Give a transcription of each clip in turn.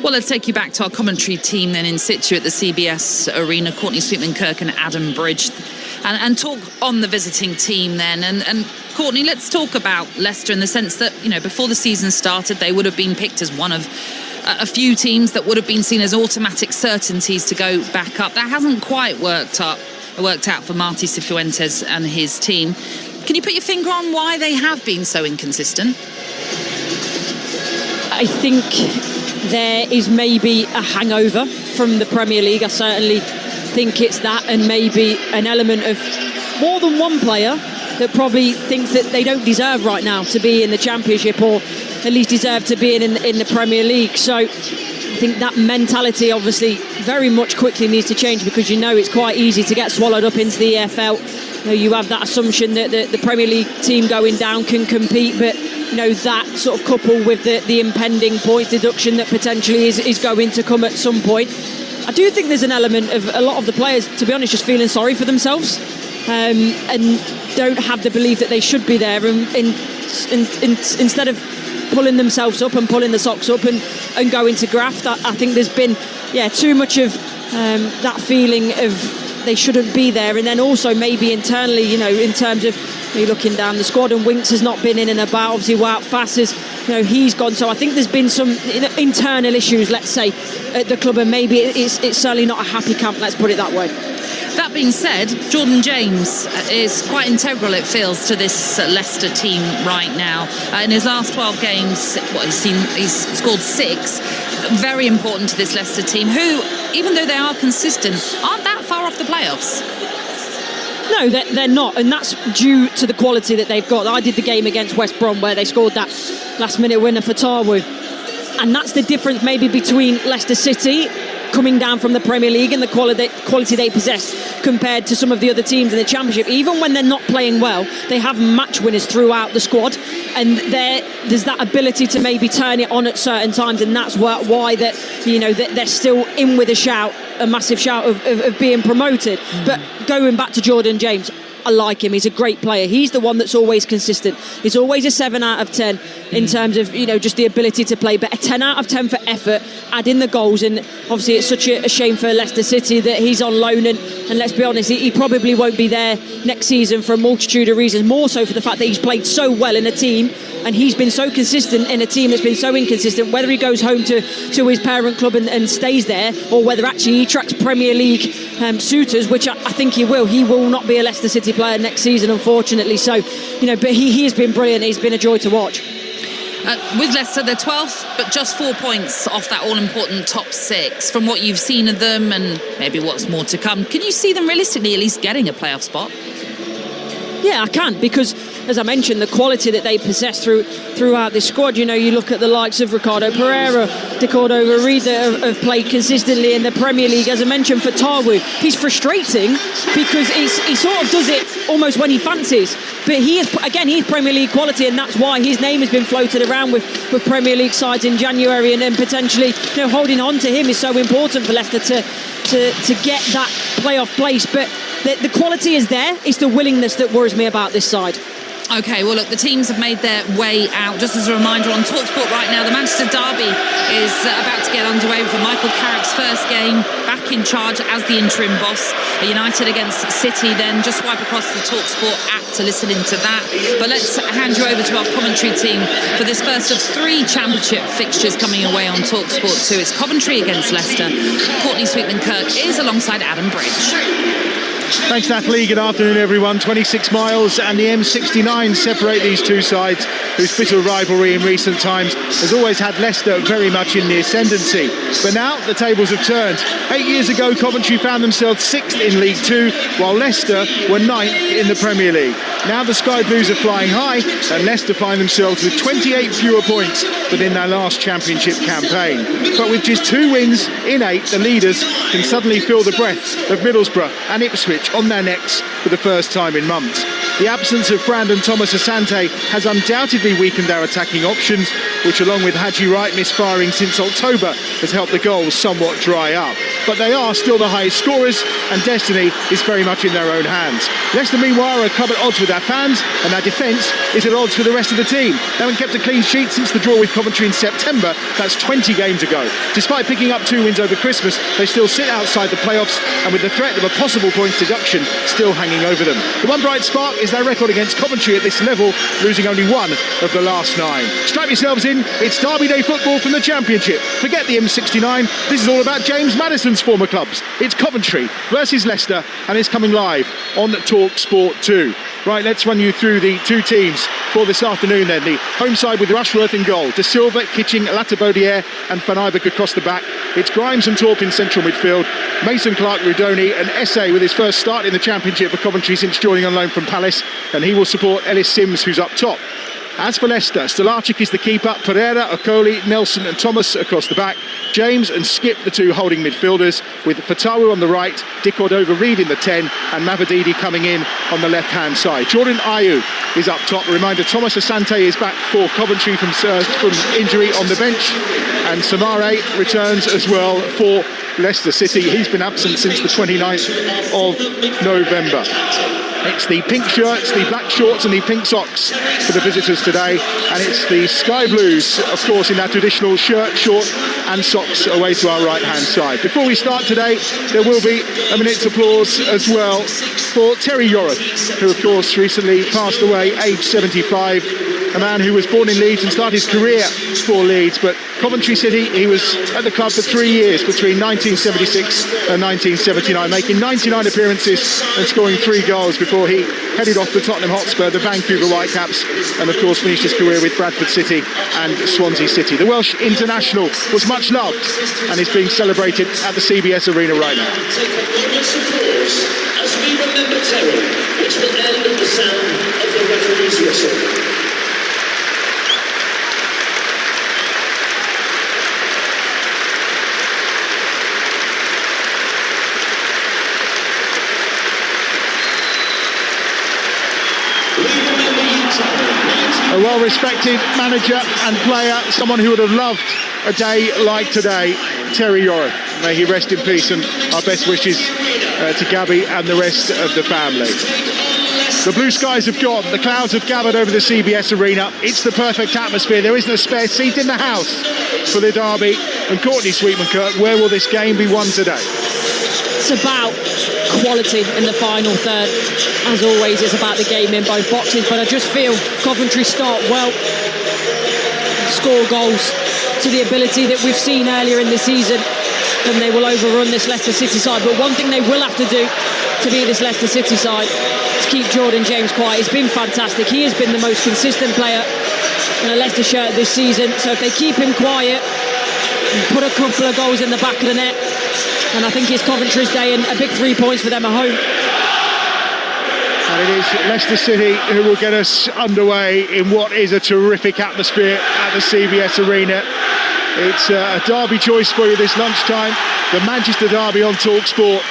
Well, let's take you back to our commentary team then in situ at the CBS Arena, Courtney Sweetman-Kirk and Adam Bridge, and talk on the visiting team then. And Courtney, let's talk about Leicester in the sense that, you know, before the season started, they would have been picked as one of a few teams that would have been seen as automatic certainties to go back up. That hasn't quite worked out for Martí Cifuentes and his team. Can you put your finger on why they have been so inconsistent? I think there is maybe a hangover from the Premier League. I certainly think it's that, and maybe an element of more than one player that probably thinks that they don't deserve right now to be in the Championship, or at least deserve to be in the Premier League. So I think that mentality obviously very much quickly needs to change, because you know it's quite easy to get swallowed up into the EFL. You know, you have that assumption that the Premier League team going down can compete, but you know, that sort of coupled with the impending points deduction that potentially is going to come at some point. I do think there's an element of a lot of the players, to be honest, just feeling sorry for themselves, and don't have the belief that they should be there, and instead of pulling themselves up and pulling the socks up and going to graft. I think there's been too much of that feeling of they shouldn't be there, and then also maybe internally, you know, in terms of me looking down the squad, and Winks has not been in and about. Obviously, Wout Faes has, you know, he's gone. So I think there's been some internal issues, let's say, at the club, and maybe it's certainly not a happy camp. Let's put it that way. That being said, Jordan James is quite integral, it feels, to this Leicester team right now. In his last 12 games, he's scored 6. Very important to this Leicester team, who, even though they are consistent, aren't that far off the playoffs. No, they're not, and that's due to the quality that they've got. I did the game against West Brom where they scored that last-minute winner for Tarwu, and that's the difference maybe between Leicester City coming down from the Premier League and the quality they possess compared to some of the other teams in the Championship. Even when they're not playing well, they have match winners throughout the squad, and there's that ability to maybe turn it on at certain times, and that's why that, you know, that they're still in with a massive shout of being promoted. But going back to Jordan James, I like him. He's a great player. He's the one that's always consistent. He's always a 7 out of 10 in terms of, you know, just the ability to play, but a 10 out of 10 for effort, add in the goals. And obviously it's such a shame for Leicester City that he's on loan, and let's be honest, he probably won't be there next season for a multitude of reasons, more so for the fact that he's played so well in a team, and he's been so consistent in a team that's been so inconsistent. Whether he goes home to his parent club and stays there, or whether actually he tracks Premier League suitors, which I think he will not be a Leicester City player next season, unfortunately. So, you know, but he has been brilliant. He's been a joy to watch. With Leicester, they're 12th, but just 4 points off that all-important top 6. From what you've seen of them, and maybe what's more to come, can you see them realistically at least getting a playoff spot? Yeah, I can, because, as I mentioned, the quality that they possess throughout this squad. You know, you look at the likes of Ricardo Pereira, De Cordova-Reid that have played consistently in the Premier League. As I mentioned, for Tarwu, he's frustrating because he sort of does it almost when he fancies. But he's Premier League quality, and that's why his name has been floated around with Premier League sides in January, and then potentially, you know, holding on to him is so important for Leicester to get that playoff place. But the quality is there. It's the willingness that worries me about this side. OK, well, look, the teams have made their way out. Just as a reminder, on Talksport right now, the Manchester derby is about to get underway for Michael Carrick's first game back in charge as the interim boss. United against City, then just swipe across the Talksport app to listen into that. But let's hand you over to our commentary team for this first of 3 Championship fixtures coming away on Talksport 2. It's Coventry against Leicester. Courtney Sweetman-Kirk is alongside Adam Bridge. Thanks, Natalie. Good afternoon, everyone. 26 miles and the M69 separate these two sides, whose bitter rivalry in recent times has always had Leicester very much in the ascendancy. But now the tables have turned. 8 years ago, Coventry found themselves 6th in League Two, while Leicester were 9th in the Premier League. Now the Sky Blues are flying high, and Leicester find themselves with 28 fewer points than in their last Championship campaign. But with just 2 wins in 8, the leaders can suddenly feel the breaths of Middlesbrough and Ipswich on their necks for the first time in months. The absence of Brandon Thomas Asante has undoubtedly weakened our attacking options, which, along with Haji Wright misfiring since October, has helped the goals somewhat dry up. but they are still the highest scorers, and destiny is very much in their own hands. Leicester, meanwhile, are a club at odds with their fans, and their defence is at odds with the rest of the team. They haven't kept a clean sheet since the draw with Coventry in September. That's 20 games ago. Despite picking up 2 wins over Christmas, they still sit outside the playoffs, and with the threat of a possible points deduction still hanging over them. The one bright spark is their record against Coventry at this level, losing only 1 of the last 9. Strap yourselves in, it's Derby Day football from the Championship. Forget the M69, this is all about James Maddison's former clubs. It's Coventry versus Leicester, and it's coming live on Talksport 2. Right, let's run you through the 2 teams for this afternoon then. The home side with Rushworth in goal, De Silva, Kitching, Latabodiere and Van Ivek across the back. It's Grimes and Thorpe in central midfield, Mason Clark, Rudoni and Esse with his first start in the Championship for Coventry since joining on loan from Palace, and he will support Ellis Sims, who's up top. As for Leicester, Stolacic is the keeper, Pereira, Okoli, Nelson and Thomas across the back, James and Skip the 2 holding midfielders, with Fatawu on the right, Dick Cordova-Reid in the 10 and Mavididi coming in on the left-hand side. Jordan Ayew is up top. A reminder, Thomas Asante is back for Coventry from injury on the bench, and Samare returns as well for Leicester City. He's been absent since the 29th of November. It's the pink shirts, the black shorts and the pink socks for the visitors today, and it's the Sky Blues, of course, in that traditional shirt, short and socks away to our right-hand side. Before we start today, there will be a minute's applause as well for Terry Yorath, who, of course, recently passed away, aged 75, a man who was born in Leeds and started his career for Leeds, but Coventry City, he was at the club for 3 years, between 1976 and 1979, making 99 appearances and scoring 3 goals before he headed off to Tottenham Hotspur, the Vancouver Whitecaps, and of course finished his career with Bradford City and Swansea City. The Welsh international was much loved and is being celebrated at the CBS Arena right now. As we remember Terry, which will end at the sound of the referee's whistle. A well-respected manager and player, someone who would have loved a day like today, Terry Yorath. May he rest in peace, and our best wishes to Gabby and the rest of the family. The blue skies have gone, the clouds have gathered over the CBS Arena. It's the perfect atmosphere, there isn't a spare seat in the house for the derby. And Courtney Sweetman-Kirk, where will this game be won today? It's about quality in the final third. As always, it's about the game in both boxes, but I just feel Coventry start well, score goals to the ability that we've seen earlier in the season, and they will overrun this Leicester City side. But one thing they will have to do to beat this Leicester City side is keep Jordan James quiet. He's been fantastic. He has been the most consistent player in a Leicester shirt this season. So if they keep him quiet and put a couple of goals in the back of the net, and I think it's Coventry's day, and a big 3 points for them at home. And it is Leicester City who will get us underway in what is a terrific atmosphere at the CBS Arena. It's a derby choice for you this lunchtime. The Manchester Derby on Talksport,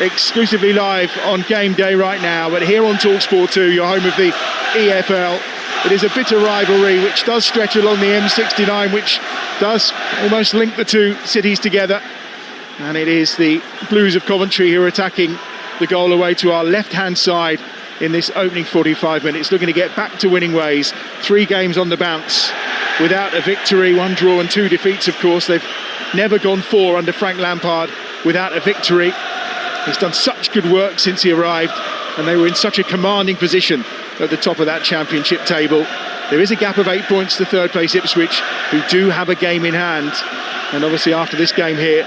exclusively live on game day right now. But here on Talksport 2, your home of the EFL, it is a bitter rivalry which does stretch along the M69, which does almost link the 2 cities together. And it is the Blues of Coventry who are attacking the goal away to our left-hand side in this opening 45 minutes, looking to get back to winning ways. 3 games on the bounce without a victory, 1 draw and 2 defeats, of course. They've never gone 4 under Frank Lampard without a victory. He's done such good work since he arrived, and they were in such a commanding position at the top of that Championship table. There is a gap of 8 points to third place Ipswich, who do have a game in hand, and obviously after this game here,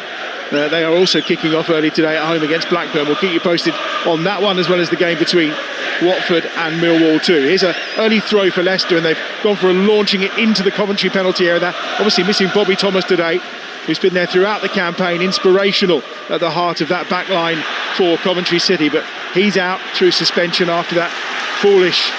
they are also kicking off early today at home against Blackburn. We'll keep you posted on that one, as well as the game between Watford and Millwall too. Here's an early throw for Leicester, and they've gone for launching it into the Coventry penalty area. They're obviously missing Bobby Thomas today, who's been there throughout the campaign, inspirational at the heart of that back line for Coventry City. But he's out through suspension after that foolish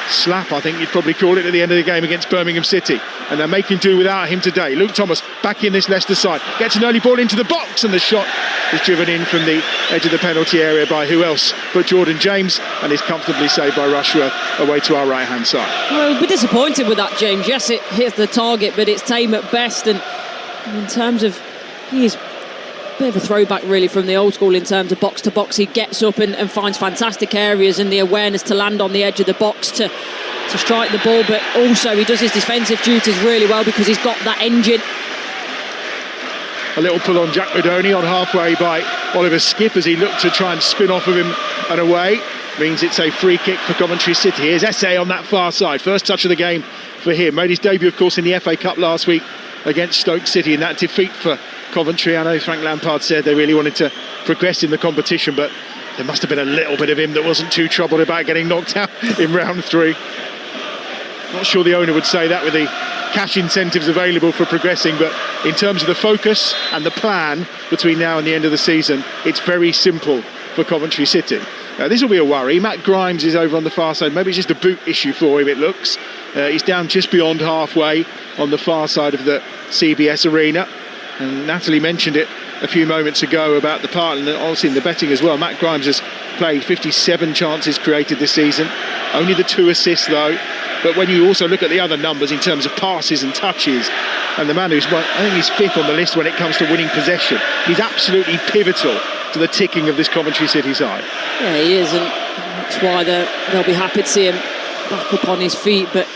slap, I think you'd probably call it, at the end of the game against Birmingham City, and they're making do without him today. Luke Thomas back in this Leicester side, gets an early ball into the box, and the shot is driven in from the edge of the penalty area by who else but Jordan James, and is comfortably saved by Rushworth away to our right hand side. Well, we're disappointed with that, James. Yes, it hits the target, but it's tame at best, and in terms of, he has bit of a throwback really from the old school in terms of box to box. He gets up and finds fantastic areas and the awareness to land on the edge of the box to strike the ball, but also he does his defensive duties really well because he's got that engine. A little pull on Jack Redoni on halfway by Oliver Skipp as he looked to try and spin off of him and away. Means it's a free kick for Coventry City. Here's Esse on that far side. First touch of the game for him. Made his debut, of course, in the FA Cup last week against Stoke City in that defeat for Coventry. I know Frank Lampard said they really wanted to progress in the competition, but there must have been a little bit of him that wasn't too troubled about getting knocked out in round 3. Not sure the owner would say that with the cash incentives available for progressing, but in terms of the focus and the plan between now and the end of the season, it's very simple for Coventry City. This will be a worry. Matt Grimes is over on the far side. Maybe it's just a boot issue for him, it looks. He's down just beyond halfway on the far side of the CBS arena. And Natalie mentioned it a few moments ago about the part, and obviously in the betting as well. Matt Grimes has played 57 chances created this season. Only the 2 assists though. But when you also look at the other numbers in terms of passes and touches, and the man who's won, I think he's 5th on the list when it comes to winning possession. He's absolutely pivotal to the ticking of this Coventry City side. Yeah, he is, and that's why they'll be happy to see him back up on his feet. But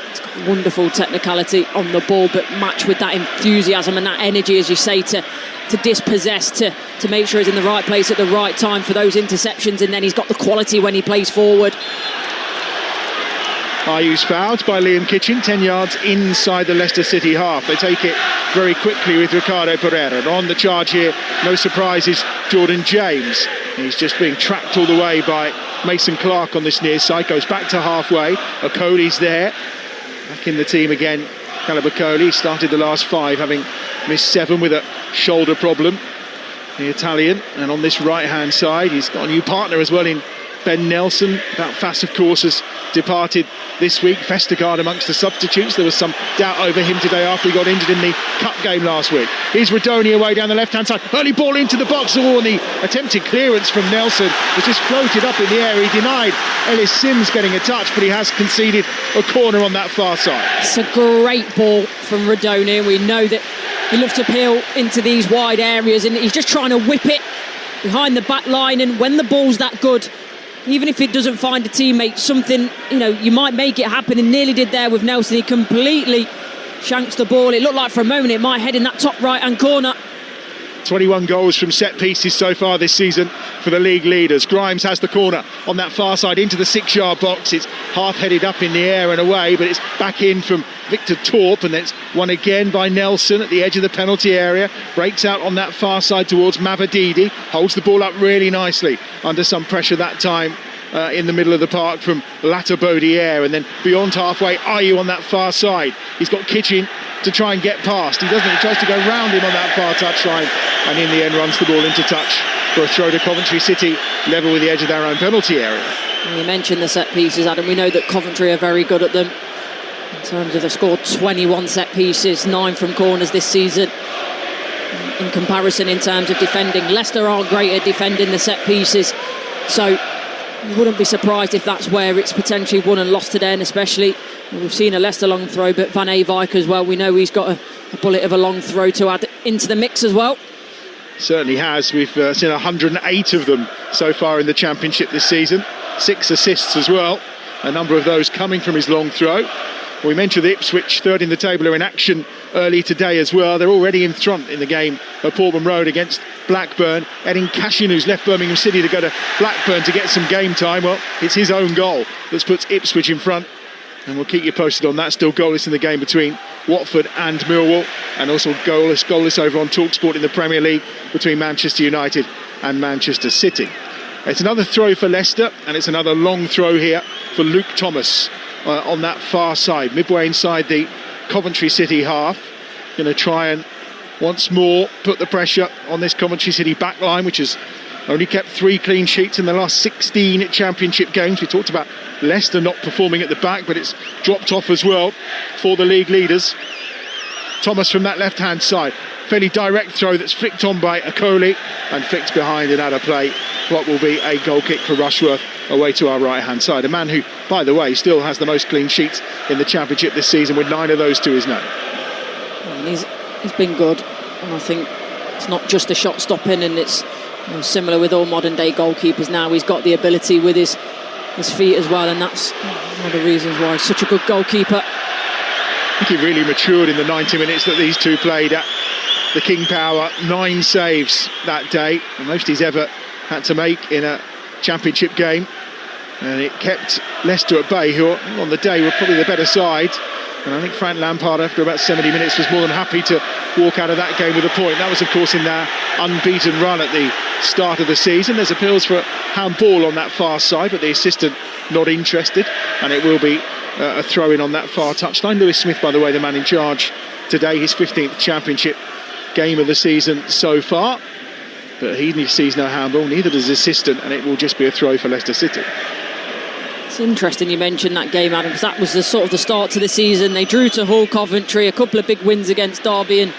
he's got wonderful technicality on the ball, but matched with that enthusiasm and that energy, as you say, to dispossess, to make sure he's in the right place at the right time for those interceptions, and then he's got the quality when he plays forward. Ayu's fouled by Liam Kitchen, 10 yards inside the Leicester City half. They take it very quickly with Ricardo Pereira. And on the charge here, no surprises, Jordan James. He's just being trapped all the way by Mason Clark on this near side. Goes back to halfway. Okoli's there. Back in the team again. Caleb Okoli started the last 5, having missed 7 with a shoulder problem. The Italian. And on this right-hand side, he's got a new partner as well in Ben Nelson. That Fass, of course, has departed this week. Vestergaard amongst the substitutes. There was some doubt over him today after he got injured in the cup game last week. Here's Redoni away down the left-hand side. Early ball into the box. Oh, and the attempted clearance from Nelson was just floated up in the air. He denied Ellis Sims getting a touch, but he has conceded a corner on that far side. It's a great ball from Redoni, and we know that he loves to peel into these wide areas, and he's just trying to whip it behind the back line. And when the ball's that good, even if it doesn't find a teammate, something, you might make it happen, and nearly did there with Nelson. He completely shanks the ball. It looked like for a moment it might head in that top right-hand corner. 21 goals from set pieces so far this season for the league leaders. Grimes has the corner on that far side into the 6-yard box. It's half-headed up in the air and away, but it's back in from Victor Torp, and then it's won again by Nelson at the edge of the penalty area. Breaks out on that far side towards Mavadidi. Holds the ball up really nicely under some pressure that time in the middle of the park from Latter Baudière, and then beyond halfway, Ayew on that far side. He's got Kitchen to try and get past. He doesn't. He tries to go round him on that far touchline, and in the end runs the ball into touch for a throw to Coventry City, level with the edge of their own penalty area. You mentioned the set pieces, Adam. We know that Coventry are very good at them. In terms of they've scored 21 set pieces, 9 from corners this season. In comparison, in terms of defending, Leicester are great at defending the set pieces. So you wouldn't be surprised if that's where it's potentially won and lost today, and especially we've seen a Leicester long throw, but Van Eyck as well. We know he's got a bullet of a long throw to add into the mix as well. Certainly has. We've seen 108 of them so far in the Championship this season. 6 assists as well. A number of those coming from his long throw. We mentioned the Ipswich, third in the table, are in action early today as well. They're already in front in the game at Portman Road against Blackburn. Edin Cashin, who's left Birmingham City to go to Blackburn to get some game time. Well, it's his own goal that puts Ipswich in front. And we'll keep you posted on that. Still goalless in the game between Watford and Millwall. And also goalless over on Talksport in the Premier League between Manchester United and Manchester City. It's another throw for Leicester, and it's another long throw here for Luke Thomas on that far side, midway inside the Coventry City half. Going to try and once more put the pressure on this Coventry City back line, which has only kept 3 clean sheets in the last 16 Championship games. We talked about Leicester not performing at the back, but it's dropped off as well for the league leaders. Thomas from that left-hand side. Fairly direct throw that's flicked on by Okoli and flicked behind and out of play. What will be a goal kick for Rushworth away to our right-hand side. A man who, by the way, still has the most clean sheets in the Championship this season, with 9 of those to his name. And he's been good, and I think It's not just the shot stopping, and it's similar with all modern day goalkeepers now. He's got the ability with his feet as well, and that's one of the reasons why he's such a good goalkeeper. I think he really matured in the 90 minutes that these two played at the King Power. 9 saves that day, the most he's ever had to make in a championship game, and it kept Leicester at bay, who on the day were probably the better side. And I think Frank Lampard, after about 70 minutes, was more than happy to walk out of that game with a point. That was, of course, in their unbeaten run at the start of the season. There's appeals for a handball on that far side, but the assistant not interested, and it will be a throw-in on that far touchline. Lewis Smith, by the way, the man in charge today, his 15th championship game of the season so far. But he sees no handball, neither does his assistant, and it will just be a throw for Leicester City. It's interesting you mentioned that game, Adam, because that was the sort of the start to the season. They drew to Hull, Coventry, a couple of big wins against Derby and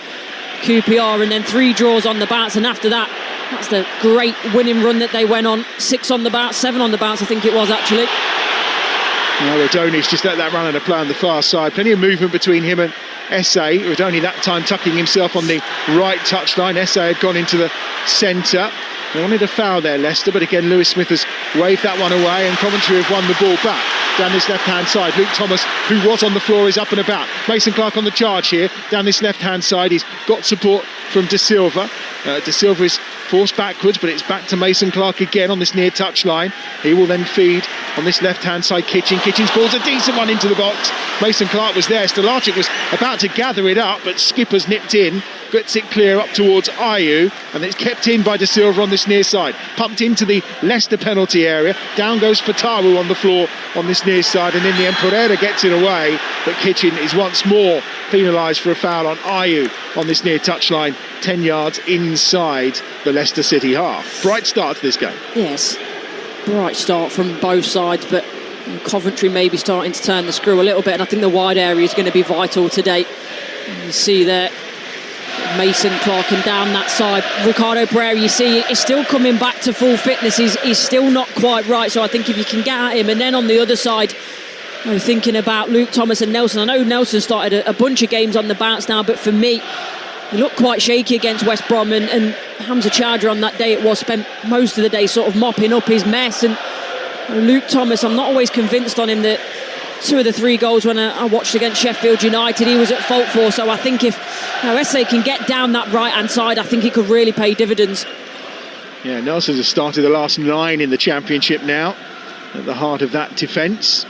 QPR, and then 3 draws on the bounce. And after that, that's the great winning run that they went on. 6 on the bounce, 7 on the bounce, I think it was actually. Rodoni's just let that run and a play on the far side. Plenty of movement between him and Esse. Rodoni that time tucking himself on the right touchline. Esse had gone into the centre. They wanted a foul there, Leicester, but again Lewis Smith has waved that one away, and Coventry have won the ball back down this left-hand side. Luke Thomas, who was on the floor, is up and about. Mason Clark on the charge here down this left-hand side. He's got support from De Silva. De Silva is forced backwards, but it's back to Mason Clark again on this near touchline. He will then feed on this left-hand side. Kitchen's ball's a decent one into the box. Mason Clark was there. Stolacic was about to gather it up, but Skipper's nipped in, gets it clear up towards Ayew, and it's kept in by De Silva on this near side. Pumped into the Leicester penalty area. Down goes Fatawu on the floor on this near side, and in the end Pereira gets it away, but Kitchen is once more penalised for a foul on Ayew on this near touchline, 10 yards inside the Leicester City half. Bright start to this game. Yes, bright start from both sides, but Coventry may be starting to turn the screw a little bit, and I think the wide area is going to be vital today. You see there Mason Clark, and down that side Ricardo Pereira, you see is still coming back to full fitness. He's still not quite right, so I think if you can get at him. And then on the other side, I'm thinking about Luke Thomas and Nelson. I know Nelson started a bunch of games on the bounce now, but for me, he looked quite shaky against West Brom, and Hamza Chadra on that day it was spent most of the day sort of mopping up his mess. And Luke Thomas, I'm not always convinced on him. That 2 of the 3 goals when I watched against Sheffield United, he was at fault for. So I think if Esse can get down that right-hand side, I think it could really pay dividends. Yeah, Nelson has started the last 9 in the Championship now, at the heart of that defence.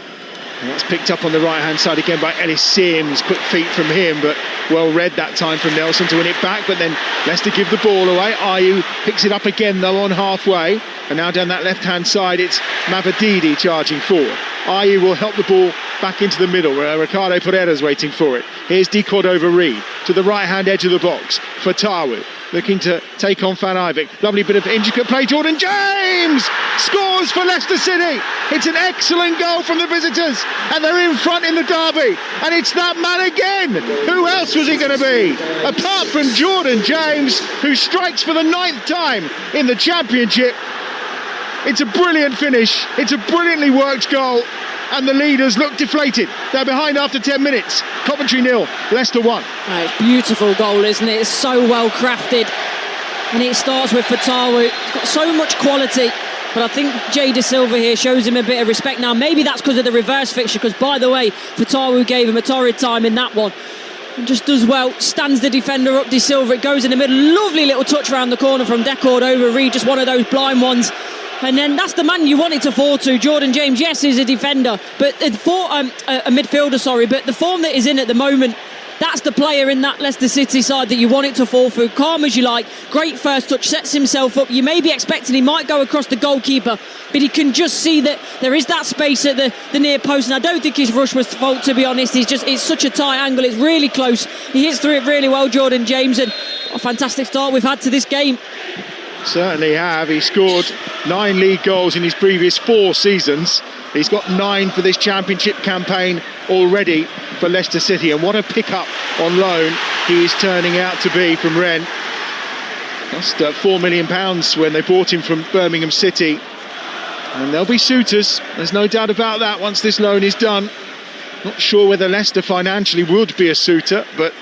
And that's picked up on the right-hand side again by Ellis Sims. Quick feet from him, but well read that time from Nelson to win it back. But then Leicester give the ball away. Ayew picks it up again, though, on halfway. And now down that left-hand side, it's Mavididi charging forward. Ayew will help the ball back into the middle, where Ricardo Pereira's waiting for it. Here's De Cordova-Reid to the right-hand edge of the box. Fatawu looking to take on Van Ivik. Lovely bit of intricate play. Jordan James scores for Leicester City. It's an excellent goal from the visitors, and they're in front in the derby. And it's that man again. Who else was he going to be? Apart from Jordan James, who strikes for the 9th time in the Championship. It's a brilliant finish. It's a brilliantly worked goal. And the leaders look deflated. They're behind after 10 minutes. Coventry 0, Leicester 1. It's a beautiful goal, isn't it? It's so well crafted. And it starts with Fatawu. He's got so much quality. But I think Jay De Silva here shows him a bit of respect now. Maybe that's because of the reverse fixture, because, by the way, Fatawu gave him a torrid time in that one. And just does well, stands the defender up, De Silva. It goes in the middle. Lovely little touch around the corner from De Cordova-Reid. Just one of those blind ones. And then that's the man you want it to fall to. Jordan James, yes, is a defender, but a midfielder, sorry. But the form that he's in at the moment, that's the player in that Leicester City side that you want it to fall through. Calm as you like, great first touch, sets himself up. You may be expecting he might go across the goalkeeper, but he can just see that there is that space at the near post. And I don't think his rush was fault, to be honest. It's such a tight angle, it's really close. He hits through it really well, Jordan James, and a fantastic start we've had to this game. Certainly have. He scored 9 league goals in his previous 4 seasons. He's got 9 for this Championship campaign already for Leicester City. And what a pick-up on loan he is turning out to be from Rennes. Cost £4 million when they bought him from Birmingham City. And there'll be suitors, there's no doubt about that, once this loan is done. Not sure whether Leicester financially would be a suitor, but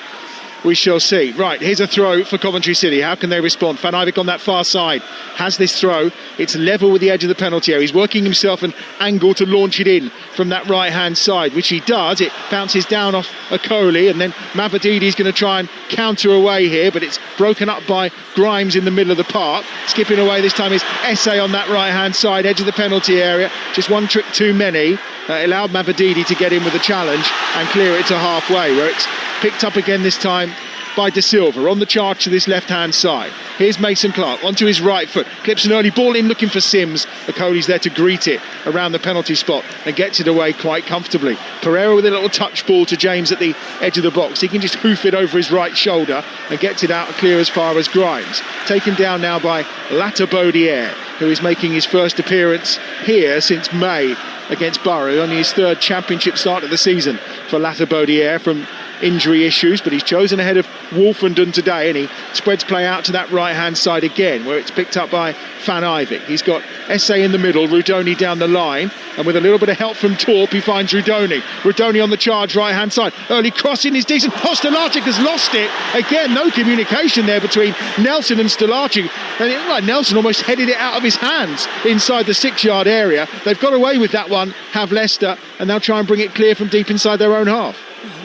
We shall see. Right, here's a throw for Coventry City. How can they respond? Van Ivik on that far side has this throw. It's level with the edge of the penalty area. He's working himself an angle to launch it in from that right-hand side, which he does. It bounces down off Okoli, and then Mavadidi's going to try and counter away here, but it's broken up by Grimes in the middle of the park. Skipping away this time is Essay on that right-hand side, edge of the penalty area. Just one trick too many. Allowed Mavadidi to get in with a challenge and clear it to halfway, where it's picked up again this time by De Silva on the charge to this left-hand side. Here's Mason Clark onto his right foot, clips an early ball in looking for Sims. Okoli's there to greet it around the penalty spot and gets it away quite comfortably. Pereira with a little touch ball to James at the edge of the box. He can just hoof it over his right shoulder and gets it out clear as far as Grimes. Taken down now by Latabodiere, who is making his first appearance here since May against Borough, only his third championship start of the season for Latabodiere from injury issues, but he's chosen ahead of Wolfenden today, and he spreads play out to that right-hand side again, where it's picked up by Van Ivik. He's got Essay in the middle, Rudoni down the line, and with a little bit of help from Torp, he finds Rudoni. Rudoni on the charge, right-hand side. Early crossing is decent. Stolacic has lost it. Again, no communication there between Nelson and Stolacic. And it looked like Nelson almost headed it out of his hands inside the 6-yard area. They've got away with that one, have Leicester, and they'll try and bring it clear from deep inside their own half.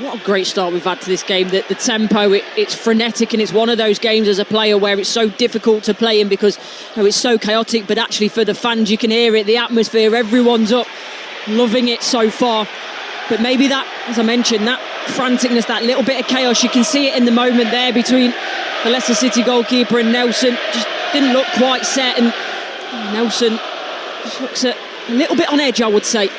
What a great start we've had to this game. The tempo, it's frenetic, and it's one of those games as a player where it's so difficult to play in because it's so chaotic, but actually for the fans you can hear it, the atmosphere, everyone's up, loving it so far. But maybe that, as I mentioned, that franticness, that little bit of chaos, you can see it in the moment there between the Leicester City goalkeeper and Nelson. Just didn't look quite set, and Nelson just looks a little bit on edge, I would say.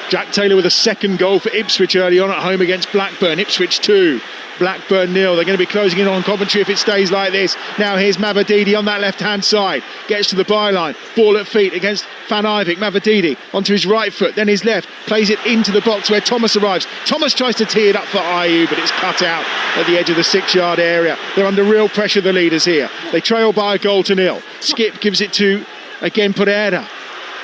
Jack Taylor with a second goal for Ipswich early on at home against Blackburn. Ipswich 2, Blackburn 0. They're going to be closing in on Coventry if it stays like this. Now here's Mavadidi on that left-hand side. Gets to the byline. Ball at feet against Van Ivik. Mavadidi onto his right foot, then his left. Plays it into the box where Thomas arrives. Thomas tries to tee it up for Ayew, but it's cut out at the edge of the 6-yard area. They're under real pressure, the leaders here. They trail by a goal to nil. Skip gives it to, again, Pereira.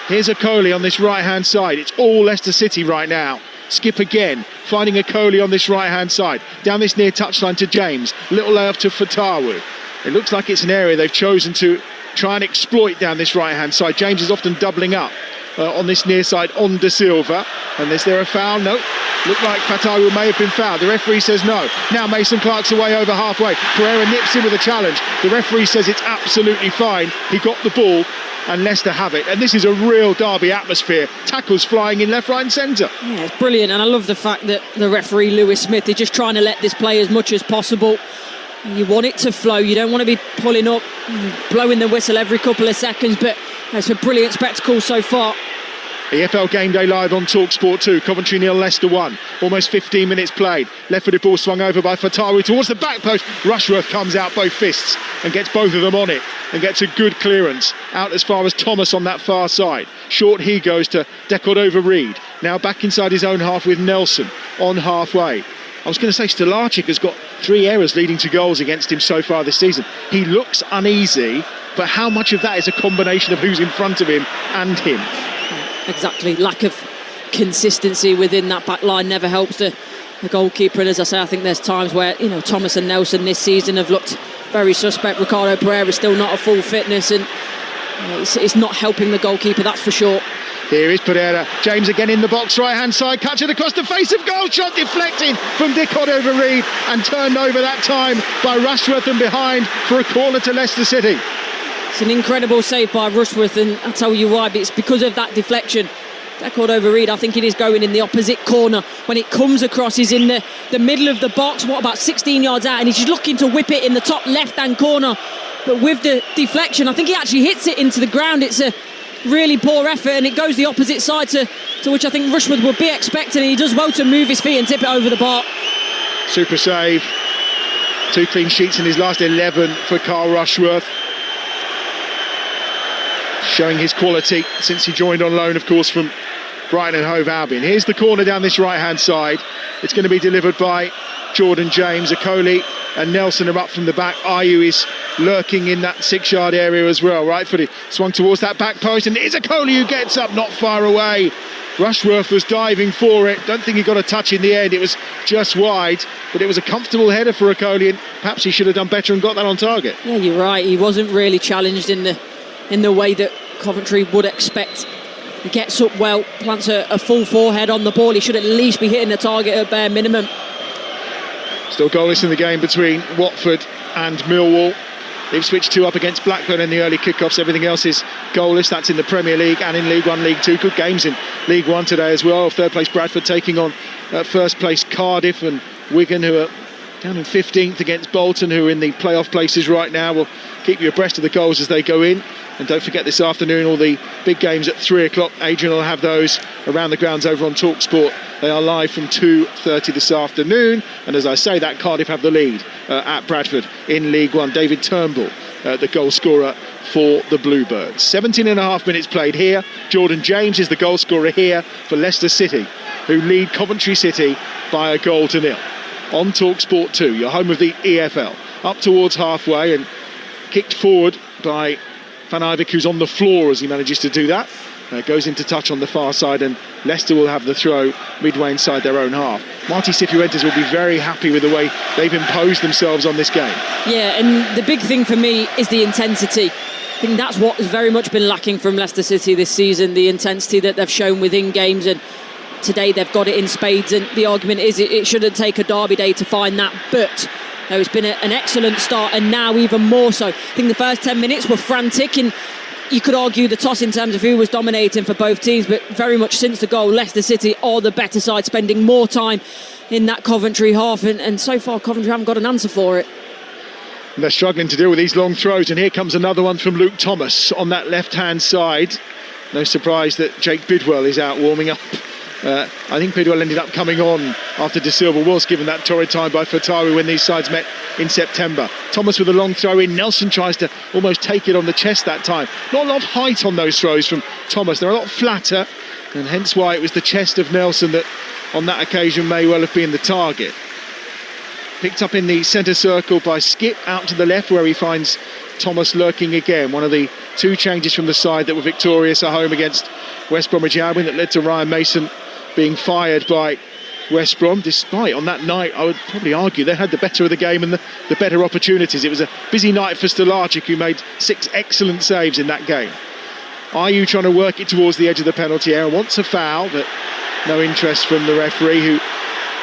Here's Okoli on this right-hand side. It's all Leicester City right now. Skip again, finding Okoli on this right-hand side. Down this near touchline to James. Little layoff to Fatawu. It looks like it's an area they've chosen to try and exploit down this right-hand side. James is often doubling up on this near side on De Silva. And is there a foul? No. Looked like Fatawu may have been fouled. The referee says no. Now Mason Clark's away over halfway. Pereira nips in with a challenge. The referee says it's absolutely fine. He got the ball, and Leicester have it. And this is a real derby atmosphere. Tackles flying in left, right and centre. Yeah, it's brilliant. And I love the fact that the referee, Lewis Smith, is just trying to let this play as much as possible. You want it to flow. You don't want to be pulling up, blowing the whistle every couple of seconds. But it's a brilliant spectacle so far. EFL Game Day live on Talksport 2. Coventry 0, Leicester 1. Almost 15 minutes played. Left-footed ball swung over by Fatawu towards the back post. Rushworth comes out both fists and gets both of them on it and gets a good clearance out as far as Thomas on that far side. Short he goes to Decordova-Reid. Now back inside his own half with Nelson on halfway. I was going to say Stolacic has got 3 errors leading to goals against him so far this season. He looks uneasy, but how much of that is a combination of who's in front of him and him? Exactly. Lack of consistency within that back line never helps the goalkeeper. And as I say, I think there's times where, Thomas and Nelson this season have looked very suspect. Ricardo Pereira is still not at full fitness, and it's not helping the goalkeeper, that's for sure. Here is Pereira. James again in the box, right-hand side, cuts it across the face of goal. Shot deflecting from Decordova-Reid and turned over that time by Rushworth and behind for a corner to Leicester City. It's an incredible save by Rushworth, and I'll tell you why, but it's because of that deflection. Decordova-Reid, I think it is going in the opposite corner. When it comes across, he's in the middle of the box, about 16 yards out, and he's just looking to whip it in the top left-hand corner. But with the deflection, I think he actually hits it into the ground. It's a really poor effort, and it goes the opposite side to which I think Rushworth would be expecting. He does well to move his feet and tip it over the bar. Super save. 2 clean sheets in his last 11 for Carl Rushworth. Showing his quality since he joined on loan, of course, from Brighton and Hove Albion. Here's the corner down this right-hand side. It's going to be delivered by Jordan James. Okoli and Nelson are up from the back. Ayew is lurking in that 6-yard area as well. Right footed, swung towards that back post, and it is Okoli who gets up, not far away. Rushworth was diving for it. Don't think he got a touch in the end. It was just wide, but it was a comfortable header for Okoli, and perhaps he should have done better and got that on target. Yeah, you're right. He wasn't really challenged in the way that Coventry would expect. He gets up well, plants a full forehead on the ball. He should at least be hitting the target at bare minimum. Still goalless in the game between Watford and Millwall. They've switched 2 up against Blackburn in the early kickoffs. Everything else is goalless. That's in the Premier League and in League 1, League 2. Good games in League 1 today as well. Third place Bradford taking on first place Cardiff, and Wigan, who are down in 15th against Bolton, who are in the playoff places right now. We'll keep you abreast of the goals as they go in. And don't forget, this afternoon, all the big games at 3 o'clock. Adrian will have those around the grounds over on Talksport. They are live from 2:30 this afternoon. And as I say, that Cardiff have the lead at Bradford in League 1. David Turnbull, the goal scorer for the Bluebirds. 17 and a half minutes played here. Jordan James is the goal scorer here for Leicester City, who lead Coventry City by a 0-0. On Talksport 2, your home of the EFL. Up towards halfway and kicked forward by Van Ivik, who's on the floor as he manages to do that. Goes into touch on the far side, and Leicester will have the throw midway inside their own half. Marti Cifuentes will be very happy with the way they've imposed themselves on this game. Yeah, and the big thing for me is the intensity. I think that's what has very much been lacking from Leicester City this season, the intensity that they've shown within games, and today they've got it in spades, and the argument is it shouldn't take a derby day to find that, but it's been an excellent start, and now even more so. I think the first 10 minutes were frantic, and you could argue the toss in terms of who was dominating for both teams, but very much since the goal, Leicester City are the better side, spending more time in that Coventry half, and so far Coventry haven't got an answer for it. And they're struggling to deal with these long throws, and here comes another one from Luke Thomas on that left-hand side. No surprise that Jake Bidwell is out warming up. I think Bidwell ended up coming on after De Silva was given that torrid time by Fatawi when these sides met in September. Thomas with a long throw in. Nelson tries to almost take it on the chest that time. Not a lot of height on those throws from Thomas. They're a lot flatter, and hence why it was the chest of Nelson that on that occasion may well have been the target. Picked up in the centre circle by Skip out to the left, where he finds Thomas lurking again. One of the 2 changes from the side that were victorious at home against West Bromwich Albion that led to Ryan Mason being fired by West Brom, despite on that night I would probably argue they had the better of the game and the better opportunities. It was a busy night for Stolacic, who made 6 excellent saves in that game. Ayew trying to work it towards the edge of the penalty area, wants a foul, but no interest from the referee, who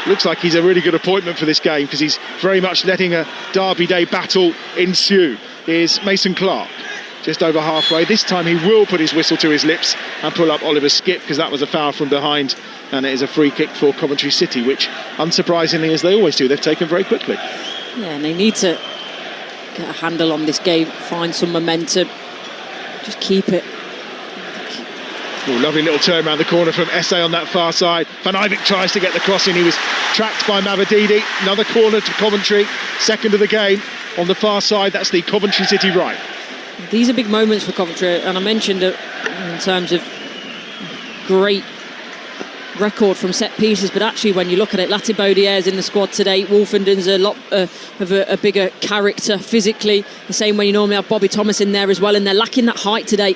looks like he's a really good appointment for this game because he's very much letting a Derby Day battle ensue. Here's Mason Clark, just over halfway. This time he will put his whistle to his lips and pull up Oliver Skip, because that was a foul from behind, and it is a free kick for Coventry City, which, unsurprisingly, as they always do, they've taken very quickly. Yeah, and they need to get a handle on this game, find some momentum, just keep it. Oh, lovely little turn around the corner from Esse on that far side. Van Ivik tries to get the cross in. He was tracked by Mavadidi. Another corner to Coventry, second of the game on the far side. That's the Coventry City right. These are big moments for Coventry, and I mentioned it in terms of great record from set pieces, but actually when you look at it, Latibodier's in the squad today. Wolfenden's a lot of a bigger character physically, the same way you normally have Bobby Thomas in there as well, and they're lacking that height today.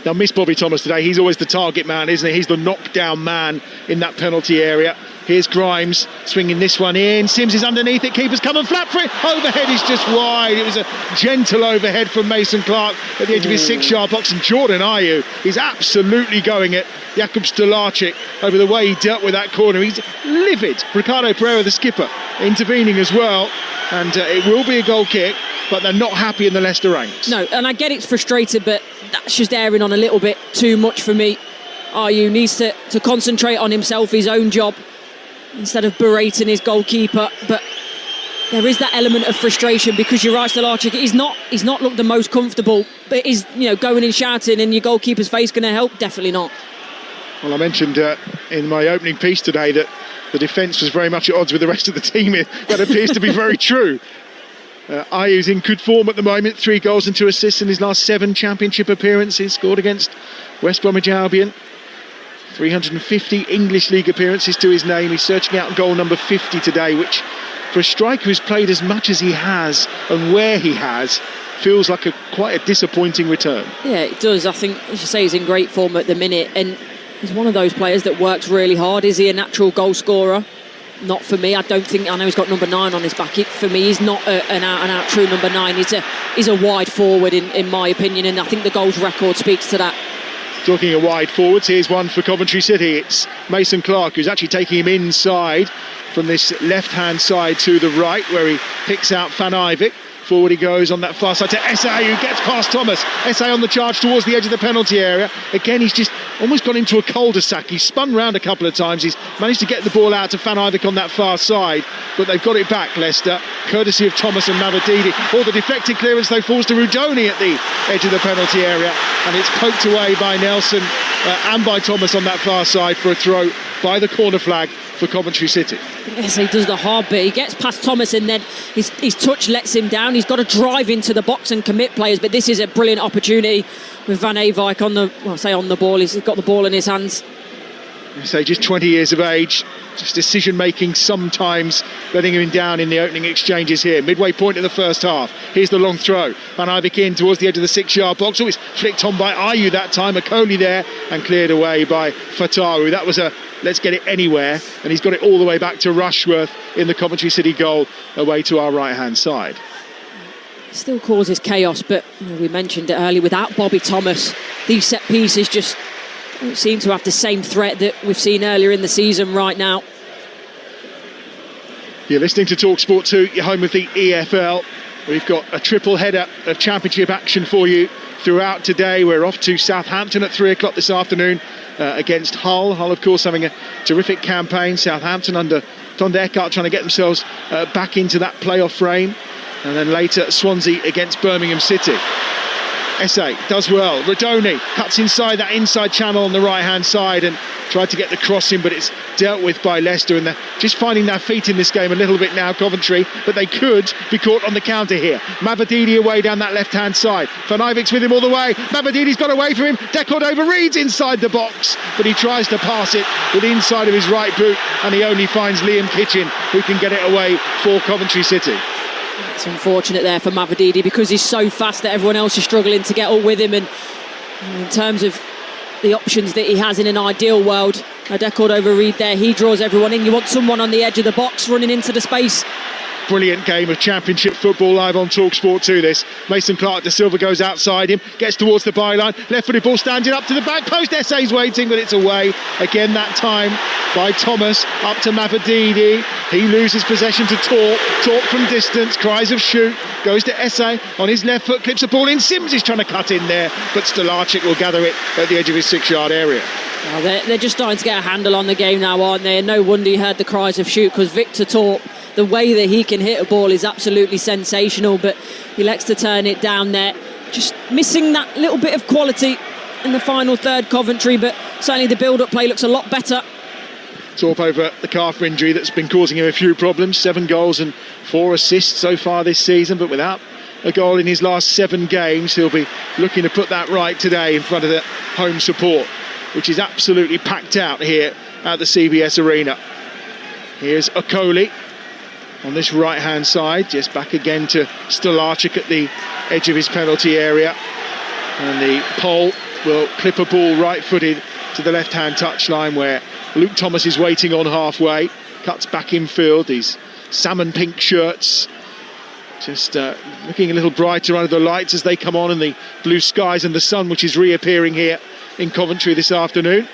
They'll miss Bobby Thomas today. He's always the target man, isn't he? He's the knockdown man in that penalty area. Here's Grimes swinging this one in. Sims is underneath it. Keeper's coming flat for it. Overhead is just wide. It was a gentle overhead from Mason Clark at the edge of his 6-yard box. And Jordan Ayew is absolutely going at Jakub Stolacic over the way he dealt with that corner. He's livid. Ricardo Pereira, the skipper, intervening as well. And it will be a goal kick, but they're not happy in the Leicester ranks. No, and I get it's frustrated, but that's just airing on a little bit too much for me. Ayew needs to concentrate on himself, his own job, instead of berating his goalkeeper. But there is that element of frustration, because you're right, Stolacic, he's not looked the most comfortable, but is going and shouting in your goalkeeper's face going to help? Definitely not. Well, I mentioned in my opening piece today that the defence was very much at odds with the rest of the team. That appears to be very true. Ayew's in good form at the moment, 3 goals and 2 assists in his last 7 championship appearances, scored against West Bromwich Albion. 350 English League appearances to his name. He's searching out goal number 50 today, which for a striker who's played as much as he has and where he has, feels like quite a disappointing return. Yeah, it does. I think, as you say, he's in great form at the minute, and He's one of those players that works really hard. Is he a natural goal scorer? Not for me. I know he's got number 9 on his back. For me, he's not an out true number 9. He's a wide forward in my opinion, and I think the goals record speaks to that. Talking of wide forwards, here's one for Coventry City. It's Mason Clark who's actually taking him inside from this left-hand side to the right, where he picks out Van Ivik. Forward he goes on that far side to Essay, who gets past Thomas. Essay on the charge towards the edge of the penalty area. Again, he's just almost gone into a cul-de-sac. He's spun round a couple of times. He's managed to get the ball out to Van Ivik on that far side, but they've got it back, Leicester, courtesy of Thomas and Mavididi. The deflected clearance, though, falls to Rudoni at the edge of the penalty area, and it's poked away by Nelson and by Thomas on that far side for a throw by the corner flag for Coventry City. Yes, he does the hard bit. He gets past Thomas and then his touch lets him down. He's got to drive into the box and commit players, but this is a brilliant opportunity with Van Ivik on the ball. He's got the ball in his hands. So just 20 years of age, just decision making sometimes letting him down in the opening exchanges here. Midway point in the first half. Here's the long throw. Van Ivik in towards the edge of the 6-yard box. It's flicked on by Ayew that time. Okoli there and cleared away by Fatawu. That was a let's get it anywhere, and he's got it all the way back to Rushworth in the Coventry City goal away to our right hand side. It still causes chaos, but we mentioned it earlier, without Bobby Thomas, these set pieces just don't seem to have the same threat that we've seen earlier in the season right now. You're listening to Talksport 2, you're home with the EFL. We've got a triple header of championship action for you throughout today. We're off to Southampton at 3 o'clock this afternoon against Hull. Hull, of course, having a terrific campaign. Southampton under Ton de Eckart trying to get themselves back into that playoff frame. And then later, Swansea against Birmingham City. Essay does well. Rodoni cuts inside that inside channel on the right-hand side and tried to get the cross in, but it's dealt with by Leicester, and they're just finding their feet in this game a little bit now, Coventry, but they could be caught on the counter here. Mavididi away down that left-hand side. Van Ivik's with him all the way. Mavadidi's got away from him. Decordova-Reid's inside the box, but he tries to pass it with the inside of his right boot, and he only finds Liam Kitchen, who can get it away for Coventry City. It's unfortunate there for Mavididi because he's so fast that everyone else is struggling to get up with him, and in terms of the options that he has in an ideal world, Decordova-Reid there, he draws everyone in. You want someone on the edge of the box running into the space. Brilliant game of championship football live on Talksport 2 this. Mason Clark de Silva goes outside him, gets towards the byline, left-footed ball standing up to the back post. Essay's waiting, but it's away again that time by Thomas. Up to Mavididi, he loses possession to Torp from distance, cries of shoot, goes to Essay on his left foot, clips the ball in. Sims is trying to cut in there, but Stolarczyk will gather it at the edge of his 6-yard area. Well, they're just starting to get a handle on the game now, aren't they? And no wonder you heard the cries of shoot, because Victor Torp, the way that he can hit a ball is absolutely sensational, but he likes to turn it down there. Just missing that little bit of quality in the final third, Coventry, but certainly the build-up play looks a lot better. Torp over the calf injury that's been causing him a few problems. 7 goals and 4 assists so far this season, but without a goal in his last 7 games. He'll be looking to put that right today in front of the home support, which is absolutely packed out here at the CBS Arena. Here's Okoli on this right-hand side, just back again to Stolarczyk at the edge of his penalty area. And the pole will clip a ball right-footed to the left-hand touchline, where Luke Thomas is waiting on halfway. Cuts back in field, these salmon pink shirts just looking a little brighter under the lights as they come on, and the blue skies and the sun, which is reappearing here in Coventry this afternoon.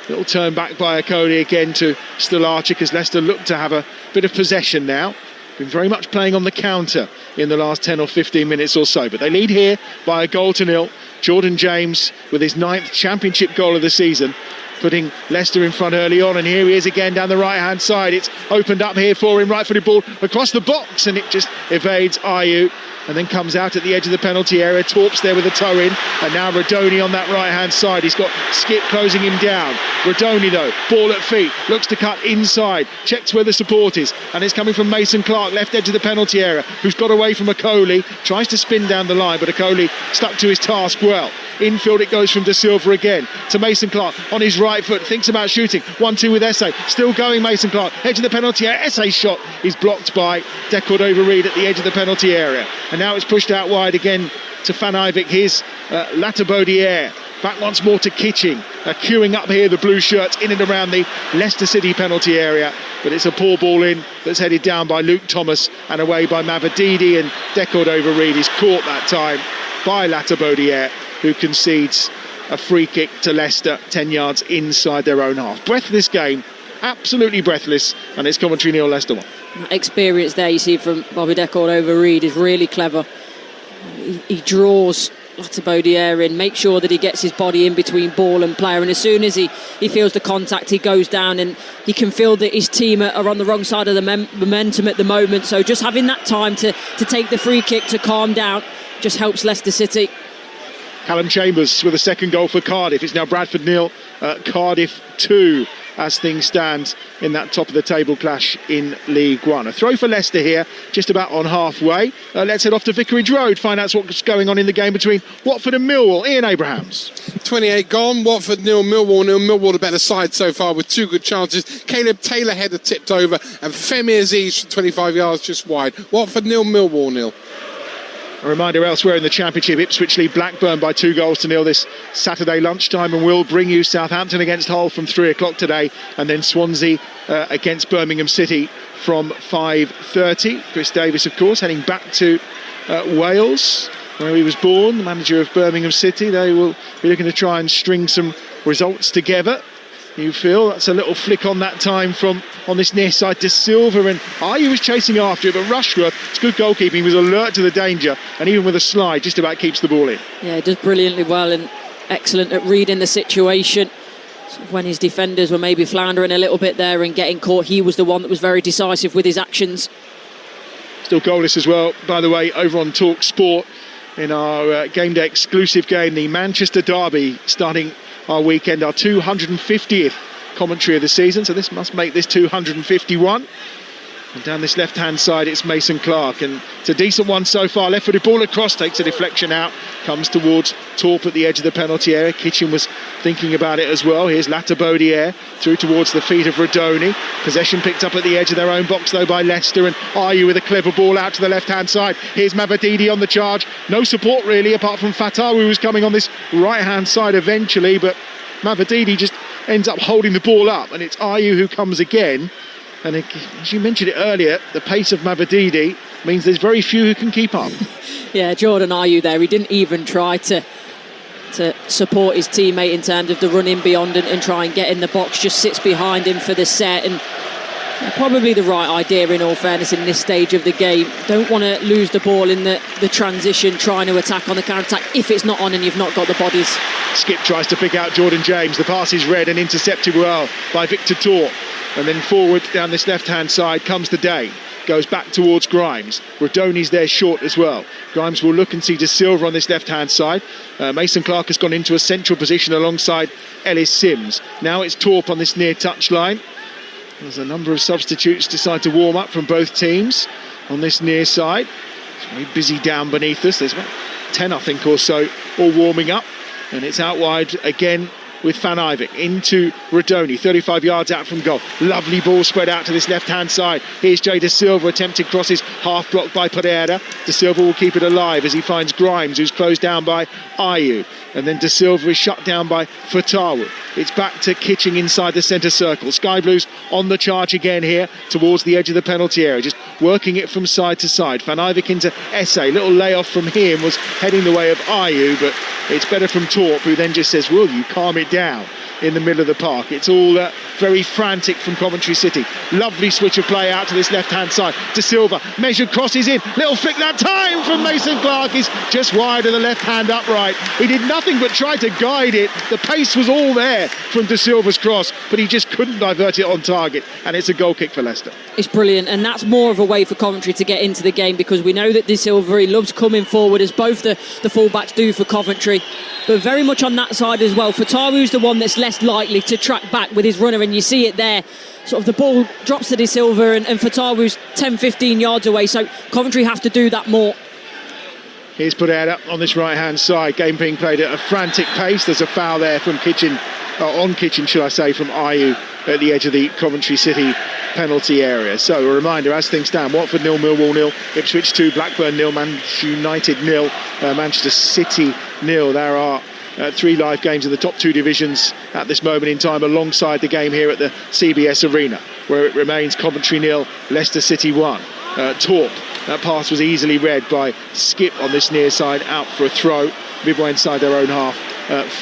Little turn back by Okoli again to Stolarczyk as Leicester look to have a bit of possession now. Been very much playing on the counter in the last 10 or 15 minutes or so, but they lead here by a 1-0. Jordan James with his 9th championship goal of the season, putting Leicester in front early on, and here he is again down the right-hand side. It's opened up here for him, right-footed ball across the box, and it just evades Ayew and then comes out at the edge of the penalty area. Torp's there with a toe in, and now Rodoni on that right-hand side. He's got Skip closing him down. Rodoni, though, ball at feet, looks to cut inside, checks where the support is, and it's coming from Mason Clark, left edge of the penalty area, who's got away from Okoli, tries to spin down the line, but Okoli stuck to his task well. Infield it goes from De Silva again to Mason Clark on his right foot, thinks about shooting. 1-2 with Essay, still going Mason Clark, edge of the penalty area. Essay's shot is blocked by Decordova-Reid at the edge of the penalty area, and now it's pushed out wide again to Van Ivik. Here's Latabodiere Back once more to Kitching, queuing up here the blue shirts in and around the Leicester City penalty area, but it's a poor ball in that's headed down by Luke Thomas and away by Mavididi, and Decordova-Reid is caught that time by Latabodiere, who concedes a free kick to Leicester 10 yards inside their own half. Breathless game, absolutely breathless, and it's Coventry 0, Leicester 1. That experience there you see from Bobby Decordova-Reid is really clever. He draws Latabodiere in, make sure that he gets his body in between ball and player, and as soon as he feels the contact, he goes down, and he can feel that his team are on the wrong side of the momentum at the moment, so just having that time to take the free kick to calm down just helps Leicester City. Callum Chambers with a second goal for Cardiff. It's now Bradford 0, Cardiff 2 as things stand in that top of the table clash in League One. A throw for Leicester here, just about on halfway. Let's head off to Vicarage Road, find out what's going on in the game between Watford and Millwall. Ian Abrahams. 28 gone, Watford 0, Millwall 0. Millwall the better side so far with 2 good chances. Caleb Taylor header tipped over, and Femi Aziz from 25 yards just wide. Watford 0, Millwall 0. A reminder elsewhere in the Championship, Ipswich lead Blackburn by 2-0 this Saturday lunchtime, and we'll bring you Southampton against Hull from 3 o'clock today, and then Swansea against Birmingham City from 5:30. Chris Davis, of course, heading back to Wales, where he was born, the manager of Birmingham City. They will be looking to try and string some results together. You feel that's a little flick on that time from on this near side to Silva, and Ayew was chasing after it, but Rushworth, it's good goalkeeping, he was alert to the danger, and even with a slide just about keeps the ball in. Yeah, he does brilliantly well and excellent at reading the situation. So when his defenders were maybe floundering a little bit there and getting caught, he was the one that was very decisive with his actions. Still goalless as well, by the way, over on Talksport in our game day exclusive game, the Manchester Derby, starting our weekend, our 250th commentary of the season, so this must make this 251. And down this left-hand side, it's Mason Clark, and it's a decent one so far. Left-footed ball across, takes a deflection out, comes towards Torp at the edge of the penalty area. Kitchen was thinking about it as well. Here's Latabodiere through towards the feet of Rodoni. Possession picked up at the edge of their own box, though, by Leicester, and Ayew with a clever ball out to the left-hand side. Here's Mavididi on the charge. No support, really, apart from Fatawu, who's coming on this right-hand side eventually, but Mavididi just ends up holding the ball up, and it's Ayew who comes again. And as you mentioned it earlier, the pace of Mavididi means there's very few who can keep up. Yeah, Jordan Ayew there, he didn't even try to support his teammate in terms of the run in beyond and try and get in the box, just sits behind him for the set, and probably the right idea in all fairness in this stage of the game. Don't want to lose the ball in the transition, trying to attack on the counter-attack if it's not on and you've not got the bodies. Skip tries to pick out Jordan James. The pass is read and intercepted well by Victor Torp. And then forward down this left-hand side comes the Day. Goes back towards Grimes. Rodoni's there short as well. Grimes will look and see De Silva on this left-hand side. Mason Clark has gone into a central position alongside Ellis Sims. Now it's Torp on this near touchline. There's a number of substitutes decide to warm up from both teams on this near side. It's very busy down beneath us. There's about 10, I think, or so, all warming up. And it's out wide again with Van Ivik into Rodoni, 35 yards out from goal. Lovely ball spread out to this left-hand side. Here's Jay De Silva, attempted crosses, half blocked by Pereira. De Silva will keep it alive as he finds Grimes, who's closed down by Ayew. And then De Silva is shut down by Fatawu. It's back to Kitching inside the centre circle. Sky Blues on the charge again here towards the edge of the penalty area, just working it from side to side. Van Ivik into Esse. Little layoff from him was heading the way of Ayew, but it's better from Torp, who then just says, will you calm it down in the middle of the park. It's all very frantic from Coventry City. Lovely switch of play out to this left-hand side. De Silva, measured crosses in. Little flick that time from Mason Clark is just wide of the left-hand upright. He did nothing but try to guide it. The pace was all there from De Silva's cross, but he just couldn't divert it on target. And it's a goal kick for Leicester. It's brilliant, and that's more of a way for Coventry to get into the game, because we know that De Silva, he loves coming forward, as both the full-backs do for Coventry, but very much on that side as well. Fataru's the one that's less likely to track back with his runner, and you see it there. Sort of the ball drops to De Silva, and Fataru's 10-15 yards away, so Coventry have to do that more. Here's Pereira on this right-hand side. Game being played at a frantic pace. There's a foul there from Kitchen, on Kitchen, should I say, from Ayew at the edge of the Coventry City penalty area. So a reminder, as things stand, Watford 0, Millwall 0, Ipswich 2, Blackburn 0, Manchester United 0, Manchester City 0. There are three live games in the top two divisions at this moment in time, alongside the game here at the CBS Arena, where it remains Coventry 0, Leicester City 1. Torp, that pass was easily read by Skip on this near side, out for a throw, midway inside their own half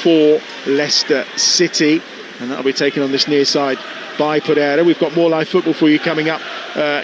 for Leicester City, and that'll be taken on this near side by Pereira. We've got more live football for you coming up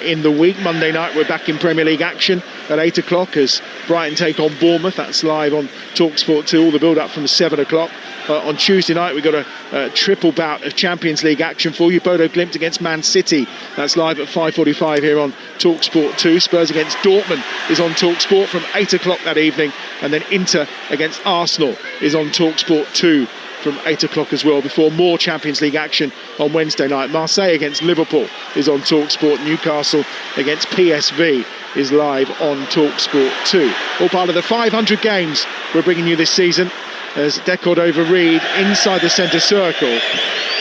in the week. Monday night we're back in Premier League action at 8 o'clock as Brighton take on Bournemouth. That's live on Talksport 2, all the build up from 7 o'clock. On Tuesday night we've got a triple bout of Champions League action for you. Bodo Glimt against Man City, that's live at 5:45 here on Talksport 2. Spurs against Dortmund is on Talksport from 8 o'clock that evening, and then Inter against Arsenal is on Talksport 2 from 8 o'clock as well, before more Champions League action on Wednesday night. Marseille against Liverpool is on Talksport. Newcastle against PSV is live on Talksport 2. All part of the 500 games we're bringing you this season, as Decord over Reed inside the centre circle.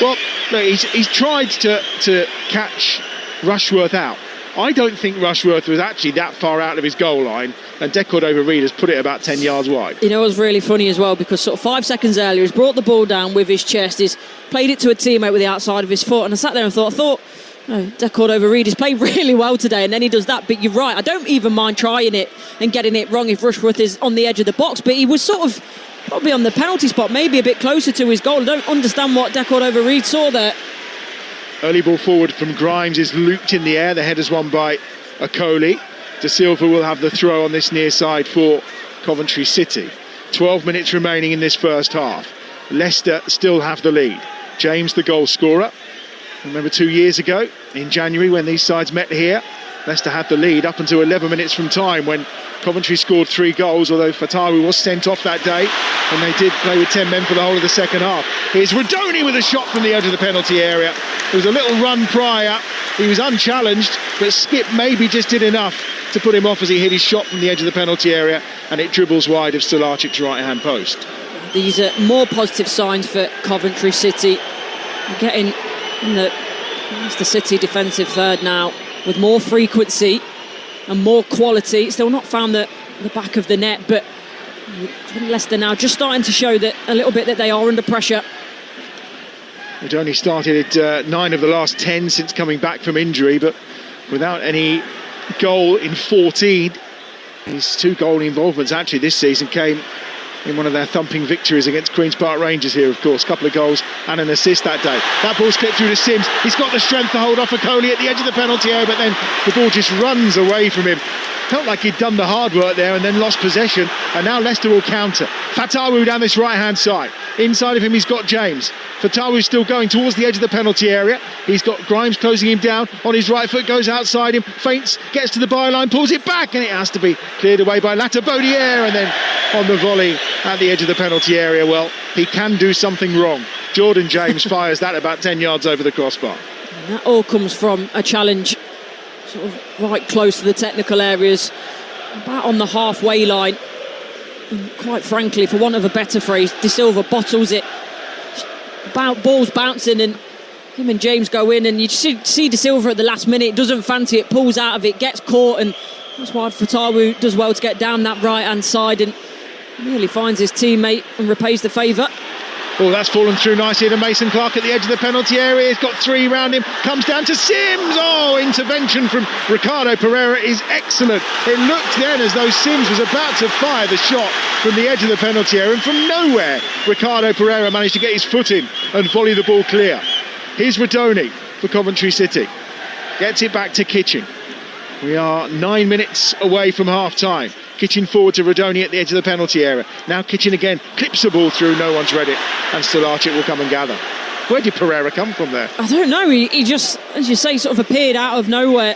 Well, look, he's tried to catch Rushworth out. I don't think Rushworth was actually that far out of his goal line, and Decord over Reed has put it about 10 yards wide. You know, it was really funny as well, because sort of 5 seconds earlier he's brought the ball down with his chest, he's played it to a teammate with the outside of his foot, and I sat there and thought Decord over Reed, he's played really well today, and then he does that. But you're right, I don't even mind trying it and getting it wrong if Rushworth is on the edge of the box, but he was sort of probably on the penalty spot, maybe a bit closer to his goal. I don't understand what Decord over Reed saw there. Early ball forward from Grimes is looped in the air. The header's won by Okoli. De Silva will have the throw on this near side for Coventry City. 12 minutes remaining in this first half. Leicester still have the lead. James, the goal scorer. Remember 2 years ago in January when these sides met here, Leicester had the lead up until 11 minutes from time when Coventry scored 3 goals, although Fatawu was sent off that day, and they did play with 10 men for the whole of the second half. Here's Rodoni with a shot from the edge of the penalty area. There was a little run prior. He was unchallenged, but Skip maybe just did enough to put him off as he hit his shot from the edge of the penalty area, and it dribbles wide of Stalacic's right-hand post. These are more positive signs for Coventry City. They're getting in the Leicester City defensive third now with more frequency and more quality. Still not found the back of the net, but Leicester now just starting to show that a little bit that they are under pressure. They'd only started 9 of the last 10 since coming back from injury, but without any goal in 14. His 2 goal involvements actually this season came in one of their thumping victories against Queen's Park Rangers here, of course. Couple of goals and an assist that day. That ball's clipped through to Sims. He's got the strength to hold off Okoli at the edge of the penalty area, but then the ball just runs away from him. Felt like he'd done the hard work there and then lost possession, and now Leicester will counter. Fatawu down this right-hand side. Inside of him he's got James. Fatawu's still going towards the edge of the penalty area. He's got Grimes closing him down on his right foot, goes outside him, feints, gets to the byline, pulls it back, and it has to be cleared away by Latabaudiere, and then on the volley at the edge of the penalty area. Well, he can do something wrong. Jordan James fires that about 10 yards over the crossbar. And that all comes from a challenge sort of right close to the technical areas, about on the halfway line. And quite frankly, for want of a better phrase, De Silva bottles it. Ball's bouncing and him and James go in, and you see De Silva at the last minute, doesn't fancy it, pulls out of it, gets caught, and that's why Fatawu does well to get down that right-hand side and nearly finds his teammate and repays the favour. Oh, that's fallen through nicely to Mason Clark at the edge of the penalty area. He's got 3 round him, comes down to Sims. Oh, intervention from Ricardo Pereira is excellent. It looked then as though Sims was about to fire the shot from the edge of the penalty area, and from nowhere Ricardo Pereira managed to get his foot in and volley the ball clear. Here's Rodoni for Coventry City. Gets it back to Kitchen. We are 9 minutes away from half-time. Kitchen forward to Rodoni at the edge of the penalty area. Now Kitchen again, clips the ball through, no one's read it, and Stalacic will come and gather. Where did Pereira come from there? I don't know, he just, as you say, sort of appeared out of nowhere.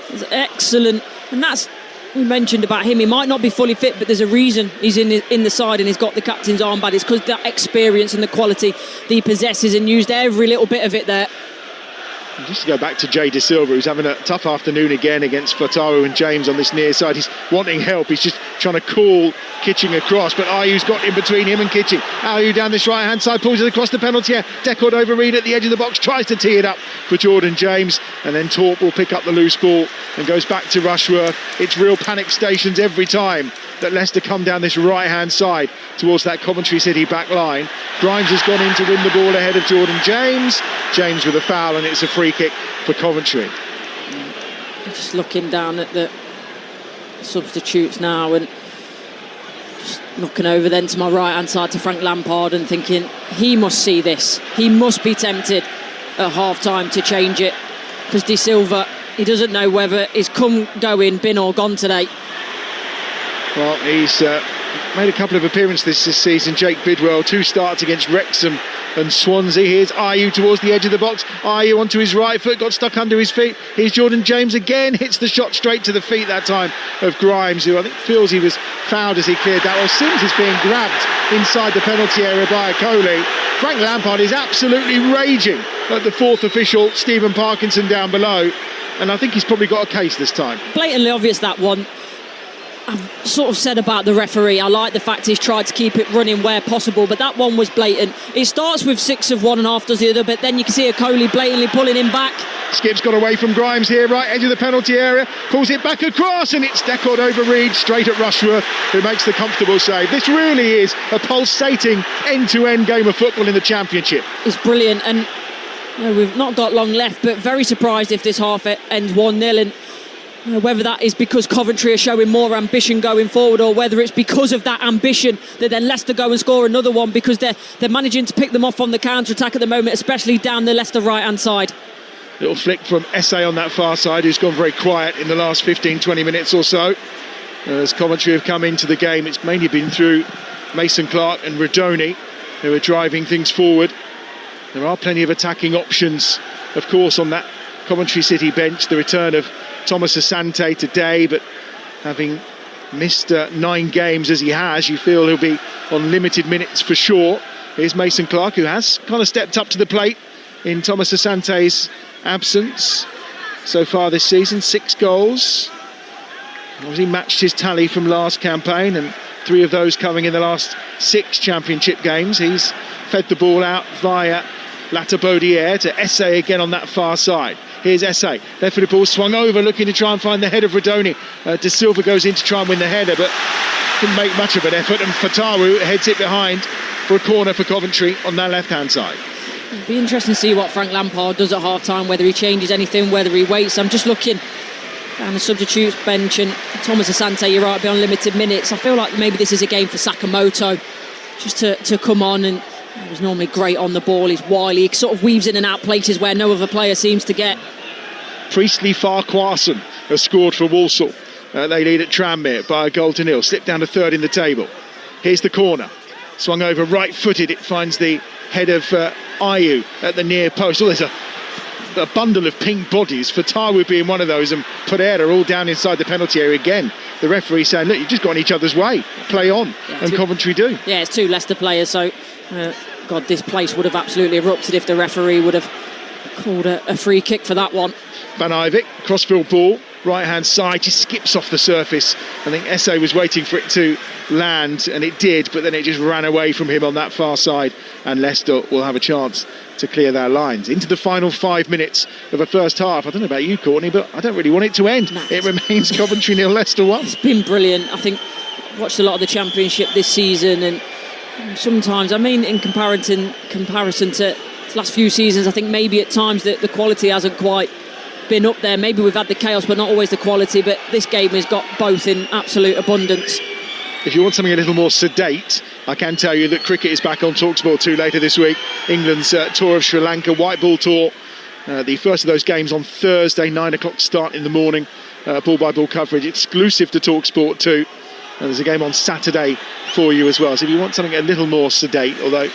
It's excellent, and that's, we mentioned about him, he might not be fully fit, but there's a reason he's in the side and he's got the captain's armband. It's because that experience and the quality that he possesses, and used every little bit of it there. And just to go back to Jay De Silva, who's having a tough afternoon again against Fatawu and James on this near side. He's wanting help, he's just trying to call Kitching across, but Ayu's got in between him and Kitching. Ayew down this right hand side, pulls it across the penalty area. Decord over Reed at the edge of the box, tries to tee it up for Jordan James, and then Torp will pick up the loose ball and goes back to Rushworth. It's real panic stations every time that Leicester come down this right-hand side towards that Coventry City back line. Grimes has gone in to win the ball ahead of Jordan James. James with a foul, and it's a free kick for Coventry. Just looking down at the substitutes now and just looking over then to my right-hand side to Frank Lampard and thinking he must see this. He must be tempted at half-time to change it, because De Silva, he doesn't know whether he's come, going, been or gone today. Well, he's made a couple of appearances this season. Jake Bidwell, 2 starts against Wrexham and Swansea. Here's Ayew towards the edge of the box. Ayew onto his right foot, got stuck under his feet. Here's Jordan James again, hits the shot straight to the feet that time of Grimes, who I think feels he was fouled as he cleared that. Well, Sims is being grabbed inside the penalty area by Akoli. Frank Lampard is absolutely raging at the 4th official, Stephen Parkinson, down below. And I think he's probably got a case this time. Blatantly obvious, that one. I've sort of said about the referee, I like the fact he's tried to keep it running where possible, but that one was blatant. It starts with 6 of one and half does the other, but then you can see Akoli blatantly pulling him back. Skip's got away from Grimes here, right edge of the penalty area, pulls it back across, and it's deckled over Reed, straight at Rushworth, who makes the comfortable save. This really is a pulsating end-to-end game of football in the Championship. It's brilliant, and we've not got long left, but very surprised if this half ends 1-0, and whether that is because Coventry are showing more ambition going forward, or whether it's because of that ambition that then Leicester go and score another one, because they're managing to pick them off on the counter-attack at the moment, especially down the Leicester right-hand side. Little flick from Essay on that far side, who's gone very quiet in the last 15-20 minutes or so. As Coventry have come into the game, it's mainly been through Mason Clark and Rodoni, who are driving things forward. There are plenty of attacking options, of course, on that Coventry City bench. The return of Thomas Asante today, but having missed 9 games as he has, you feel he'll be on limited minutes for sure. Here's Mason Clark, who has kind of stepped up to the plate in Thomas Asante's absence so far this season. 6 goals. Obviously matched his tally from last campaign, and 3 of those coming in the last 6 Championship games. He's fed the ball out via Latabodiere to Essay again on that far side. Here's Essay, left-footed ball swung over, looking to try and find the head of Rodoni. De Silva goes in to try and win the header, but didn't make much of an effort, and Fatawu heads it behind for a corner for Coventry on that left-hand side. It'll be interesting to see what Frank Lampard does at half-time, whether he changes anything, whether he waits. I'm just looking down the substitutes bench, and Thomas Asante, you're right, be on limited minutes. I feel like maybe this is a game for Sakamoto, just to come on, and he's normally great on the ball. He's wily, he sort of weaves in and out places where no other player seems to get. Priestley Farquharson has scored for Walsall. They lead at Tranmere by a goal to 0. Slipped down to 3rd in the table. Here's the corner. Swung over right-footed. It finds the head of Ayew at the near post. Oh, there's a bundle of pink bodies. Fatawu being one of those, and Pereira all down inside the penalty area again. The referee saying, look, you've just got in each other's way. Play on. And Coventry do. Yeah, it's 2 Leicester players, so God, this place would have absolutely erupted if the referee would have called a free kick for that one. Van Ivik, crossfield ball, right-hand side, just skips off the surface. I think Essay was waiting for it to land, and it did, but then it just ran away from him on that far side, and Leicester will have a chance to clear their lines. Into the final 5 minutes of the first half. I don't know about you, Courtney, but I don't really want it to end. No. It remains Coventry 0, Leicester 1. It's been brilliant. I think I've watched a lot of the Championship this season, and sometimes, I mean, in comparison to the last few seasons, I think maybe at times that the quality hasn't quite been up there. Maybe we've had the chaos, but not always the quality. But this game has got both in absolute abundance. If you want something a little more sedate, I can tell you that cricket is back on Talksport 2 later this week. England's tour of Sri Lanka, white ball tour. The first of those games on Thursday, 9 o'clock start in the morning. Ball-by-ball coverage exclusive to Talksport 2. And there's a game on Saturday for you as well. So if you want something a little more sedate, although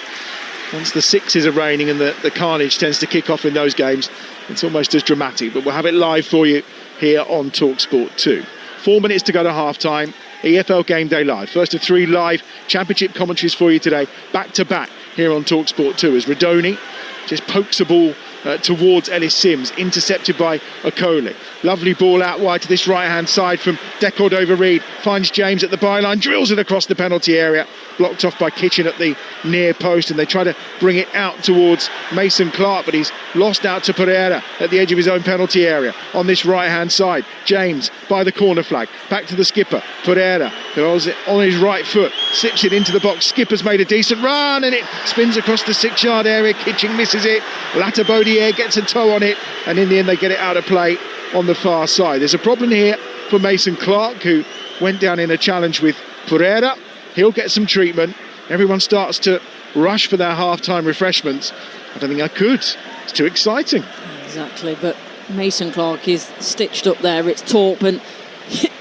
once the 6s are raining and the carnage tends to kick off in those games, it's almost as dramatic. But we'll have it live for you here on Talksport 2. 4 minutes to go to half-time. EFL Game Day Live. First of 3 live Championship commentaries for you today, back to back here on Talksport 2, as Rodoni just pokes a ball towards Ellis Sims, intercepted by Okoli. Lovely ball out wide to this right-hand side from Decordova-Reid. Finds James at the byline, drills it across the penalty area. Blocked off by Kitchen at the near post, and they try to bring it out towards Mason Clark, but he's lost out to Pereira at the edge of his own penalty area. On this right-hand side, James by the corner flag. Back to the skipper, Pereira, who holds it on his right foot, slips it into the box. Skipper's made a decent run, and it spins across the 6-yard area. Kitchen misses it. Latabodier gets a toe on it, and in the end they get it out of play on the far side. There's a problem here for Mason Clark, who went down in a challenge with Pereira. He'll get some treatment. Everyone starts to rush for their half-time refreshments. I don't think I could. It's too exciting. Exactly, but Mason Clark is stitched up there. It's Torp, and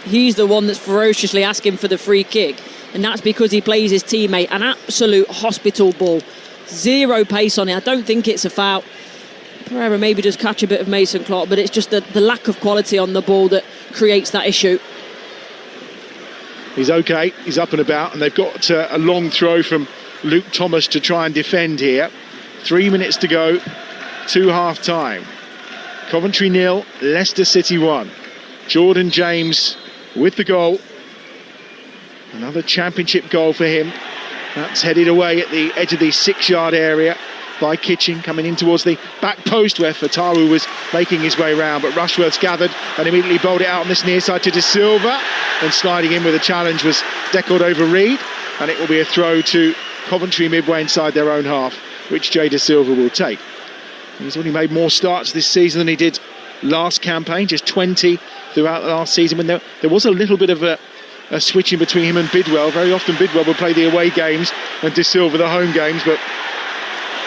he's the one that's ferociously asking for the free kick, and that's because he plays his teammate an absolute hospital ball. Zero pace on it. I don't think it's a foul. Pereira maybe does catch a bit of Mason Clark, but it's just the lack of quality on the ball that creates that issue. He's okay, he's up and about, and they've got a long throw from Luke Thomas to try and defend here. 3 minutes to go to half-time. Coventry 0, Leicester City 1. Jordan James with the goal. Another championship goal for him. That's headed away at the edge of the 6-yard area by Kitchen, coming in towards the back post where Fatawu was making his way round, but Rushworth's gathered and immediately bowled it out on this near side to De Silva, and sliding in with a challenge was Decordova-Reid, and it will be a throw to Coventry midway inside their own half, which Jay De Silva will take. He's only made more starts this season than he did last campaign, just 20 throughout the last season, when there was a little bit of a switching between him and Bidwell. Very often Bidwell would play the away games and De Silva the home games, but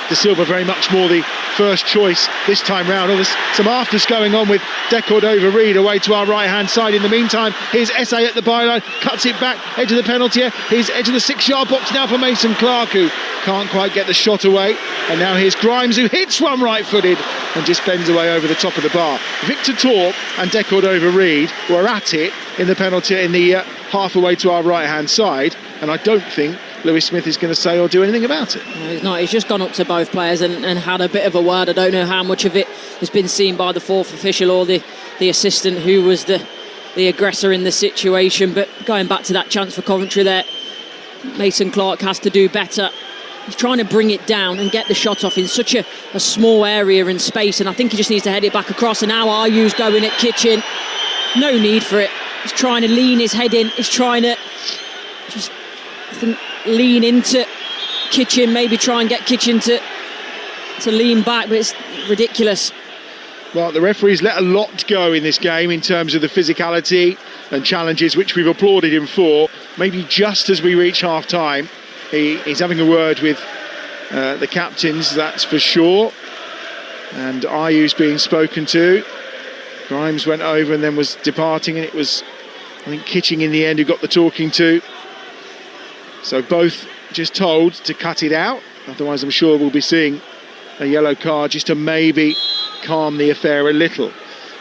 De Silva very much more the first choice this time round. Oh, there's some afters going on with Decordova-Reid away to our right-hand side. In the meantime, here's Essay at the byline, cuts it back, edge of the penalty area. Here's edge of the 6-yard box now for Mason Clark, who can't quite get the shot away. And now here's Grimes, who hits one right-footed and just bends away over the top of the bar. Victor Torp and Decordova-Reid were at it in the penalty in the half away to our right-hand side, and I don't think Lewis Smith is going to say or do anything about it. No, he's not. He's just gone up to both players and had a bit of a word. I don't know how much of it has been seen by the fourth official or the assistant who was the aggressor in the situation. But going back to that chance for Coventry there, Mason Clark has to do better. He's trying to bring it down and get the shot off in such a small area and space, and I think he just needs to head it back across. And now Ayu's going at Kitchen. No need for it. He's trying to lean his head in. He's trying to just, I think, lean into Kitchen, maybe try and get Kitchen to lean back, but it's ridiculous. Well, the referees let a lot go in this game in terms of the physicality and challenges, which we've applauded him for. Maybe just as we reach half-time, he's having a word with the captains, that's for sure. And Ayu's being spoken to. Grimes went over and then was departing, and it was, I think, Kitching in the end who got the talking to. So both just told to cut it out, otherwise I'm sure we'll be seeing a yellow card just to maybe calm the affair a little.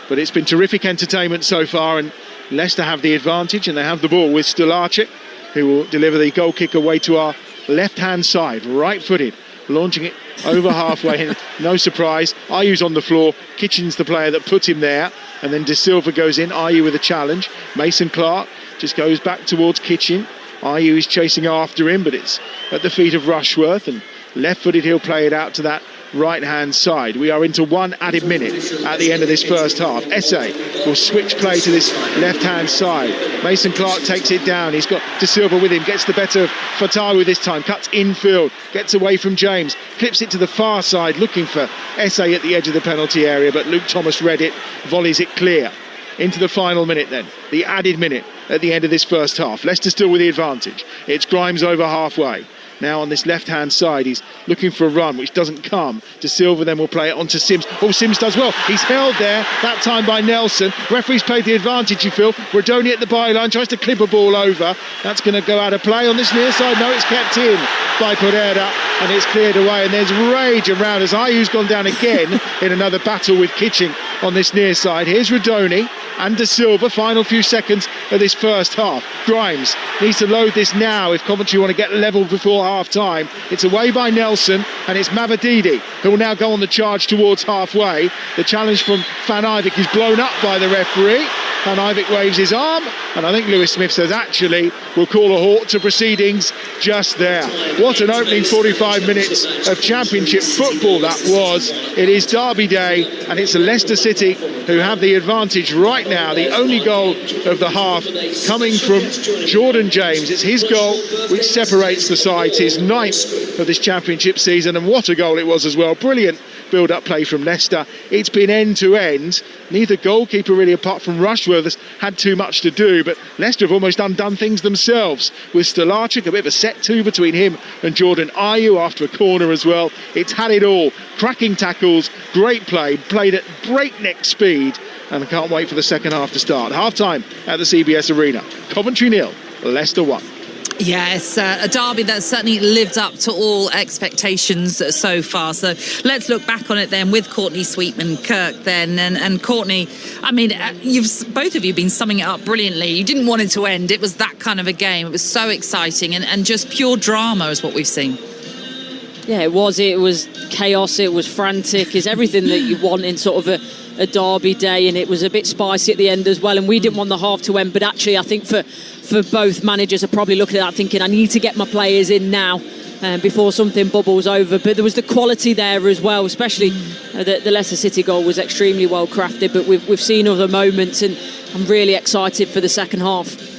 But it's been terrific entertainment so far, and Leicester have the advantage, and they have the ball with Stolarczyk, who will deliver the goal kick away to our left-hand side, right-footed, launching it over halfway. No surprise, Ayu's on the floor, Kitchen's the player that put him there, and then De Silva goes in, Ayu with a challenge. Mason Clark just goes back towards Kitchen. Ayu is chasing after him, but it's at the feet of Rushworth, and left-footed he'll play it out to that right-hand side. We are into one added minute at the end of this first half. Essay will switch play to this left-hand side. Mason Clark takes it down. He's got De Silva with him, gets the better of Fatawu this time, cuts infield, gets away from James, clips it to the far side, looking for Essay at the edge of the penalty area, but Luke Thomas read it, volleys it clear. Into the final minute then, the added minute at the end of this first half. Leicester still with the advantage. It's Grimes over halfway. Now on this left-hand side, he's looking for a run, which doesn't come. De Silva then will play it on to Sims. Oh, Sims does well. He's held there, that time by Nelson. Referee's played the advantage, you feel. Rodoni at the byline, tries to clip a ball over. That's going to go out of play on this near side. No, it's kept in by Pereira, and it's cleared away. And there's rage around as Ayu's gone down again in another battle with Kitching on this near side. Here's Radoni and De Silva, final few seconds of this first half. Grimes needs to load this now if Coventry want to get level before half-time. It's away by Nelson, and it's Mavididi who will now go on the charge towards halfway. The challenge from Van Ivik is blown up by the referee. Van Ivik waves his arm, and I think Lewis Smith says, actually, we'll call a halt to proceedings just there. What an opening 45 minutes of Championship football that was. It is Derby Day, and it's Leicester City who have the advantage right now. The only goal of the half coming from Jordan James. It's his goal which separates the sides, his 9th of this Championship season, and what a goal it was as well. Brilliant build-up play from Leicester. It's been end-to-end. Neither goalkeeper really, apart from Rushworth, has had too much to do, but Leicester have almost undone things themselves with Stolarczyk, a bit of a set-to between him and Jordan Ayew after a corner as well. It's had it all. Cracking tackles, great play, played at breakneck speed, and I can't wait for the second half to start. Half-time at the CBS Arena. Coventry 0, Leicester 1. Yes, a derby that's certainly lived up to all expectations so far. So let's look back on it then with Courtney Sweetman-Kirk then. And Courtney, I mean, both of you been summing it up brilliantly. You didn't want it to end. It was that kind of a game. It was so exciting and just pure drama is what we've seen. Yeah, it was. It was chaos. It was frantic. It's everything that you want in sort of a derby day, and it was a bit spicy at the end as well. And we didn't want the half to end, but actually I think for both managers are probably looking at that thinking, I need to get my players in now before something bubbles over. But there was the quality there as well, especially the Leicester City goal was extremely well crafted, but we've seen other moments, and I'm really excited for the second half.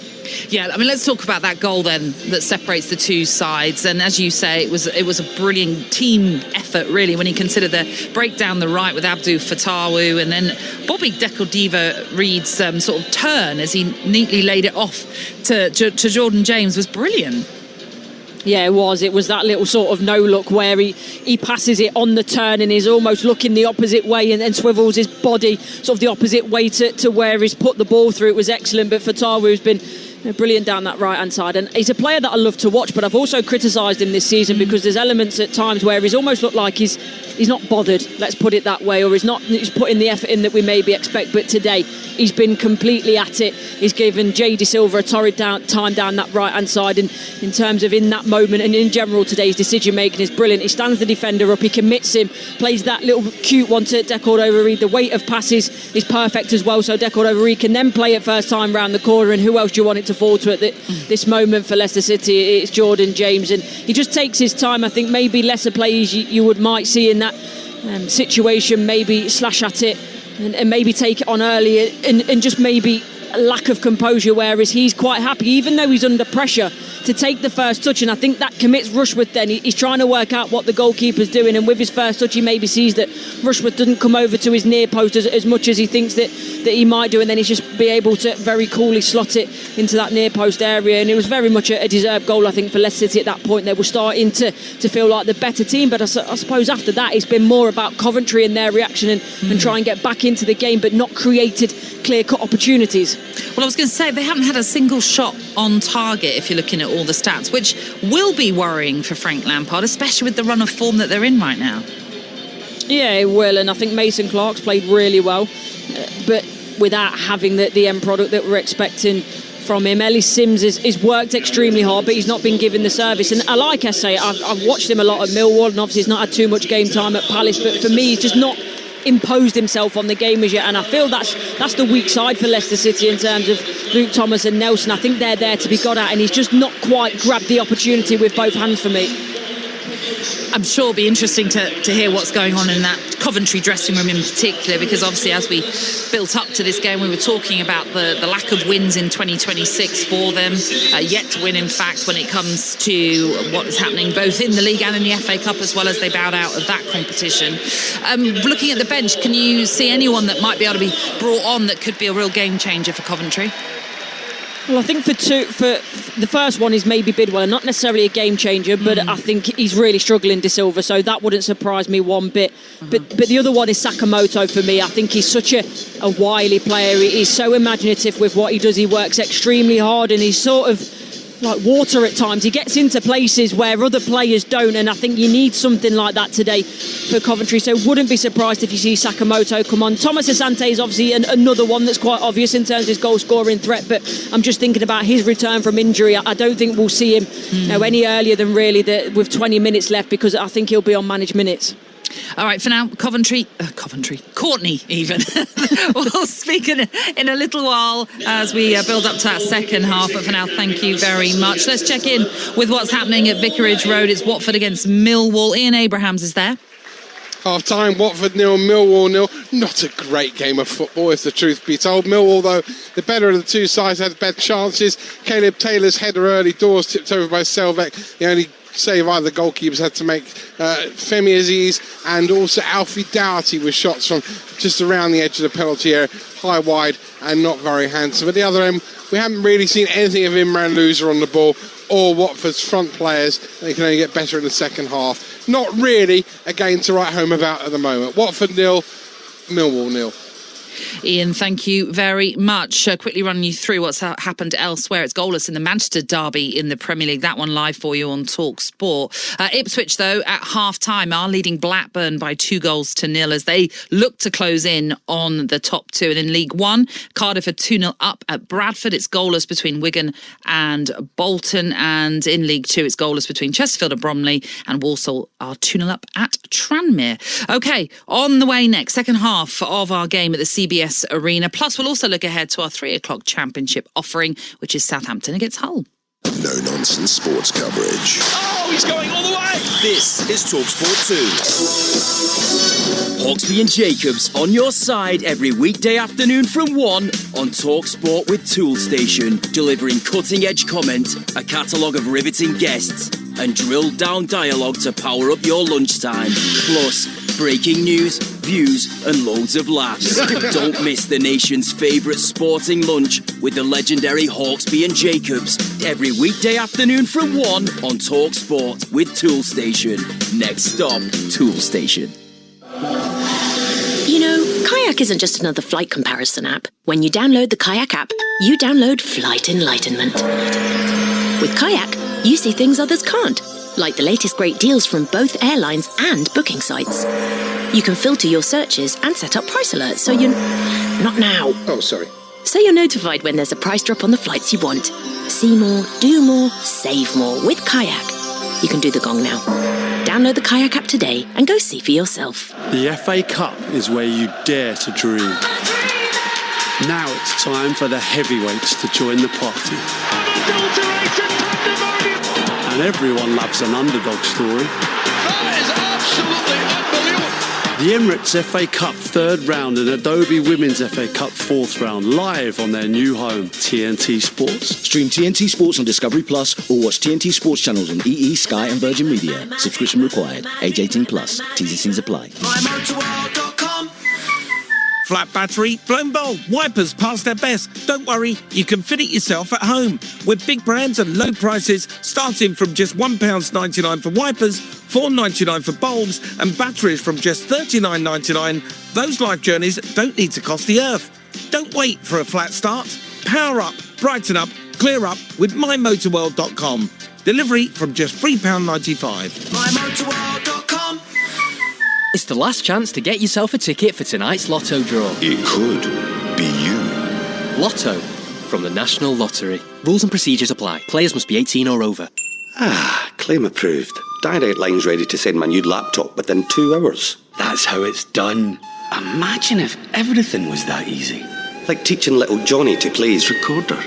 Yeah, I mean, let's talk about that goal then that separates the two sides. And as you say, it was a brilliant team effort, really, when you consider the break down the right with Abdou Fatawu, and then Bobby Decordeva-Reid's sort of turn as he neatly laid it off to Jordan James was brilliant. Yeah, it was. It was that little sort of no-look where he passes it on the turn and is almost looking the opposite way and swivels his body sort of the opposite way to where he's put the ball through. It was excellent, but Fatawu has been brilliant down that right-hand side, and he's a player that I love to watch, but I've also criticised him this season because there's elements at times where he's almost looked like he's not bothered, let's put it that way, or he's putting the effort in that we maybe expect. But today he's been completely at it. He's given Jay De Silva a torrid time down that right-hand side, and in terms of in that moment and in general today, his decision making is brilliant. He stands the defender up, he commits him, plays that little cute one to Decordeva-Reid. The weight of passes is perfect as well, so Decordeva-Reid can then play it first time round the corner, and who else do you want it to fall to at this moment for Leicester City? It's Jordan James, and he just takes his time. I think maybe lesser players you might see in that situation maybe slash at it and maybe take it on early and just maybe a lack of composure, whereas he's quite happy, even though he's under pressure, to take the first touch. And I think that commits Rushworth then. He's trying to work out what the goalkeeper's doing, and with his first touch he maybe sees that Rushworth doesn't come over to his near post as much as he thinks that he might do, and then he's just be able to very coolly slot it into that near post area. And it was very much a deserved goal, I think, for Leicester City at that point. They were starting to feel like the better team, but I suppose after that it's been more about Coventry and their reaction and try and get back into the game, but not created clear-cut opportunities. Well, I was going to say, they haven't had a single shot on target if you're looking at all the stats, which will be worrying for Frank Lampard, especially with the run of form that they're in right now. Yeah, it will, and I think Mason Clark's played really well, but without having the end product that we're expecting from him. Ellis Sims has worked extremely hard, but he's not been given the service. And I like I say, I've watched him a lot at Millwall, and obviously he's not had too much game time at Palace, but for me he's just not imposed himself on the game as yet, and I feel that's the weak side for Leicester City in terms of Luke Thomas and Nelson. I think they're there to be got at, and he's just not quite grabbed the opportunity with both hands for me. I'm sure it'll be interesting to hear what's going on in that Coventry dressing room in particular, because obviously as we built up to this game we were talking about the lack of wins in 2026 for them, yet to win in fact when it comes to what is happening both in the league and in the FA Cup, as well as they bowed out of that competition. Looking at the bench, can you see anyone that might be able to be brought on that could be a real game changer for Coventry? Well, I think for the first one is maybe Bidwell, not necessarily a game changer, but I think he's really struggling, De Silva, so that wouldn't surprise me one bit. But the other one is Sakamoto for me. I think he's such a wily player. He's so imaginative with what he does. He works extremely hard, and he's sort of like water at times. He gets into places where other players don't, and I think you need something like that today for Coventry. So wouldn't be surprised if you see Sakamoto come on. Thomas Asante is obviously another one that's quite obvious in terms of his goal scoring threat, but I'm just thinking about his return from injury. I don't think we'll see him any earlier than really with 20 minutes left, because I think he'll be on managed minutes. All right, for now, Courtney even. We'll speak in a little while as we build up to that second half. But for now, thank you very much. Let's check in with what's happening at Vicarage Road. It's Watford against Millwall. Ian Abrahams is there. Half-time, Watford 0, Millwall 0. Not a great game of football, if the truth be told. Millwall, though, the better of the two sides, had better chances. Caleb Taylor's header early doors tipped over by Selvek. The only save either goalkeepers had to make. Femi Aziz and also Alfie Doughty with shots from just around the edge of the penalty area, high, wide, and not very handsome. At the other end, we haven't really seen anything of Imran Loser on the ball or Watford's front players. They can only get better in the second half. Not really a game to write home about at the moment. Watford 0, Millwall 0. Ian, thank you very much. Quickly running you through what's happened elsewhere. It's goalless in the Manchester derby in the Premier League. That one live for you on Talksport. Ipswich, though, at half-time are leading Blackburn by 2-0 as they look to close in on the top two. And in League One, Cardiff are 2-0 up at Bradford. It's goalless between Wigan and Bolton. And in League Two, it's goalless between Chesterfield and Bromley. And Walsall are 2-0 up at Tranmere. OK, on the way next, second half of our game at the CBS Arena. Plus, we'll also look ahead to our 3:00 championship offering, which is Southampton against Hull. No-nonsense sports coverage. Oh, he's going all the way! This is Talksport 2. Hawksby and Jacobs on your side every weekday afternoon from 1 on Talksport with Toolstation, delivering cutting-edge comment, a catalogue of riveting guests, and drilled-down dialogue to power up your lunchtime. Plus, breaking news, views, and loads of laughs. Don't miss the nation's favourite sporting lunch with the legendary Hawksby and Jacobs every weekday afternoon from 1 on Talksport with Toolstation. Next stop, Toolstation. You know, Kayak isn't just another flight comparison app. When you download the Kayak app, you download flight enlightenment. With Kayak, you see things others can't, like the latest great deals from both airlines and booking sites. You can filter your searches and set up price alerts so you're... Not now. Oh, sorry. So you're notified when there's a price drop on the flights you want. See more, do more, save more with Kayak. You can do the gong now. Download the Kayak app today and go see for yourself. The FA Cup is where you dare to dream. Now it's time for the heavyweights to join the party. And everyone loves an underdog story. That is absolutely unbelievable. The Emirates FA Cup third round and Adobe Women's FA Cup fourth round live on their new home, TNT Sports. Stream TNT Sports on Discovery Plus or watch TNT Sports channels on EE, Sky and Virgin Media. Subscription required. Age 18 plus. T's and C's apply. Flat battery, blown bulb, wipers past their best. Don't worry, you can fit it yourself at home. With big brands and low prices, starting from just £1.99 for wipers, $4.99 for bulbs, and batteries from just $39.99. Those life journeys don't need to cost the earth. Don't wait for a flat start. Power up, brighten up, clear up with mymotorworld.com. Delivery from just £3.95. mymotorworld.com. It's the last chance to get yourself a ticket for tonight's Lotto draw. It could be you. Lotto from the National Lottery. Rules and procedures apply. Players must be 18 or over. Claim approved. Direct Line's ready to send my new laptop within 2 hours. That's how it's done. Imagine if everything was that easy. Like teaching little Johnny to play his recorder.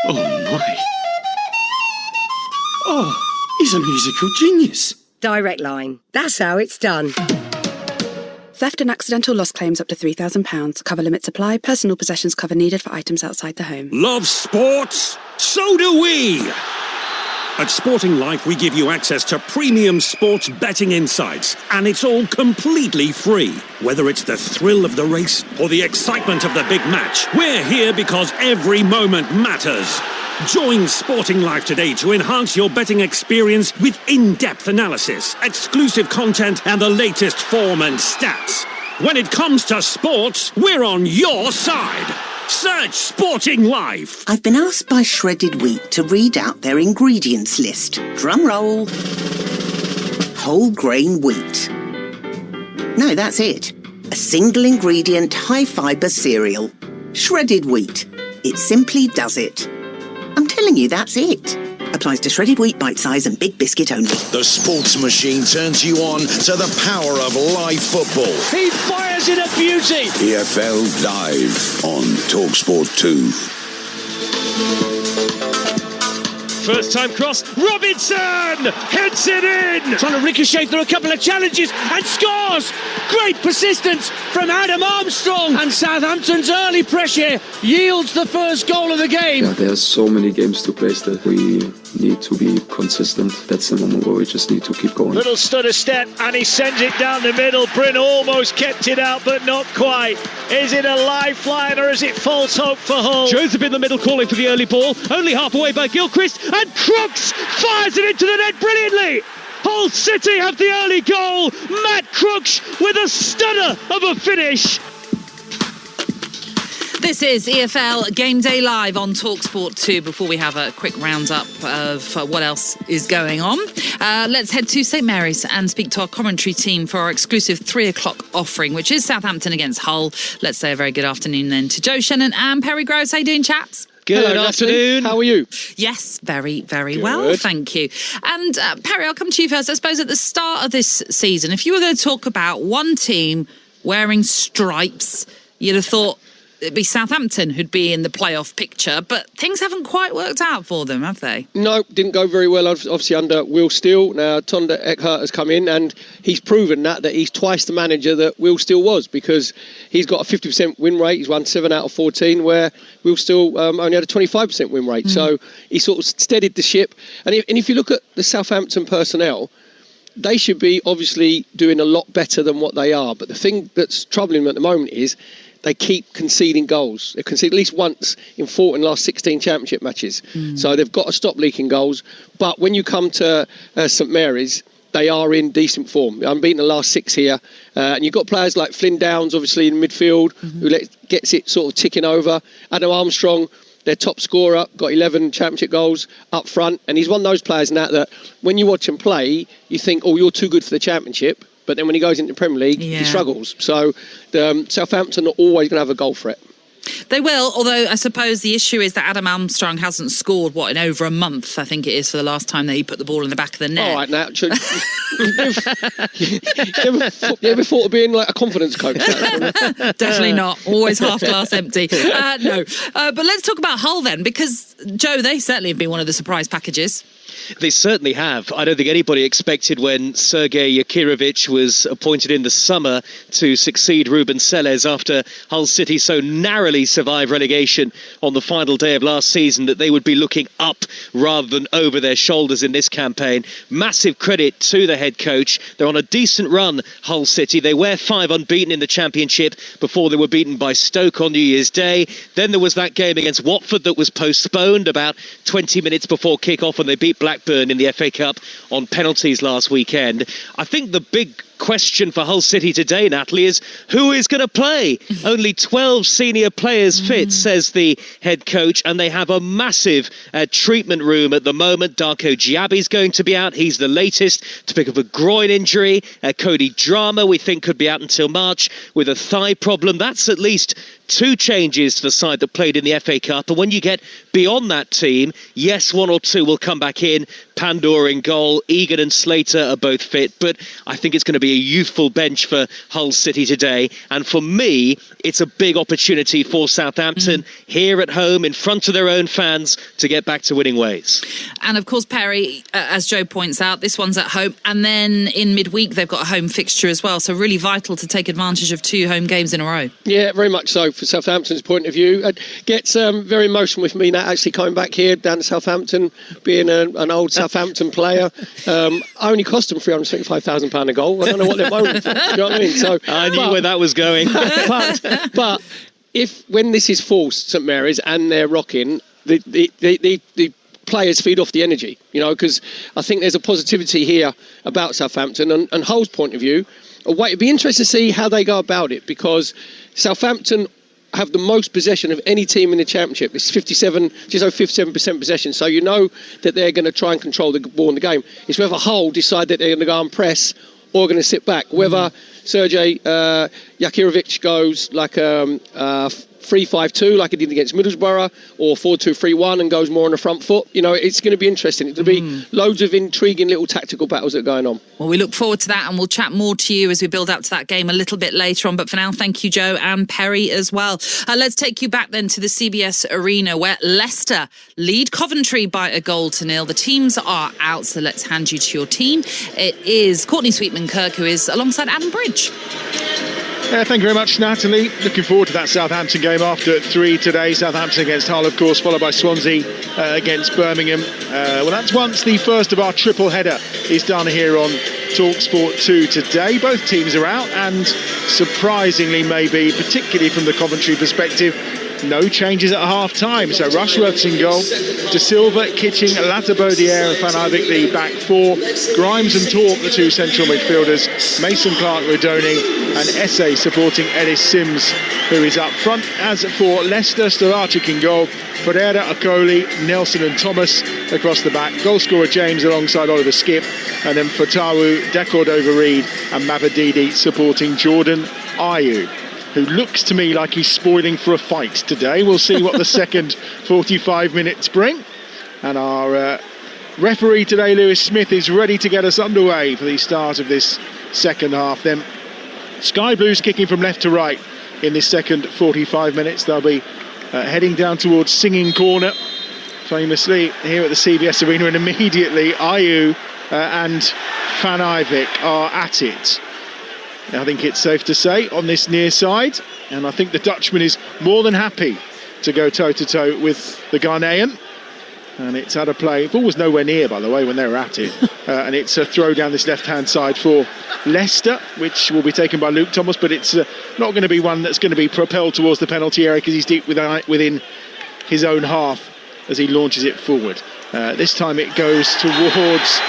Oh my. Oh, he's a musical genius. Direct Line. That's how it's done. Theft and accidental loss claims up to £3,000. Cover limits apply. Personal possessions cover needed for items outside the home. Love sports? So do we! At Sporting Life, we give you access to premium sports betting insights, and it's all completely free. Whether it's the thrill of the race or the excitement of the big match, we're here because every moment matters. Join Sporting Life today to enhance your betting experience with in-depth analysis, exclusive content, and the latest form and stats. When it comes to sports, we're on your side. Search Sporting Life. I've been asked by Shredded Wheat to read out their ingredients list. Drum roll. Whole grain wheat. No, that's it. A single ingredient, high fibre cereal. Shredded wheat. It simply does it. I'm telling you, that's it. Applies to shredded wheat, bite size and big biscuit only. The sports machine turns you on to the power of live football. He fires it at beauty. EFL Live on Talksport 2. First time cross, Robinson heads it in. Trying to ricochet through a couple of challenges and scores. Great persistence from Adam Armstrong. And Southampton's early pressure yields the first goal of the game. Yeah, there's so many games to play that we need to be consistent. That's the moment where we just need to keep going. Little stutter step and he sends it down the middle. Bryn almost kept it out, but not quite. Is it a lifeline or is it false hope for Hull? Jones up in the middle calling for the early ball. Only half away by Gilchrist, and Crooks fires it into the net brilliantly. Hull City have the early goal. Matt Crooks with a stunner of a finish. This is EFL Game Day Live on Talksport 2. Before we have a quick roundup of what else is going on, let's head to St Mary's and speak to our Coventry team for our exclusive 3 o'clock offering, which is Southampton against Hull. Let's say a very good afternoon then to Joe Shannon and Perry Groves. How you doing, chaps? Good afternoon. How are you? Yes, very, very well, thank you. And Perry, I'll come to you first. I suppose at the start of this season, if you were going to talk about one team wearing stripes, you'd have thought it'd be Southampton who'd be in the playoff picture, but things haven't quite worked out for them, have they? No, didn't go very well, obviously, under Will Steele. Now, Tonda Eckhart has come in and he's proven that he's twice the manager that Will Steele was, because he's got a 50% win rate. He's won 7 out of 14, where Will Steele only had a 25% win rate. So he sort of steadied the ship. And if you look at the Southampton personnel, they should be obviously doing a lot better than what they are. But the thing that's troubling them at the moment is they keep conceding goals. They've conceded at least once in 4 in the last 16 championship matches. So they've got to stop leaking goals. But when you come to St Mary's, they are in decent form. Unbeaten the last 6 here. And you've got players like Flynn Downs, obviously, in midfield, who gets it sort of ticking over. Adam Armstrong, their top scorer, got 11 championship goals up front. And he's one of those players now that when you watch him play, you think, oh, you're too good for the championship. But then when he goes into the Premier League, he struggles. So Southampton are always going to have a goal threat. They will, although I suppose the issue is that Adam Armstrong hasn't scored, in over a month, I think it is, for the last time that he put the ball in the back of the net. All right, now, you ever thought of being like a confidence coach? Definitely not. Always half glass empty. No. But let's talk about Hull then, because, Joe, they certainly have been one of the surprise packages. They certainly have. I don't think anybody expected when Sergei Yakirovich was appointed in the summer to succeed Ruben Selles after Hull City so narrowly survived relegation on the final day of last season that they would be looking up rather than over their shoulders in this campaign. Massive credit to the head coach. They're on a decent run, Hull City. They were 5 unbeaten in the Championship before they were beaten by Stoke on New Year's Day. Then there was that game against Watford that was postponed about 20 minutes before kick-off, and they beat Blackburn in the FA Cup on penalties last weekend. I think the big question for Hull City today, Natalie, is who is going to play? Only 12 senior players fit, says the head coach, and they have a massive treatment room at the moment. Darko Giabi's going to be out. He's the latest to pick up a groin injury. Cody Drama, we think, could be out until March with a thigh problem. That's at least 2 changes to the side that played in the FA Cup. And when you get beyond that team, yes, 1 or 2 will come back in. Pandora in goal, Egan and Slater are both fit, but I think it's going to be a youthful bench for Hull City today. And for me, it's a big opportunity for Southampton here at home in front of their own fans to get back to winning ways. And of course, Perry, as Joe points out, this one's at home, and then in midweek they've got a home fixture as well, so really vital to take advantage of 2 home games in a row. Yeah, very much so for Southampton's point of view. It gets very emotional with me now actually coming back here down to Southampton, being an old Southampton player. Only cost them £375,000 a goal. I don't know what they're moaning for. Do you know what I mean? So I knew where that was going. but when this is forced, St Mary's, and they're rocking, the players feed off the energy, because I think there's a positivity here about Southampton and Hull's point of view. It'd be interesting to see how they go about it, because Southampton have the most possession of any team in the Championship. It's 57, just over 57% possession. So you know that they're going to try and control the ball in the game. It's whether Hull decide that they're going to go and press or going to sit back. Whether Sergej Jakirovic goes like 3-5-2 like he did against Middlesbrough, or 4-2-3-1 and goes more on the front foot. You know, it's going to be interesting. It'll be loads of intriguing little tactical battles that are going on. Well, we look forward to that, and we'll chat more to you as we build up to that game a little bit later on. But for now, thank you, Joe, and Perry as well. Let's take you back then to the CBS Arena, where Leicester lead Coventry by a 1-0. The teams are out, so let's hand you to your team. It is Courtney Sweetman-Kirk, who is alongside Adam Bridge. Thank you very much, Natalie. Looking forward to that Southampton game after 3 today. Southampton against Hull, of course, followed by Swansea against Birmingham. Well, that's once the first of our triple header is done here on Talksport 2 today. Both teams are out, and surprisingly, maybe, particularly from the Coventry perspective, no changes at half-time. So Rushworth's in goal, De Silva, Kitching, Latabodiere and Van Ivik the back four, Grimes and Torp the two central midfielders, Mason Clark, Rodoni and Esse supporting Ellis Sims, who is up front. As for Leicester, Stolacic in goal, Pereira, Okoli, Nelson and Thomas across the back, goal scorer James alongside Oliver Skipp, and then Fatawu, Decordova-Reid and Mavididi supporting Jordan Ayew, who looks to me like he's spoiling for a fight today. We'll see what the second 45 minutes bring. And our referee today, Lewis Smith, is ready to get us underway for the start of this second half. Then Sky Blues kicking from left to right in this second 45 minutes. They'll be heading down towards Singing Corner, famously here at the CBS Arena, and immediately Ayew and Van Ivik are at it. I think it's safe to say on this near side, and I think the Dutchman is more than happy to go toe-to-toe with the Ghanaian. And it's out of play. Ball was nowhere near, by the way, when they were at it. And it's a throw down this left-hand side for Leicester, which will be taken by Luke Thomas, but it's not going to be one that's going to be propelled towards the penalty area, because he's deep within his own half as he launches it forward. This time it goes towards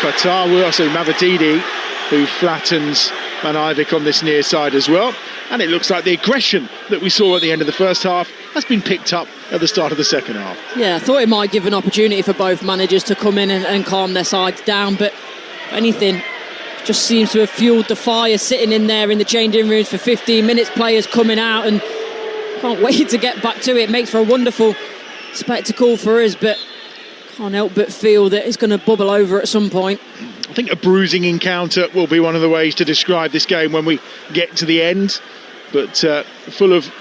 Mavididi, who flattens Van Ivik on this near side as well. And it looks like the aggression that we saw at the end of the first half has been picked up at the start of the second half. Yeah, I thought it might give an opportunity for both managers to come in and calm their sides down, but if anything, just seems to have fueled the fire sitting in there in the changing rooms for 15 minutes, players coming out, and can't wait to get back to it. Makes for a wonderful spectacle for us, but can't help but feel that it's going to bubble over at some point. I think a bruising encounter will be one of the ways to describe this game when we get to the end, but full of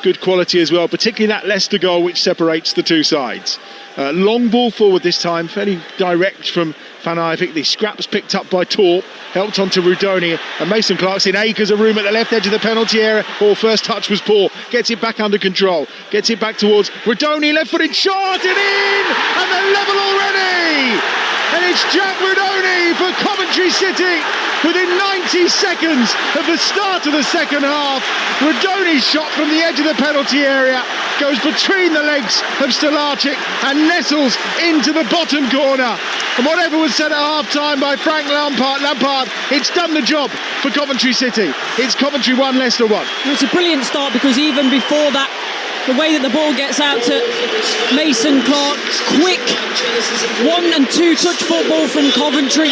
good quality as well, particularly that Leicester goal which separates the two sides. Long ball forward this time, fairly direct from Van Ivik. The scraps picked up by Torp, helped onto Rudoni, and Mason Clark's in acres of room at the left edge of the penalty area. First touch was poor, gets it back under control, gets it back towards Rudoni, left-footed shot, and in! And they're level already! And it's Jack Rudoni for Coventry City within 90 seconds of the start of the second half. Rudoni's shot from the edge of the penalty area goes between the legs of Stolacic and nestles into the bottom corner. And whatever was said at half-time by Frank Lampard, it's done the job for Coventry City. It's Coventry 1, Leicester 1. It's a brilliant start, because even before that, the way that the ball gets out to Mason Clark, quick 1 and 2 touch football from Coventry.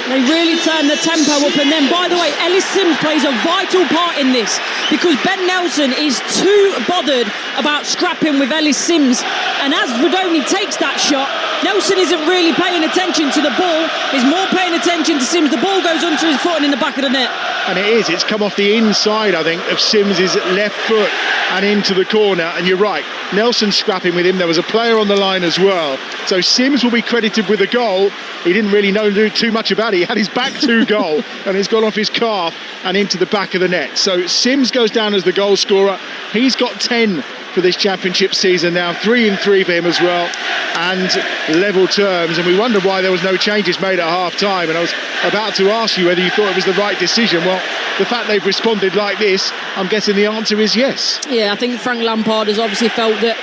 They really turn the tempo up, and then, by the way, Ellis Sims plays a vital part in this, because Ben Nelson is too bothered about scrapping with Ellis Sims, and as Rudoni takes that shot, Nelson isn't really paying attention to the ball, he's more paying attention to Sims. The ball goes onto his foot and in the back of the net. And it's come off the inside, I think, of Sims's left foot and into the corner. And you're right, Nelson scrapping with him. There was a player on the line as well. So Sims will be credited with a goal. He didn't really know too much about it. He had his back to goal and it's gone off his calf and into the back of the net. So Sims goes down as the goal scorer. He's got 10 for this championship season now, 3 and 3 for him as well, and level terms. And we wonder why there was no changes made at half-time, and I was about to ask you whether you thought it was the right decision. Well, the fact they've responded like this, I'm guessing the answer is yes. Yeah, I think Frank Lampard has obviously felt that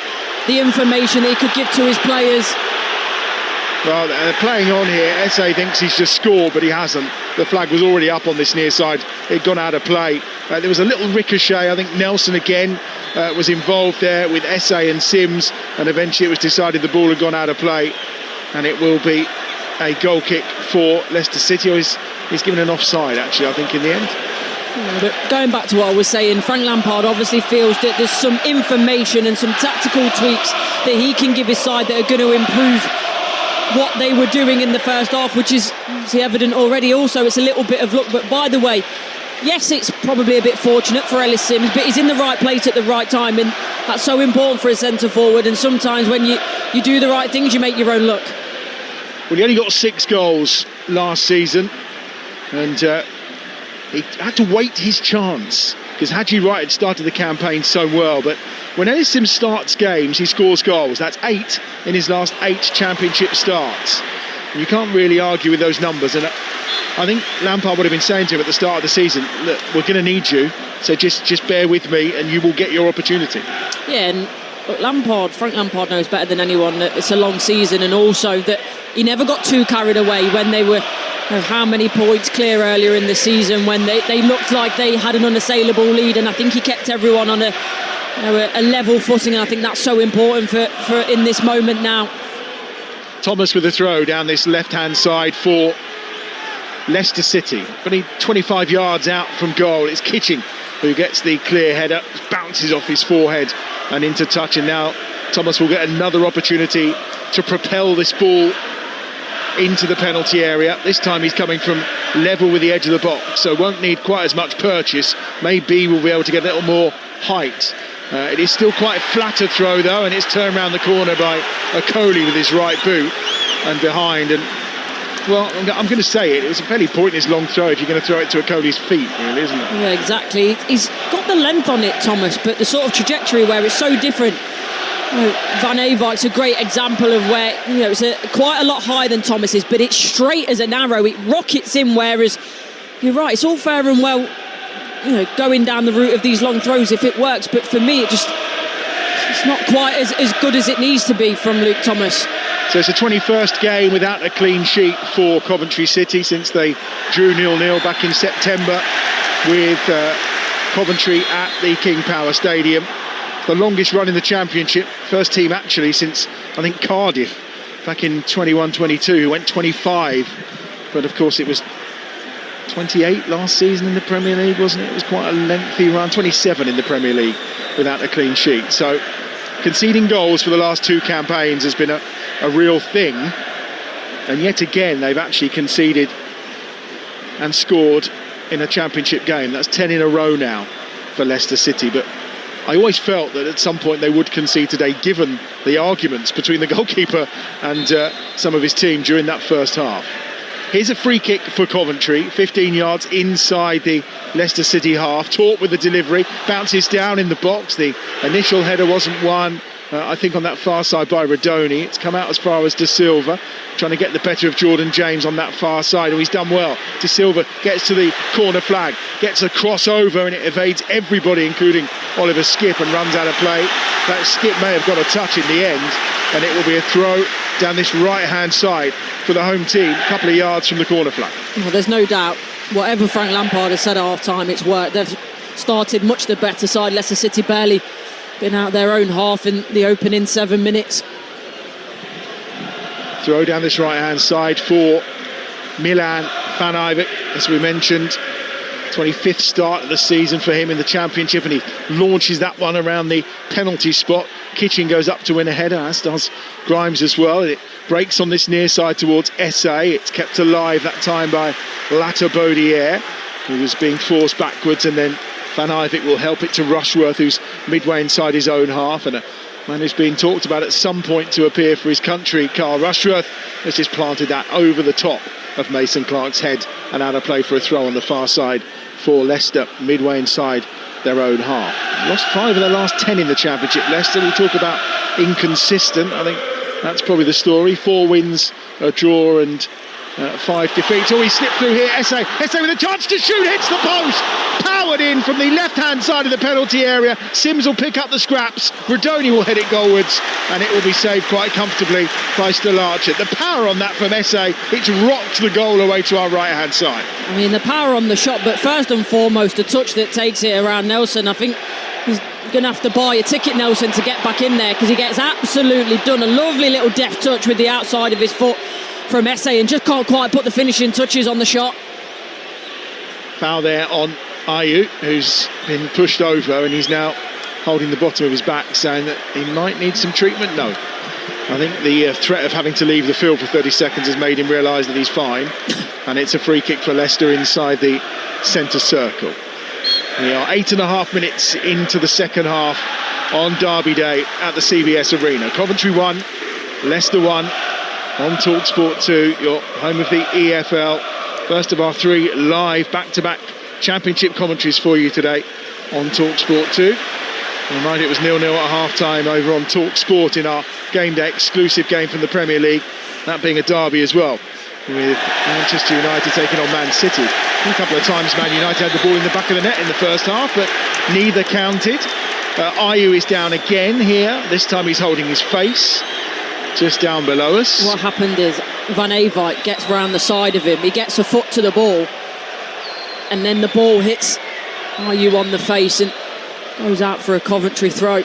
the information that he could give to his players. Well, they're playing on here. Esse thinks he's just scored, but he hasn't. The flag was already up on this near side. It'd gone out of play. There was a little ricochet. I think Nelson again was involved there with Essay and Sims, and eventually it was decided the ball had gone out of play, and it will be a goal kick for Leicester City. Or he's given an offside, actually, I think, in the end. Yeah, but going back to what I was saying, Frank Lampard obviously feels that there's some information and some tactical tweaks that he can give his side that are going to improve what they were doing in the first half, which is evident already. Also, it's a little bit of luck, but by the way, yes, it's probably a bit fortunate for Ellis Sims, but he's in the right place at the right time, and that's so important for a centre forward. And sometimes when you do the right things, you make your own luck. Well, he only got 6 goals last season, and he had to wait his chance, because Haji Wright had started the campaign so well. But when Ellis Sims starts games, he scores goals. That's 8 in his last 8 championship starts. And you can't really argue with those numbers. And I think Lampard would have been saying to him at the start of the season, look, we're going to need you, so just bear with me and you will get your opportunity. Yeah, and Frank Lampard knows better than anyone that it's a long season, and also that he never got too carried away when they were how many points clear earlier in the season, when they looked like they had an unassailable lead, and I think he kept everyone on a level footing, and I think that's so important for in this moment now. Thomas with a throw down this left-hand side for Leicester City, only 25 yards out from goal. It's Kitching who gets the clear header, bounces off his forehead and into touch, and now Thomas will get another opportunity to propel this ball into the penalty area. This time he's coming from level with the edge of the box, so won't need quite as much purchase. Maybe we'll be able to get a little more height. It is still quite a flatter throw though, and it's turned around the corner by Okoli with his right boot and behind. And well, I'm going to say it was a fairly pointless long throw if you're going to throw it to Okoli's feet, really, isn't it? Yeah, exactly. He's got the length on it, Thomas, but the sort of trajectory where it's so different. Van Eyck's a great example of where it's quite a lot higher than Thomas is, but it's straight as an arrow. It rockets in, whereas you're right, it's all fair and well, going down the route of these long throws if it works. But for me, it's not quite as good as it needs to be from Luke Thomas. So it's the 21st game without a clean sheet for Coventry City since they drew 0-0 back in September with Coventry at the King Power Stadium. The longest run in the Championship, first team actually since I think Cardiff back in 21-22, who went 25, but of course it was 28 last season in the Premier League, wasn't it? It was quite a lengthy run, 27 in the Premier League without a clean sheet. So conceding goals for the last 2 campaigns has been a real thing, and yet again they've actually conceded and scored in a Championship game. That's 10 in a row now for Leicester City, but I always felt that at some point they would concede today, given the arguments between the goalkeeper and some of his team during that first half. Here's a free kick for Coventry, 15 yards inside the Leicester City half. Taught with the delivery, bounces down in the box. The initial header wasn't won, I think, on that far side by Radoni. It's come out as far as De Silva, trying to get the better of Jordan James on that far side. He's done well. De Silva gets to the corner flag, gets a crossover, and it evades everybody, including Oliver Skipp, and runs out of play. That Skipp may have got a touch in the end, and it will be a throw down this right-hand side for the home team, a couple of yards from the corner flag. Well, there's no doubt, whatever Frank Lampard has said at half-time, it's worked. They've started much the better side. Leicester City barely been out their own half in the opening 7 minutes. Throw down this right-hand side for Milan Van Eyck, as we mentioned. 25th start of the season for him in the Championship, and he launches that one around the penalty spot. Kitching goes up to win a header, as does Grimes as well. It breaks on this near side towards Essay. It's kept alive that time by Latter Baudier, who was being forced backwards, and then Van Eyck will help it to Rushworth, who's midway inside his own half, and a man who's been talked about at some point to appear for his country, Carl Rushworth, has just planted that over the top of Mason Clark's head and out of play for a throw on the far side for Leicester, midway inside their own half. Lost 5 of their last 10 in the Championship, Leicester. We talk about inconsistent. I think that's probably the story. 4 wins, a draw, and 5 defeats. Oh, he slipped through here. Essay with a chance to shoot, hits the post. Powered in from the left-hand side of the penalty area. Sims will pick up the scraps. Radoni will head it goalwards, and it will be saved quite comfortably by Stelarchuk. The power on that from Essay, it's rocked the goal away to our right-hand side. I mean, the power on the shot, but first and foremost, the touch that takes it around Nelson. I think going to have to buy a ticket, Nelson, to get back in there, because he gets absolutely done. A lovely little deft touch with the outside of his foot from Esse, and just can't quite put the finishing touches on the shot. Foul there on Ayew, who's been pushed over, and he's now holding the bottom of his back, saying that he might need some treatment. No. I think the threat of having to leave the field for 30 seconds has made him realise that he's fine. And it's a free kick for Leicester inside the centre circle. We are 8.5 minutes into the second half on Derby Day at the CBS Arena. Coventry 1, Leicester 1 on Talksport 2, your home of the EFL. First of our 3 live back-to-back championship commentaries for you today on Talksport 2. I remind you, it was 0-0 at half-time over on Talksport in our game day exclusive game from the Premier League, that being a derby as well, with Manchester United taking on Man City. A couple of times Man United had the ball in the back of the net in the first half, but neither counted. Ayew is down again here. This time he's holding his face just down below us. What happened is Van Eyck gets round the side of him, he gets a foot to the ball, and then the ball hits Ayew on the face and goes out for a Coventry throw.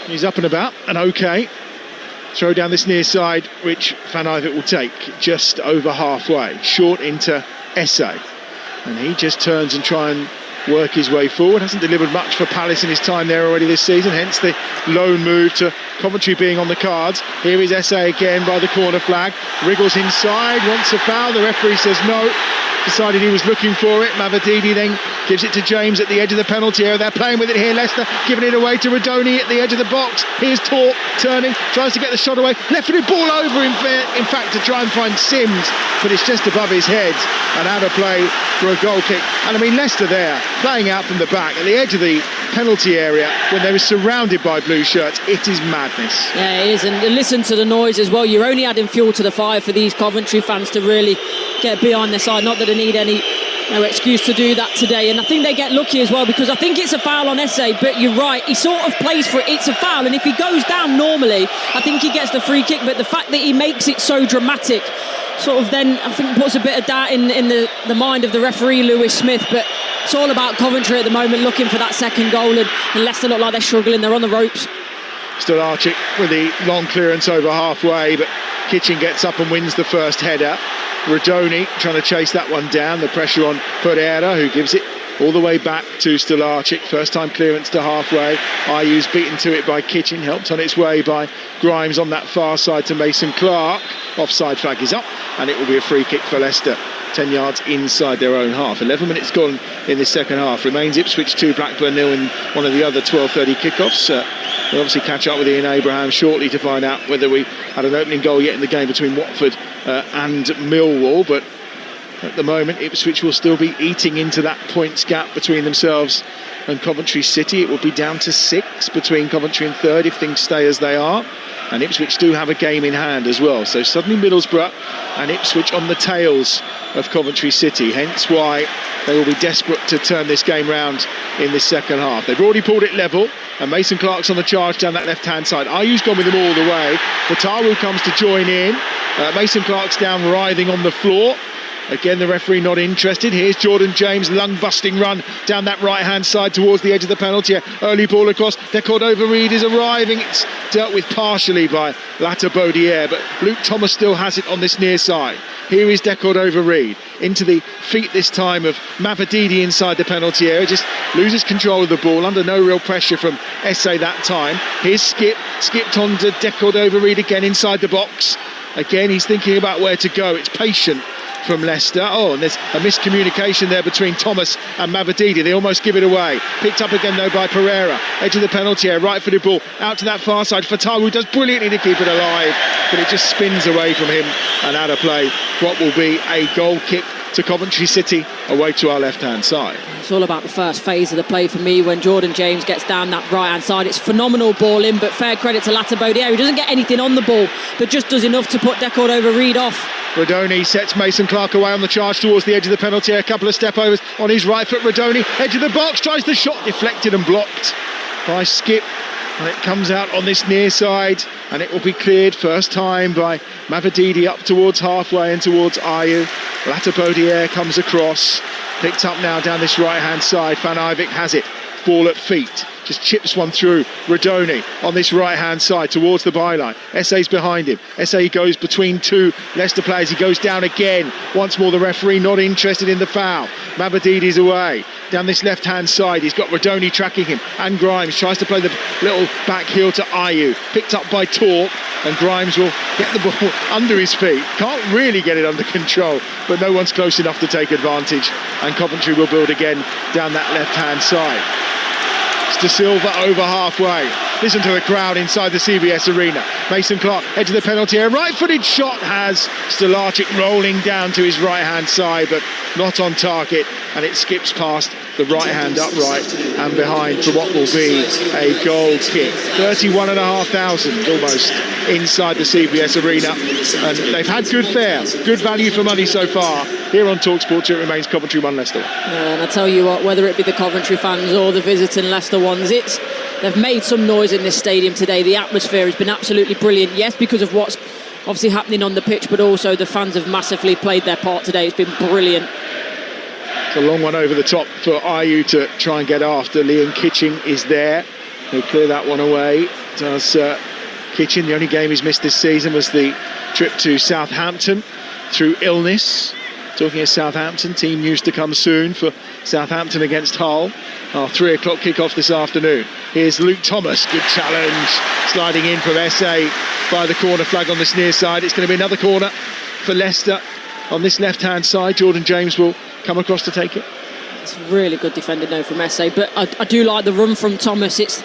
He's up and about and okay. Throw down this near side, which Van Eyck will take just over halfway, short into Esse, and he just turns and try and work his way forward. Hasn't delivered much for Palace in his time there already this season, hence the loan move to Coventry being on the cards. Here is Esse again by the corner flag, wriggles inside, wants a foul, the referee says no, decided he was looking for it. Mavididi then gives it to James at the edge of the penalty area. They're playing with it here, Leicester giving it away to Rodoni at the edge of the box. Here's Torp turning, tries to get the shot away, left-footed ball over in fact to try and find Sims, but it's just above his head and out of play for a goal kick. And I mean, Leicester there playing out from the back at the edge of the penalty area when they were surrounded by blue shirts. It is madness. Yeah, it is, and listen to the noise as well. You're only adding fuel to the fire for these Coventry fans to really get behind their side. Not that they need any excuse to do that today, and I think they get lucky as well, because I think it's a foul on Esse, but you're right, he sort of plays for it, it's a foul, and if he goes down normally I think he gets the free kick, but the fact that he makes it so dramatic sort of then I think puts a bit of doubt in the mind of the referee Lewis Smith. But it's all about Coventry at the moment looking for that second goal, and Leicester look like they're struggling, they're on the ropes. Still Archie with the long clearance over halfway, but Kitchen gets up and wins the first header. Rodoni trying to chase that one down, the pressure on Pereira, who gives it all the way back to Stolarczyk. First time clearance to halfway. Ayew's beaten to it by Kitchen, helped on its way by Grimes on that far side to Mason Clark. Offside flag is up, and it will be a free kick for Leicester, 10 yards inside their own half. 11 minutes gone in the second half. Remains Ipswich 2, Blackburn 0 in one of the other 12:30 kickoffs. We'll obviously catch up with Ian Abraham shortly to find out whether we had an opening goal yet in the game between Watford and Millwall, but at the moment Ipswich will still be eating into that points gap between themselves and Coventry City. It will be down to 6 between Coventry and third if things stay as they are, and Ipswich do have a game in hand as well, so suddenly Middlesbrough and Ipswich on the tails of Coventry City, hence why they will be desperate to turn this game round in this second half. They've already pulled it level, and Mason Clark's on the charge down that left-hand side. Ayew's gone with them all the way. Fatawu comes to join in. Mason Clark's down writhing on the floor. Again, the referee not interested. Here's Jordan James, lung-busting run down that right-hand side towards the edge of the penalty. Early ball across. Decordova-Reid is arriving. It's dealt with partially by Latter-Baudier, but Luke Thomas still has it on this near side. Here is Decordova-Reid into the feet this time of Mavididi inside the penalty area. Just loses control of the ball under no real pressure from Esse that time. Here's skipped on to Decordova-Reid again inside the box. Again, he's thinking about where to go. It's patient from Leicester. Oh, and there's a miscommunication there between Thomas and Mavididi. They almost give it away. Picked up again though by Pereira. Edge of the penalty area, right-footed ball out to that far side. Fatawu does brilliantly to keep it alive, but it just spins away from him and out of play. What will be a goal kick to Coventry City away to our left-hand side. It's all about the first phase of the play for me when Jordan James gets down that right-hand side. It's phenomenal ball in, but fair credit to Latter-Baudier, who doesn't get anything on the ball, but just does enough to put Decordova-Reid off. Rodoni sets Mason Clark away on the charge towards the edge of the penalty area. A couple of step-overs on his right foot. Rodoni, edge of the box, tries the shot, deflected and blocked by Skip. And it comes out on this near side, and it will be cleared first time by Mavididi up towards halfway and towards Ayew. Latter-Baudier comes across, picked up now down this right-hand side. Van Eyck has it. ball at feet. Just chips one through Radoni on this right-hand side towards the byline. Esse's behind him. Esse goes between two Leicester players. He goes down again. Once more, the referee not interested in the foul. Mabadidi's away. Down this left-hand side, he's got Radoni tracking him. And Grimes tries to play the little back heel to Ayew. Picked up by Torp. And Grimes will get the ball under his feet. Can't really get it under control, but no one's close enough to take advantage. And Coventry will build again down that left-hand side. It's De Silva over halfway. Listen to the crowd inside the CBS arena. Mason Clark, edge of the penalty area. Right-footed shot has Stolarczyk rolling down to his right-hand side, but not on target. And it skips past the right-hand upright and behind for what will be a goal kick. 31,500 almost inside the CBS arena. And they've had good fare, good value for money so far. Here on Talksport, it remains Coventry 1, Leicester 1. And I tell you what, whether it be the Coventry fans or the visiting Leicester ones, they've made some noise in this stadium today. The atmosphere has been absolutely brilliant. Yes, because of what's obviously happening on the pitch, but also the fans have massively played their part today. It's been brilliant. It's a long one over the top for Ayew to try and get after. Liam Kitching is there. He'll clear that one away. Does Kitching. The only game he's missed this season was the trip to Southampton through illness. Talking of Southampton, team news to come soon for Southampton against Hull. Our 3 o'clock kickoff this afternoon. Here's Luke Thomas, good challenge, sliding in from Esse by the corner flag on this near side. It's going to be another corner for Leicester on this left-hand side. Jordan James will come across to take it. It's really good defending now from Esse, but I do like the run from Thomas. It's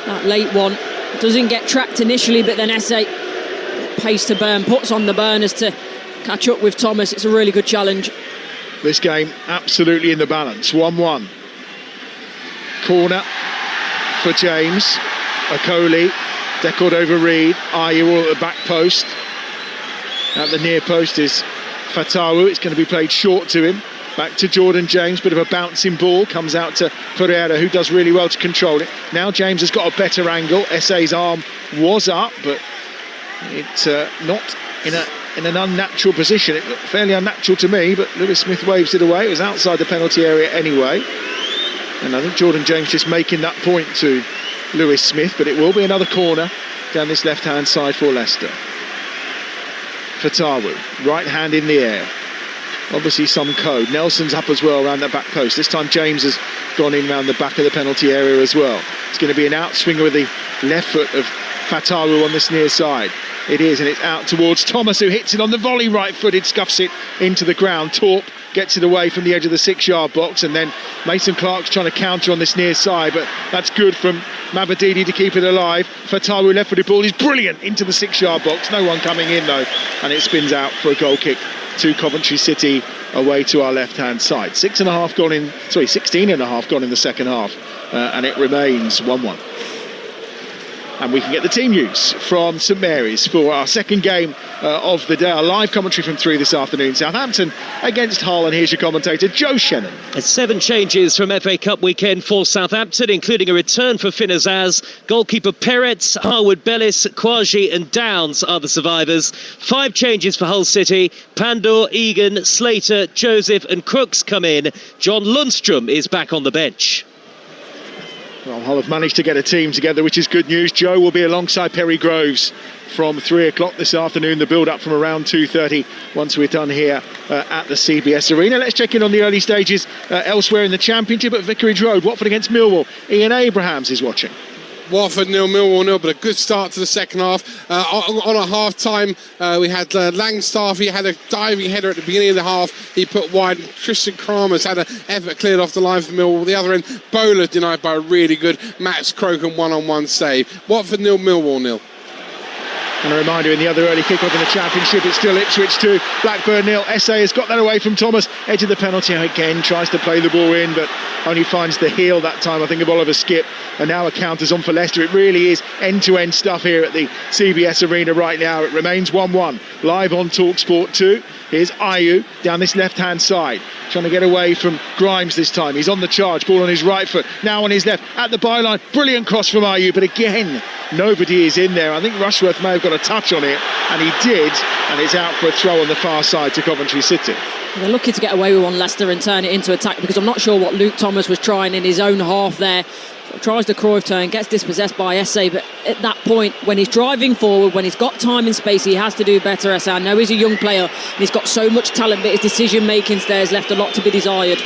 that late one. Doesn't get tracked initially, but then Esse pace to burn, puts on the burners to catch up with Thomas. It's a really good challenge. This game absolutely in the balance. 1-1. Corner for James. Okoli, deckled over Reed. Ayew all at the back post. At the near post is Fatawu. It's going to be played short to him. Back to Jordan James. Bit of a bouncing ball. Comes out to Pereira, who does really well to control it. Now James has got a better angle. Esse's arm was up, but it's not in an unnatural position. It looked fairly unnatural to me, but Lewis Smith waves it away. It was outside the penalty area anyway. And I think Jordan James just making that point to Lewis Smith, but it will be another corner down this left-hand side for Leicester. Fatawu, right hand in the air. Obviously some code. Nelson's up as well around that back post. This time James has gone in round the back of the penalty area as well. It's going to be an outswinger with the left foot of Fatawu on this near side. It is, and it's out towards Thomas, who hits it on the volley, right-footed, scuffs it into the ground. Torp gets it away from the edge of the 6-yard box, and then Mason Clark's trying to counter on this near side, but that's good from Mabadidi to keep it alive. Fatawu left-footed ball is brilliant into the 6-yard box. No one coming in though, and it spins out for a goal kick to Coventry City away to our left-hand side. 16.5 gone in the second half, and it remains 1-1. And we can get the team news from St Mary's for our second game of the day. Our live commentary from 3 this afternoon. Southampton against Hull, and here's your commentator, Joe Shannon. 7 changes from FA Cup weekend for Southampton, including a return for Finn Azaz. Goalkeeper Peretz, Harwood Bellis, Kouaji and Downs are the survivors. 5 changes for Hull City. Pandor, Egan, Slater, Joseph and Crooks come in. John Lundstrom is back on the bench. Well, Hull have managed to get a team together, which is good news. Joe will be alongside Perry Groves from 3 o'clock this afternoon. The build-up from around 2:30 once we're done here at the CBS Arena. Let's check in on the early stages elsewhere in the Championship at Vicarage Road. Watford against Millwall. Ian Abrahams is watching. Watford 0, Millwall 0, but a good start to the second half. On a half-time, we had Langstaff. He had a diving header at the beginning of the half. He put wide. Tristan Kramer's had an effort cleared off the line for Millwall. The other end, Bowler denied by a really good Max Crocombe one-on-one save. Watford 0, Millwall 0. And a reminder, in the other early kick-off in the Championship, it's still Ipswich 2, Blackburn 0. Esse has got that away from Thomas, edge of the penalty again, tries to play the ball in, but only finds the heel that time, I think, of Oliver Skipp. And now a counter's on for Leicester. It really is end-to-end stuff here at the CBS Arena right now. It remains 1-1, live on Talksport 2. Here's Ayew down this left-hand side, trying to get away from Grimes this time. He's on the charge, ball on his right foot, now on his left, at the byline. Brilliant cross from Ayew, but again, nobody is in there. I think Rushworth may have got a touch on it, and he did, and it's out for a throw on the far side to Coventry City. They're lucky to get away with one, Leicester, and turn it into attack, because I'm not sure what Luke Thomas was trying in his own half there. Tries the Cruyff turn, gets dispossessed by Esse, but at that point, when he's driving forward, when he's got time and space, he has to do better. Esse, I know he's a young player and he's got so much talent, but his decision making there has left a lot to be desired.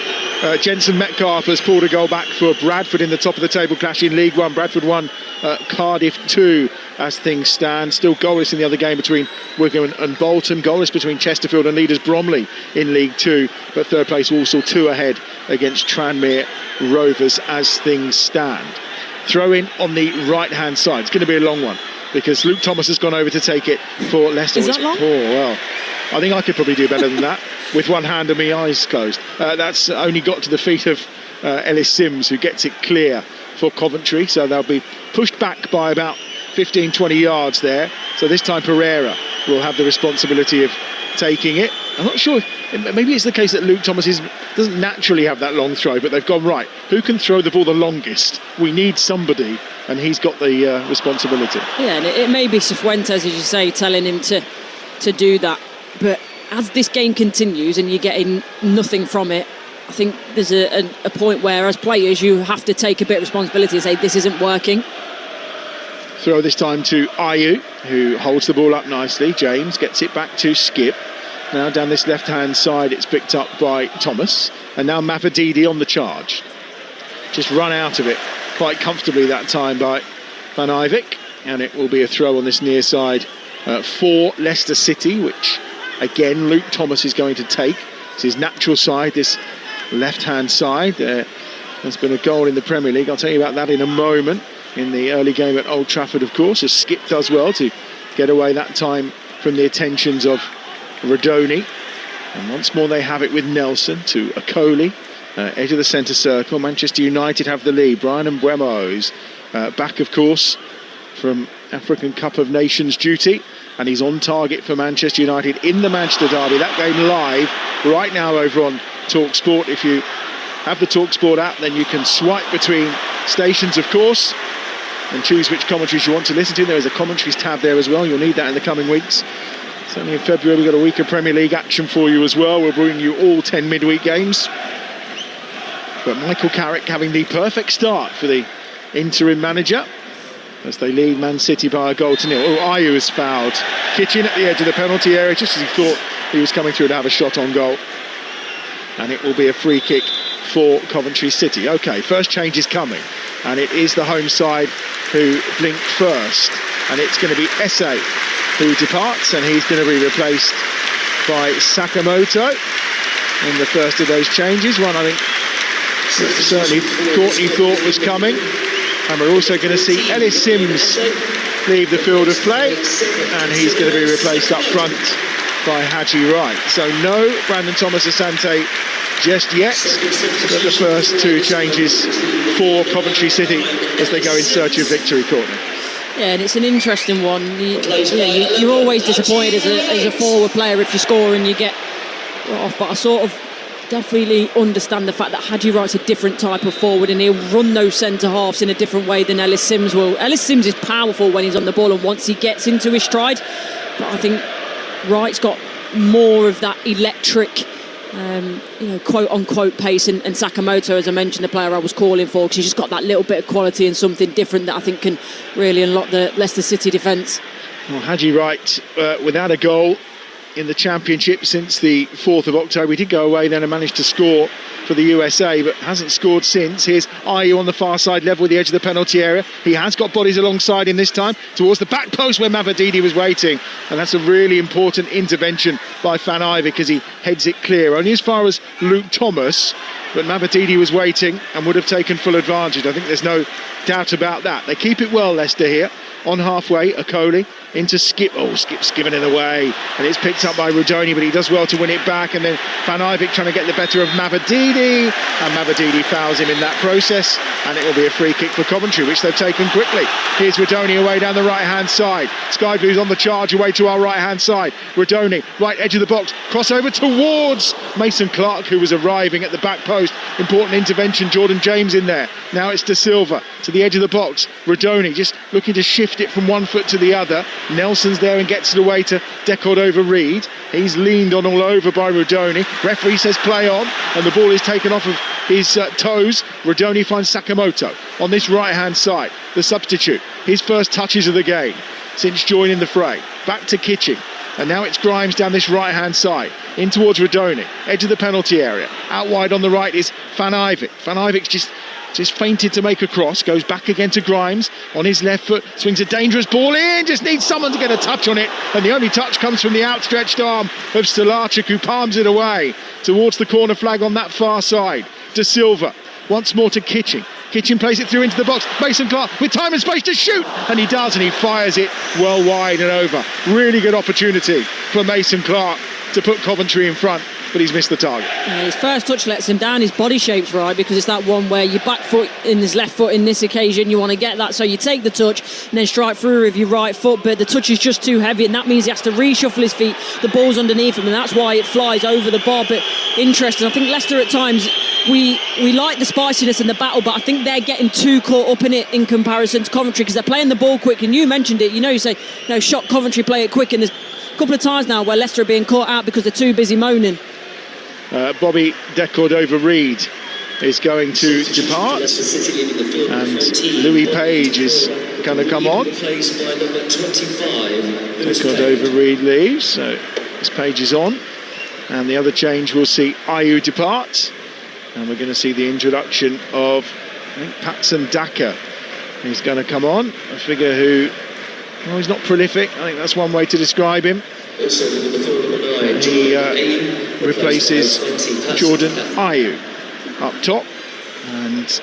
Jensen Metcalfe has pulled a goal back for Bradford in the top of the table clash in League One. Bradford 1, Cardiff 2 as things stand. Still goalless in the other game between Wigan and Bolton. Goalless between Chesterfield and leaders Bromley in League 2. But third place Walsall 2 ahead against Tranmere Rovers as things stand. Throw in on the right hand side. It's going to be a long one because Luke Thomas has gone over to take it for Leicester. Is that long? Oh, well, I think I could probably do better than that with one hand and my eyes closed. That's only got to the feet of Ellis Sims, who gets it clear for Coventry. So they'll be pushed back by about 15-20 yards there. So this time Pereira will have the responsibility of taking it. I'm not sure, maybe it's the case that Luke Thomas doesn't naturally have that long throw, but they've gone, right, who can throw the ball the longest? We need somebody, and he's got the responsibility. Yeah, and it may be Cifuentes, as you say, telling him to do that. But as this game continues and you're getting nothing from it, I think there's a point where, as players, you have to take a bit of responsibility and say, this isn't working. Throw this time to Ayew, who holds the ball up nicely. James gets it back to Skip. Now down this left-hand side, it's picked up by Thomas. And now Mavadidi on the charge. Just run out of it quite comfortably that time by Van Ivik. And it will be a throw on this near side for Leicester City, which, again, Luke Thomas is going to take. It's his natural side, this left-hand side. There's been a goal in the Premier League. I'll tell you about that in a moment. In the early game at Old Trafford, of course, as Skip does well to get away that time from the attentions of Rodoni. And once more they have it with Nelson to Okoli, edge of the centre circle. Manchester United have the lead. Brian Mbeumo's back, of course, from African Cup of Nations duty, and he's on target for Manchester United in the Manchester derby. That game live right now over on Talksport. If you have the Talksport app, then you can swipe between stations, of course, and choose which commentaries you want to listen to. There is a commentaries tab there as well. You'll need that in the coming weeks. Certainly in February we've got a week of Premier League action for you as well. We'll bring you all 10 midweek games. But Michael Carrick having the perfect start for the interim manager as they lead Man City by a 1-0. Oh, Ayew is fouled. Kitchen at the edge of the penalty area, just as he thought he was coming through to have a shot on goal. And it will be a free kick for Coventry City. OK, first change is coming. And it is the home side who blink first. And it's going to be Esse who departs, and he's going to be replaced by Sakamoto in the first of those changes. One I think certainly Courtney thought was coming. And we're also going to see Ellis Sims leave the field of play, and he's going to be replaced up front by Haji Wright. So no Brandon Thomas Asante just yet, but the first two changes for Coventry City as they go in search of victory, Courtney. Yeah, and it's an interesting one. You're always disappointed as a forward player if you score and you get off, but I sort of definitely understand the fact that Haji Wright's a different type of forward, and he'll run those centre halves in a different way than Ellis Sims will. Ellis Sims is powerful when he's on the ball and once he gets into his stride, but I think Wright's got more of that electric quote unquote pace, and Sakamoto, as I mentioned, the player I was calling for, because he's just got that little bit of quality and something different that I think can really unlock the Leicester City defence. Well, Haji Wright without a goal in the Championship since the 4th of October. He did go away then and managed to score for the USA, but hasn't scored since. Here's Ayew on the far side, level with the edge of the penalty area. He has got bodies alongside him this time towards the back post where Mavadidi was waiting, and that's a really important intervention by Van Ivik as he heads it clear. Only as far as Luke Thomas, but Mavadidi was waiting and would have taken full advantage. I think there's no doubt about that. They keep it well, Leicester, here. On halfway, Okoli into Skip. Oh, Skip's given it away, and it's picked up by Rodoni, but he does well to win it back. And then Van Ivik trying to get the better of Mavadidi, and Mavadidi fouls him in that process, and it will be a free kick for Coventry, which they've taken quickly. Here's Rodoni away down the right-hand side. Sky Blues on the charge away to our right-hand side. Rodoni, right edge of the box, crossover towards Mason Clark, who was arriving at the back post. Important intervention, Jordan James in there. Now it's De Silva to the edge of the box. Rodoni just looking to shift it from one foot to the other. Nelson's there and gets it away to Decordova-Reid. He's leaned on all over by Rodoni. Referee says play on, and the ball is taken off of his toes. Rodoni finds Sakamoto on this right-hand side, the substitute. His first touches of the game since joining the fray. Back to Kitching. And now it's Grimes down this right-hand side, in towards Rodoni, edge of the penalty area. Out wide on the right is Van Ivik. Van Ivik's just feinted to make a cross, goes back again to Grimes on his left foot, swings a dangerous ball in, just needs someone to get a touch on it, and the only touch comes from the outstretched arm of Stolarczyk, who palms it away towards the corner flag on that far side. De Silva, once more to Kitching. Kitchen plays it through into the box. Mason Clark with time and space to shoot, and he does, and he fires it well wide and over. Really good opportunity for Mason Clark to put Coventry in front, but he's missed the target. Yeah, his first touch lets him down. His body shape's right, because it's that one where your back foot in his left foot in this occasion, you want to get that, so you take the touch and then strike through with your right foot, but the touch is just too heavy, and that means he has to reshuffle his feet. The ball's underneath him, and that's why it flies over the bar. But interesting, I think Leicester at times, we like the spiciness in the battle, but I think they're getting too caught up in it in comparison to Coventry, because they're playing the ball quick, and you mentioned it, you say, shot Coventry, play it quick, and there's a couple of times now where Leicester are being caught out because they're too busy moaning. Bobby Decordova-Reid is going to depart, and Louis Page is going to come on. Decordova-Reid leaves, so this Page is on, and the other change will see Ayew depart, and we're going to see the introduction of, I think, Patson Daka. He's going to come on, a figure who, well, he's not prolific, I think that's one way to describe him. He replaces Jordan Ayew up top, and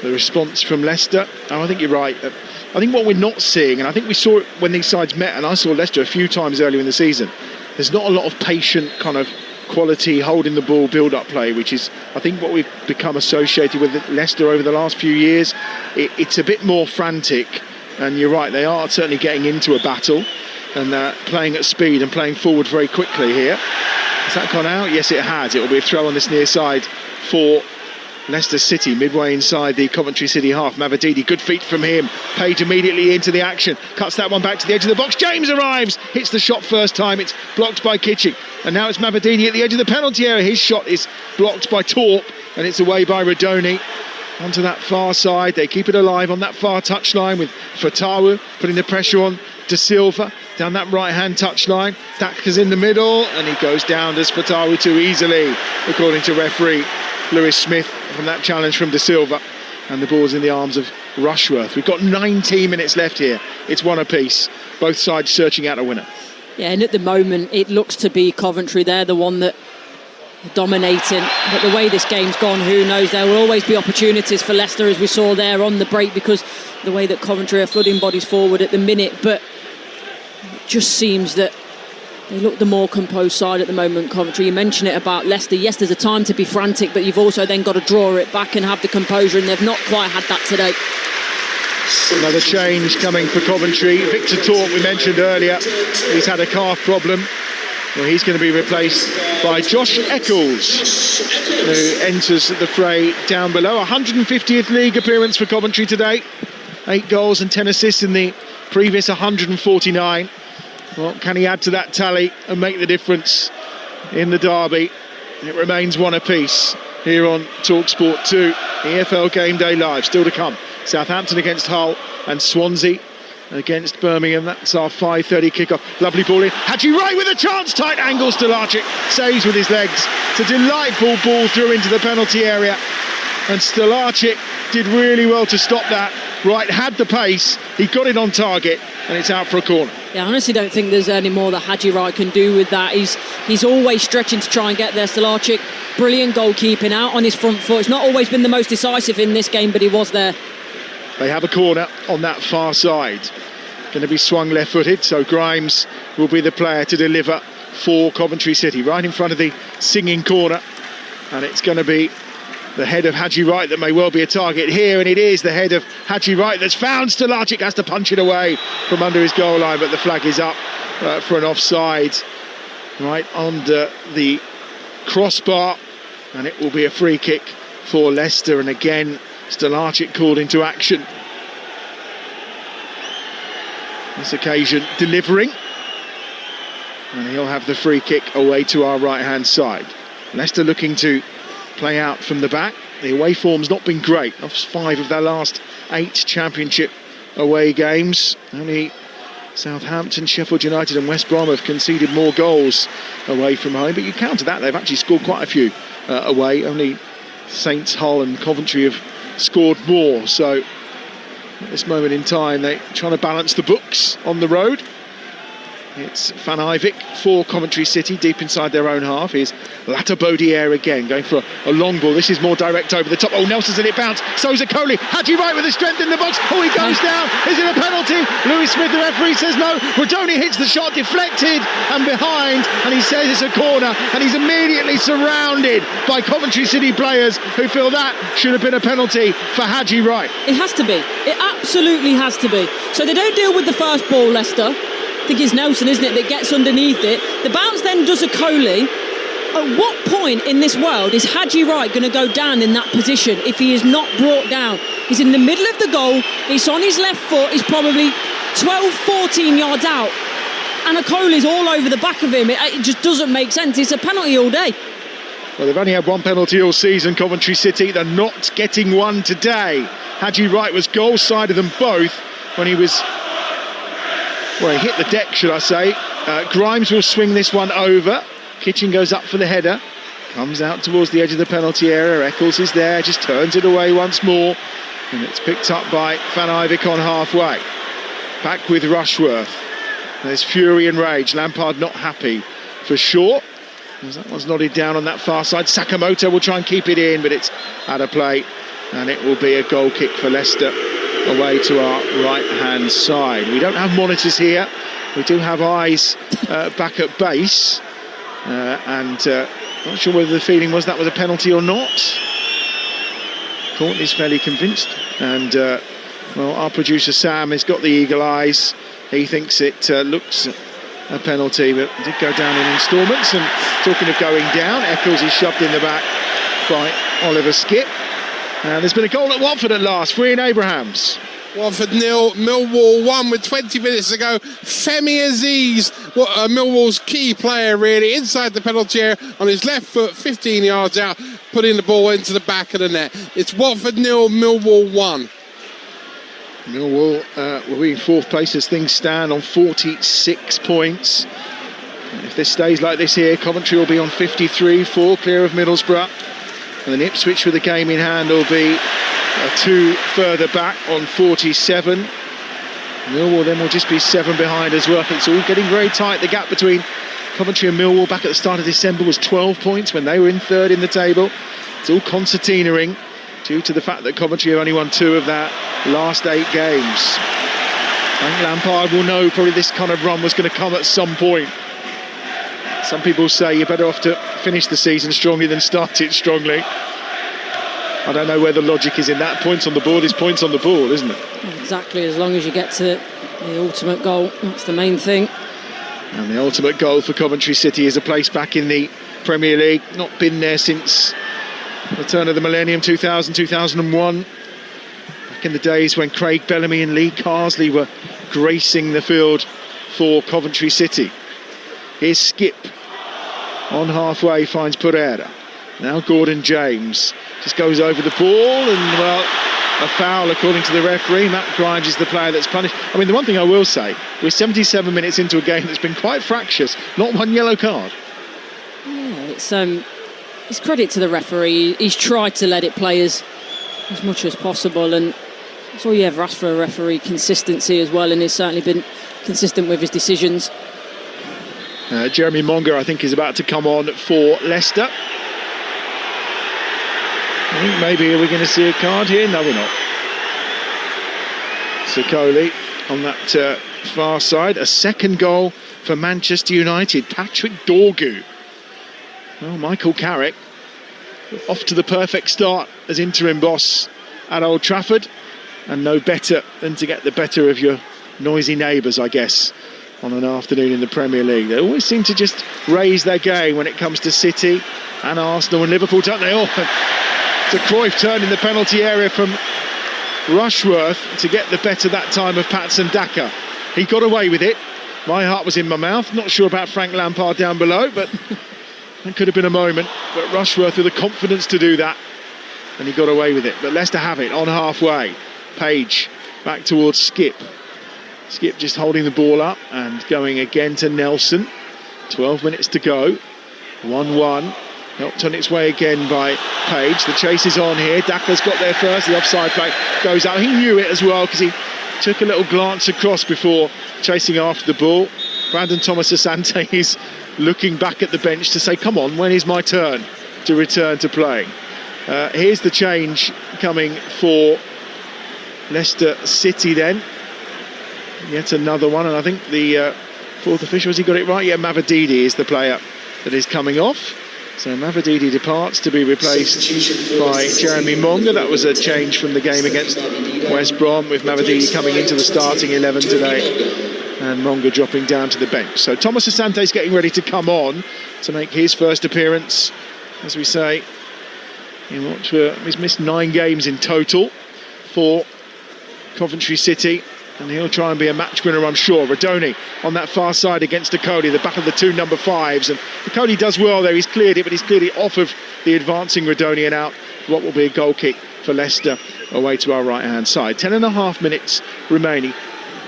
the response from Leicester, I think you're right. I think what we're not seeing, and I think we saw it when these sides met, and I saw Leicester a few times earlier in the season, there's not a lot of patient kind of quality holding the ball build-up play, which is I think what we've become associated with Leicester over the last few years. It's a bit more frantic, and you're right, they are certainly getting into a battle and playing at speed and playing forward very quickly here. Has that gone out? Yes, it has. It will be a throw on this near side for Leicester City, midway inside the Coventry City half. Mavididi, good feet from him. Page immediately into the action, cuts that one back to the edge of the box. James arrives, hits the shot first time, it's blocked by Kitching, and now it's Mavididi at the edge of the penalty area. His shot is blocked by Torp, and it's away by Rodoni. Onto that far side, they keep it alive on that far touchline with Fatawu putting the pressure on De Silva down that right-hand touchline. Daka's in the middle, and he goes down as Fatawu too easily, according to referee Lewis Smith, from that challenge from De Silva, and the ball's in the arms of Rushworth. We've got 19 minutes left here. It's one apiece. Both sides searching out a winner. Yeah, and at the moment it looks to be Coventry. They're the one that are dominating, but the way this game's gone, who knows? There will always be opportunities for Leicester, as we saw there on the break, because the way that Coventry are flooding bodies forward at the minute. But it just seems that they look the more composed side at the moment, Coventry. You mention it about Leicester. Yes, there's a time to be frantic, but you've also then got to draw it back and have the composure, and they've not quite had that today. Another change coming for Coventry. Victor Torp, we mentioned earlier, he's had a calf problem. Well, he's going to be replaced by Josh Eccles, who enters the fray down below. 150th league appearance for Coventry today. 8 goals and 10 assists in the previous 149. Well, can he add to that tally and make the difference in the derby? It remains one apiece here on Talksport 2. EFL Game Day Live still to come. Southampton against Hull and Swansea against Birmingham. That's our 5:30 kickoff. Lovely ball in. Hadji Wright with a chance. Tight angle. Stolarczyk saves with his legs. It's a delightful ball through into the penalty area, and Stolarczyk did really well to stop that. Wright had the pace. He got it on target, and it's out for a corner. Yeah, I honestly don't think there's any more that Hadji Wright can do with that. He's always stretching to try and get there. Stolarczyk, brilliant goalkeeping out on his front foot. It's not always been the most decisive in this game, but he was there. They have a corner on that far side. Going to be swung left-footed, so Grimes will be the player to deliver for Coventry City. Right in front of the singing corner, and it's going to be the head of Hadji Wright that may well be a target here, and it is the head of Hadji Wright that's found. Stolarczyk has to punch it away from under his goal line, but the flag is up for an offside right under the crossbar, and it will be a free kick for Leicester. And again, Stolarczyk called into action. this occasion delivering. And he'll have the free kick away to our right-hand side. Leicester looking to play out from the back. The away form's not been great. Lost 5 of their last 8 Championship away games. Only Southampton, Sheffield United and West Brom have conceded more goals away from home. But you counter that, they've actually scored quite a few away. Only Saints, Hull and Coventry have scored more. So at this moment in time, they're trying to balance the books on the road. It's Van Ivik for Coventry City, deep inside their own half. Here's Latabodiere again, going for a long ball. This is more direct over the top. Oh, Nelson's let it bounce. So's Coley. Haji Wright with the strength in the box. Oh, he goes down. Is it a penalty? Lewis Smith, the referee, says no. Rodoni hits the shot, deflected and behind, and he says it's a corner, and he's immediately surrounded by Coventry City players who feel that should have been a penalty for Haji Wright. It has to be. It absolutely has to be. So they don't deal with the first ball, Leicester. I think it's Nelson, isn't it, that gets underneath it. The bounce then does a Coley. At what point in this world is Haji Wright going to go down in that position if he is not brought down? He's in the middle of the goal, it's on his left foot, he's probably 12, 14 yards out, and a Coley's all over the back of him. It just doesn't make sense. It's a penalty all day. Well, they've only had 1 penalty all season, Coventry City. They're not getting one today. Haji Wright was goal side of them both when he was... well, he hit the deck, should I say. Grimes will swing this one over. Kitchen goes up for the header. Comes out towards the edge of the penalty area. Eccles is there, just turns it away once more. And it's picked up by Van Ivik on halfway. Back with Rushworth. There's fury and rage. Lampard not happy for sure. As that one's nodded down on that far side. Sakamoto will try and keep it in, but it's out of play. And it will be a goal kick for Leicester, away to our right-hand side. We don't have monitors here. We do have eyes back at base. Not sure whether the feeling was that was a penalty or not. Courtney's fairly convinced. And, our producer Sam has got the eagle eyes. He thinks it looks a penalty, but it did go down in instalments. And talking of going down, Eccles is shoved in the back by Oliver Skipp. And there's been a goal at Watford at last, free in Abrahams. Watford 0, Millwall 1 with 20 minutes to go. Femi Aziz, Millwall's key player really, inside the penalty area on his left foot, 15 yards out, putting the ball into the back of the net. It's Watford 0, Millwall 1. Millwall will be in 4th place as things stand on 46 points. And if this stays like this here, Coventry will be on 53, 4 clear of Middlesbrough. And then Ipswich with a game in hand will be 2 further back on 47. Millwall then will just be 7 behind as well. It's all getting very tight. The gap between Coventry and Millwall back at the start of December was 12 points when they were in 3rd in the table. It's all concertina-ing due to the fact that Coventry have only won 2 of their last 8 games. I think Lampard will know probably this kind of run was going to come at some point. Some people say you're better off to finish the season strongly than start it strongly. I don't know where the logic is in that. Points on the board is points on the board, isn't it? Exactly, as long as you get to the ultimate goal, that's the main thing. And the ultimate goal for Coventry City is a place back in the Premier League. Not been there since the turn of the millennium, 2000, 2001. Back in the days when Craig Bellamy and Lee Carsley were gracing the field for Coventry City. Here's Skipp on halfway, finds Pereira. Now Gordon James just goes over the ball, and well, a foul according to the referee. Matt Grimes is the player that's punished. I mean, the one thing I will say, we're 77 minutes into a game that's been quite fractious. Not one yellow card. Yeah, it's credit to the referee. He's tried to let it play as much as possible, and that's all you ever ask for a referee, consistency as well, and he's certainly been consistent with his decisions. Jeremy Monger, I think, is about to come on for Leicester. I think maybe are we going to see a card here? No, we're not. Sokoli on that far side. A second goal for Manchester United. Patrick Dorgu. Well, Michael Carrick off to the perfect start as interim boss at Old Trafford, and no better than to get the better of your noisy neighbours, I guess, on an afternoon in the Premier League. They always seem to just raise their game when it comes to City and Arsenal and Liverpool, don't they all? It's a Cruyff turn in the penalty area from Rushworth to get the better that time of Patson Daka. He got away with it. My heart was in my mouth. Not sure about Frank Lampard down below, but that could have been a moment. But Rushworth with the confidence to do that, and he got away with it. But Leicester have it on halfway. Page back towards Skip. Skip just holding the ball up and going again to Nelson. 12 minutes to go. 1-1. Helped on its way again by Page. The chase is on here. Daka's got there first. The offside flag goes out. He knew it as well because he took a little glance across before chasing after the ball. Brandon Thomas Asante is looking back at the bench to say, come on, when is my turn to return to playing? Here's the change coming for Leicester City then. Yet another one, and I think the fourth official, has he got it right? Yeah, Mavididi is the player that is coming off. So Mavididi departs to be replaced by Jeremy Monga. That was a change from the game against West Brom, with Mavididi coming into the starting 11 today and Monga dropping down to the bench. So Thomas Asante is getting ready to come on to make his first appearance. As we say, he's missed 9 games in total for Coventry City, and he'll try and be a match winner, I'm sure. Radoni on that far side against Dakota, the back of the 2 number 5s, and Dakota does well there. He's cleared it, but he's cleared it off of the advancing Radoni and out what will be a goal kick for Leicester away to our right hand side. 10.5 minutes remaining.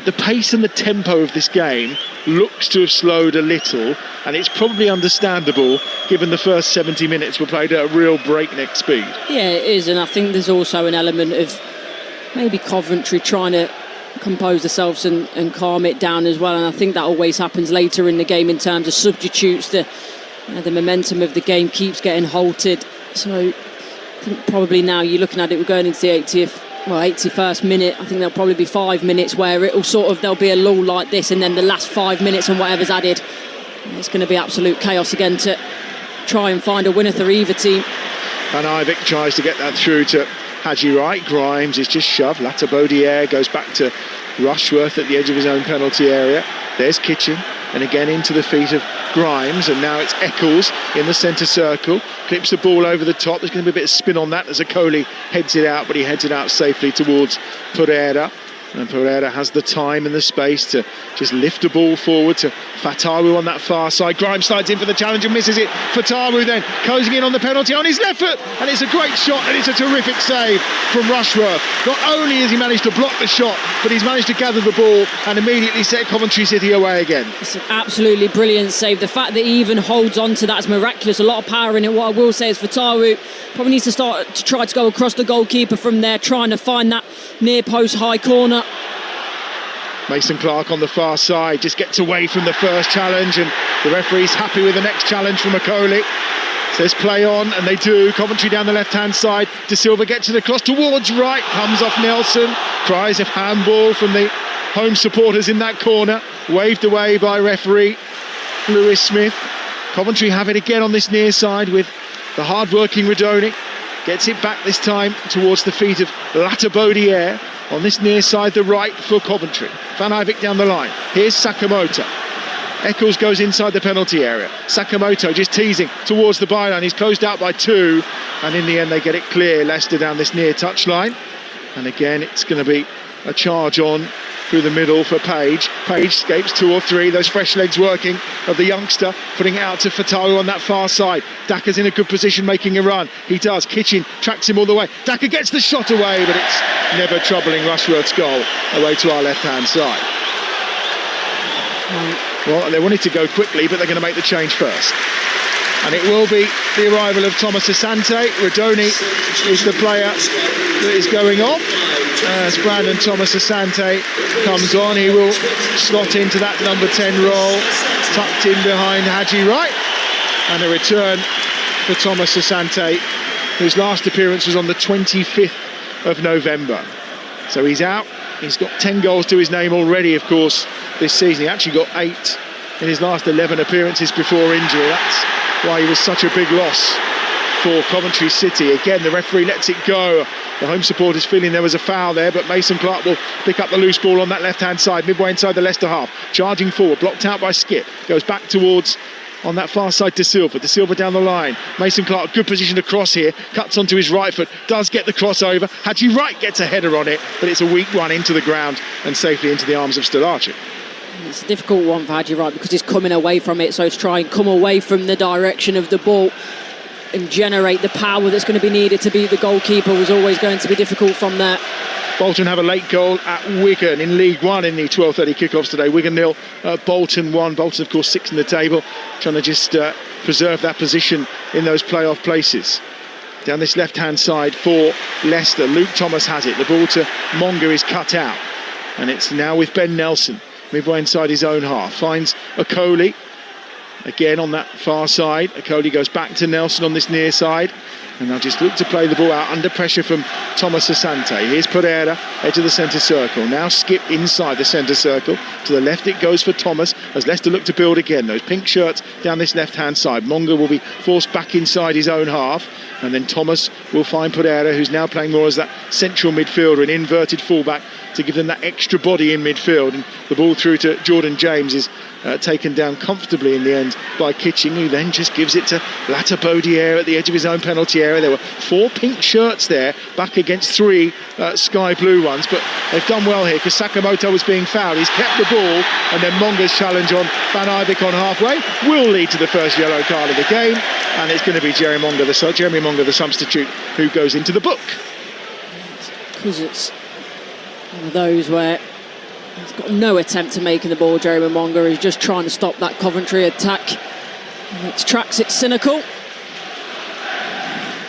The pace and the tempo of this game looks to have slowed a little, and it's probably understandable given the first 70 minutes were played at a real breakneck speed. Yeah, it is, and I think there's also an element of maybe Coventry trying to compose themselves and calm it down as well, and I think that always happens later in the game in terms of substitutes. The momentum of the game keeps getting halted, so I think probably now you're looking at it, we're going into the 81st minute. I think there'll probably be 5 minutes where there'll be a lull like this, and then the last 5 minutes and whatever's added, it's going to be absolute chaos again to try and find a winner for either team. Van Ivik tries to get that through to Haji Wright. Grimes is just shoved. Latabodiere goes back to Rushworth at the edge of his own penalty area. There's Kitchen, and again into the feet of Grimes, and now it's Eccles in the centre circle. Clips the ball over the top. There's going to be a bit of spin on that as Okoli heads it out, but he heads it out safely towards Pereira. And Pereira has the time and the space to just lift the ball forward to Fatawu on that far side. Grimes slides in for the challenge and misses it. Fatawu then closing in on the penalty on his left foot, and it's a great shot, and it's a terrific save from Rushworth. Not only has he managed to block the shot, but he's managed to gather the ball and immediately set Coventry City away again. It's an absolutely brilliant save. The fact that he even holds on to that is miraculous. A lot of power in it. What I will say is Fatawu probably needs to start to try to go across the goalkeeper from there, trying to find that near post high corner. Mason Clark on the far side just gets away from the first challenge, and the referee's happy with the next challenge from Okoli. Says play on, and they do. Coventry down the left-hand side. De Silva gets it across towards right, comes off Nelson. Cries of handball from the home supporters in that corner. Waved away by referee Lewis Smith. Coventry have it again on this near side with the hard-working Radoni. Gets it back this time towards the feet of Latabodiere. On this near side, the right for Coventry. Van Ivik down the line. Here's Sakamoto. Eccles goes inside the penalty area. Sakamoto just teasing towards the byline. He's closed out by 2, and in the end they get it clear. Leicester down this near touchline, and again it's going to be a charge on through the middle for Page. Page escapes 2 or 3. Those fresh legs working of the youngster, putting it out to Fatawu on that far side. Daka's in a good position, making a run. He does. Kitchen tracks him all the way. Daka gets the shot away, but it's never troubling Rushworth's goal away to our left-hand side. Well, they wanted to go quickly, but they're going to make the change first. And it will be the arrival of Thomas Asante. Radoni is the player that is going off. As Brandon Thomas Asante comes on, he will slot into that number 10 role, tucked in behind Haji Wright. And a return for Thomas Asante, whose last appearance was on the 25th of November. So he's out. He's got 10 goals to his name already, of course, this season. He actually got 8 in his last 11 appearances before injury. That's why he was such a big loss for Coventry City. Again, the referee lets it go. The home supporters feeling there was a foul there, but Mason Clark will pick up the loose ball on that left-hand side, midway inside the Leicester half. Charging forward, blocked out by Skip. Goes back towards, on that far side, De Silva. De Silva down the line. Mason Clark, good position to cross here. Cuts onto his right foot, does get the crossover. Haji Wright gets a header on it, but it's a weak one into the ground and safely into the arms of Stellaci. It's a difficult one for Haji Wright because he's coming away from it, so to try and come away from the direction of the ball and generate the power that's going to be needed to beat the goalkeeper was always going to be difficult from there. Bolton have a late goal at Wigan in League One in the 12:30 kickoffs today. Wigan 0, Bolton 1. Bolton, of course, 6th in the table, trying to just preserve that position in those playoff places. Down this left-hand side for Leicester, Luke Thomas has it. The ball to Monga is cut out, and it's now with Ben Nelson, midway inside his own half. Finds Okoli, again on that far side. Okoli goes back to Nelson on this near side, and they'll just look to play the ball out under pressure from Thomas Asante. Here's Pereira, edge of the centre circle. Now Skip inside the centre circle. To the left it goes for Thomas as Leicester look to build again. Those pink shirts down this left-hand side. Monga will be forced back inside his own half, and then Thomas will find Pereira, who's now playing more as that central midfielder, an inverted fullback, to give them that extra body in midfield. And the ball through to Jordan James is taken down comfortably in the end by Kitching, who then just gives it to Latta Bodier at the edge of his own penalty area. There were 4 pink shirts there, back against 3 sky blue ones, but they've done well here because Sakamoto was being fouled. He's kept the ball, and then Monga's challenge on Van Ivik on halfway will lead to the first yellow card of the game, and it's going to be Jeremy Monga, the substitute, who goes into the book. Because it's one of those where he's got no attempt to making the ball. Jeremy Monga is just trying to stop that Coventry attack. And its tracks, it's cynical.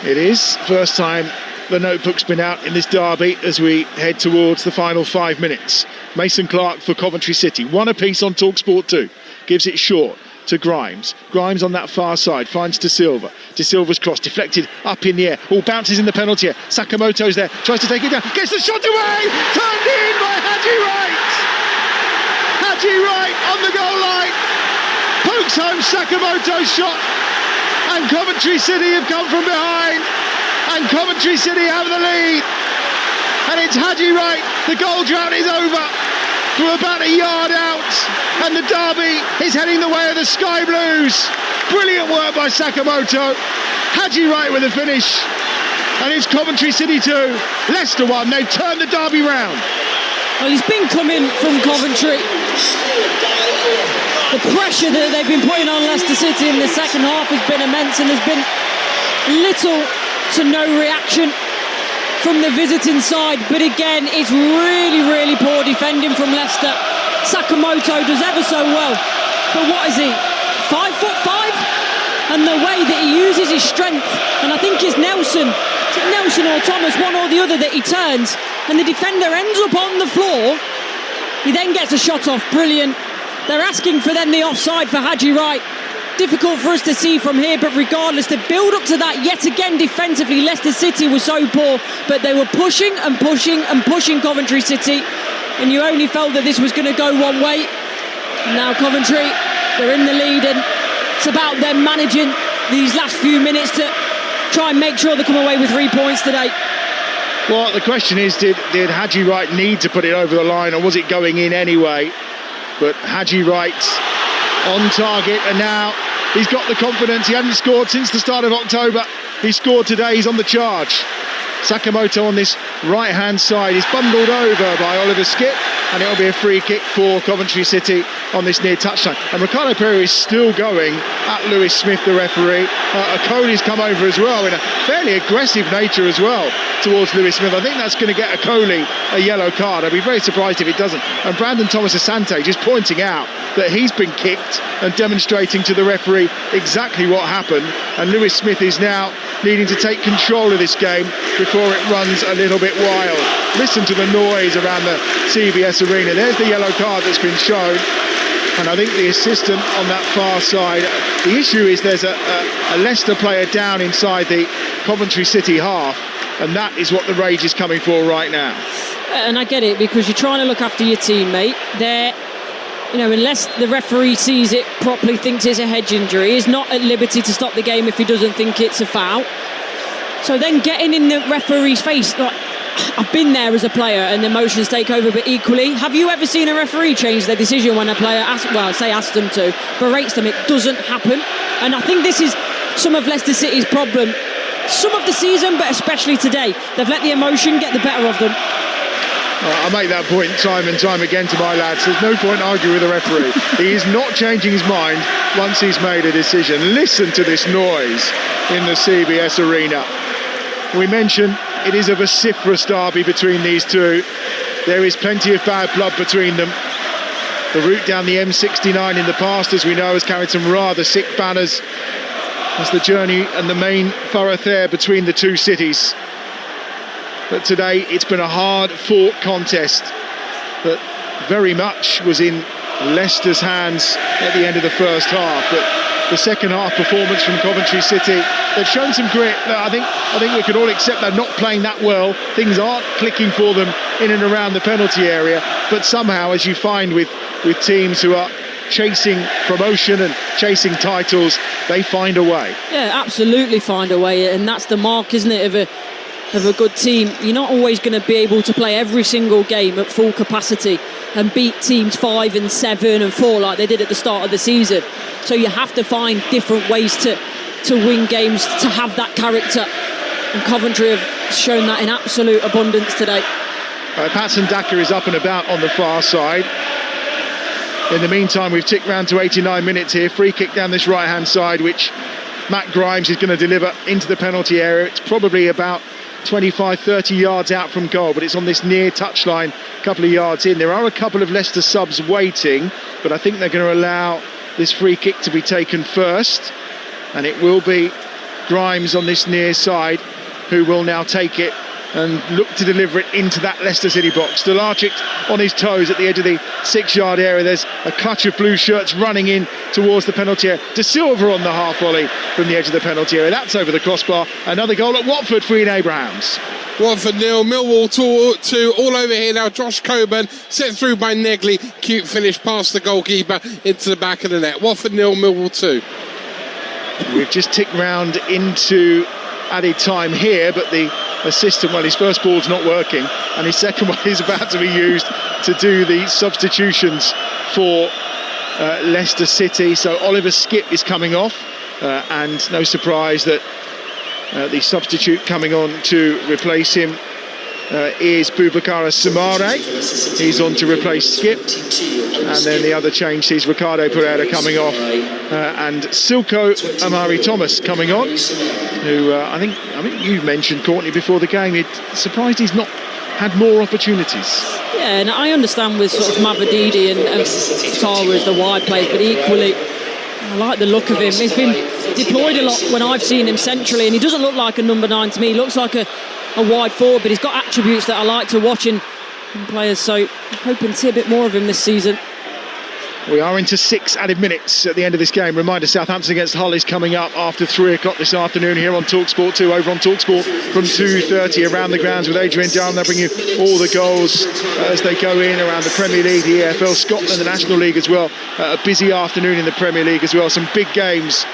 It is. First time the notebook's been out in this derby as we head towards the final 5 minutes. Mason Clark for Coventry City. 1 apiece on Talksport 2. Gives it short to Grimes. Grimes on that far side finds De Silva. De Silva's cross deflected up in the air. All bounces in the penalty area. Sakamoto's there, tries to take it down, gets the shot away, turned in by Haji Wright. Haji Wright on the goal line, pokes home Sakamoto's shot, and Coventry City have come from behind, and Coventry City have the lead, and it's Haji Wright. The goal drought is over from about a yard out, and the derby is heading the way of the Sky Blues. Brilliant work by Sakamoto. Haji Wright with a finish, and it's Coventry City 2, Leicester 1. They've turned the derby round. Well, he's been coming from Coventry. The pressure that they've been putting on Leicester City in the second half has been immense, and there's been little to no reaction from the visiting side. But again, it's really, really poor defending from Leicester. Sakamoto does ever so well, but what is he, 5'5"? And the way that he uses his strength, and I think it's Nelson or Thomas, one or the other, that he turns, and the defender ends up on the floor. He then gets a shot off. Brilliant. They're asking for then the offside for Haji Wright. Difficult for us to see from here, but regardless, the build up to that, yet again defensively, Leicester City was so poor, but they were pushing and pushing and pushing Coventry City, and you only felt that this was going to go one way. And now Coventry, they're in the lead, and it's about them managing these last few minutes to try and make sure they come away with 3 points today. Well, the question is, did Haji Wright need to put it over the line, or was it going in anyway? But Haji Wright on target, and now he's got the confidence. He hadn't scored since the start of October. He scored today, he's on the charge. Sakamoto on this right-hand side is bundled over by Oliver Skip, and it'll be a free kick for Coventry City on this near touchline. And Ricardo Pereira is still going at Lewis Smith, the referee. Okoli's come over as well in a fairly aggressive nature as well towards Lewis Smith. I think that's going to get Okoli a yellow card. I'd be very surprised if it doesn't. And Brandon Thomas Asante just pointing out that he's been kicked and demonstrating to the referee exactly what happened. And Lewis Smith is now needing to take control of this game before it runs a little bit wild. Listen to the noise around the CBS arena. There's the yellow card that's been shown, and I think the assistant on that far side. The issue is there's a Leicester player down inside the Coventry City half, and that is what the rage is coming for right now. And I get it, because you're trying to look after your teammate. They're, you know, unless the referee sees it properly, thinks it's a head injury, he's not at liberty to stop the game if he doesn't think it's a foul. So then getting in the referee's face, like, I've been there as a player and emotions take over, but equally, have you ever seen a referee change their decision when a player asks them to, berates them? It doesn't happen. And I think this is some of Leicester City's problem. Some of the season, but especially today. They've let the emotion get the better of them. I make that point time and time again to my lads. There's no point arguing with the referee. He is not changing his mind once he's made a decision. Listen to this noise in the CBS arena. We mentioned it is a vociferous derby between these two. There is plenty of bad blood between them. The route down the M69 in the past, as we know, has carried some rather sick banners as the journey and the main thoroughfare between the two cities. But today it's been a hard-fought contest that very much was in Leicester's hands at the end of the first half. But the second half performance from Coventry City, they've shown some grit. I think we can all accept they're not playing that well. Things aren't clicking for them in and around the penalty area. But somehow, as you find with teams who are chasing promotion and chasing titles, they find a way. Yeah, absolutely find a way. And that's the mark, isn't it, of a good team. You're not always going to be able to play every single game at full capacity and beat teams 5 and 7 and 4 like they did at the start of the season. So you have to find different ways to win games, to have that character. And Coventry have shown that in absolute abundance today. Patson Daka is up and about on the far side. In the meantime, we've ticked round to 89 minutes here. Free kick down this right-hand side, which Matt Grimes is going to deliver into the penalty area. It's probably about 25, 30 yards out from goal, but it's on this near touchline, a couple of yards in. There are a couple of Leicester subs waiting, but I think they're going to allow this free kick to be taken first, and it will be Grimes on this near side who will now take it and look to deliver it into that Leicester City box. Stolarczyk on his toes at the edge of the 6-yard area. There's a clutch of blue shirts running in towards the penalty area. De Silva on the half volley from the edge of the penalty area. That's over the crossbar. Another goal at Watford for Ian Abrahams. Watford 0, Millwall 2, all over here now. Josh Coburn set through by Negley. Cute finish past the goalkeeper into the back of the net. Watford 0, Millwall 2. We've just ticked round into added time here, but the assistant, well, his first ball's not working and his second one is about to be used to do the substitutions for Leicester City. So Oliver Skipp is coming off and no surprise that the substitute coming on to replace him is Boubacar Soumaré. He's on to replace Skipp, and then the other change sees Ricardo Pereira coming off and Silko Amari Thomas coming on, who I think you mentioned, Courtney, before the game, it's surprised he's not had more opportunities. Yeah, and I understand with sort of Mavadidi and Tara as the wide players, but equally I like the look of him. He's been deployed a lot when I've seen him centrally, and he doesn't look like a number 9 to me. He looks like a wide forward, but he's got attributes that I like to watch in players, so I'm hoping to see a bit more of him this season. We are into 6 added minutes at the end of this game. Reminder, Southampton against Hull is coming up after 3 o'clock this afternoon here on Talksport 2, over on Talksport from 2:30 around the grounds with Adrian Dunn. They'll bring you all the goals as they go in around the Premier League, the EFL, Scotland, the National League as well. A busy afternoon in the Premier League as well. Some big games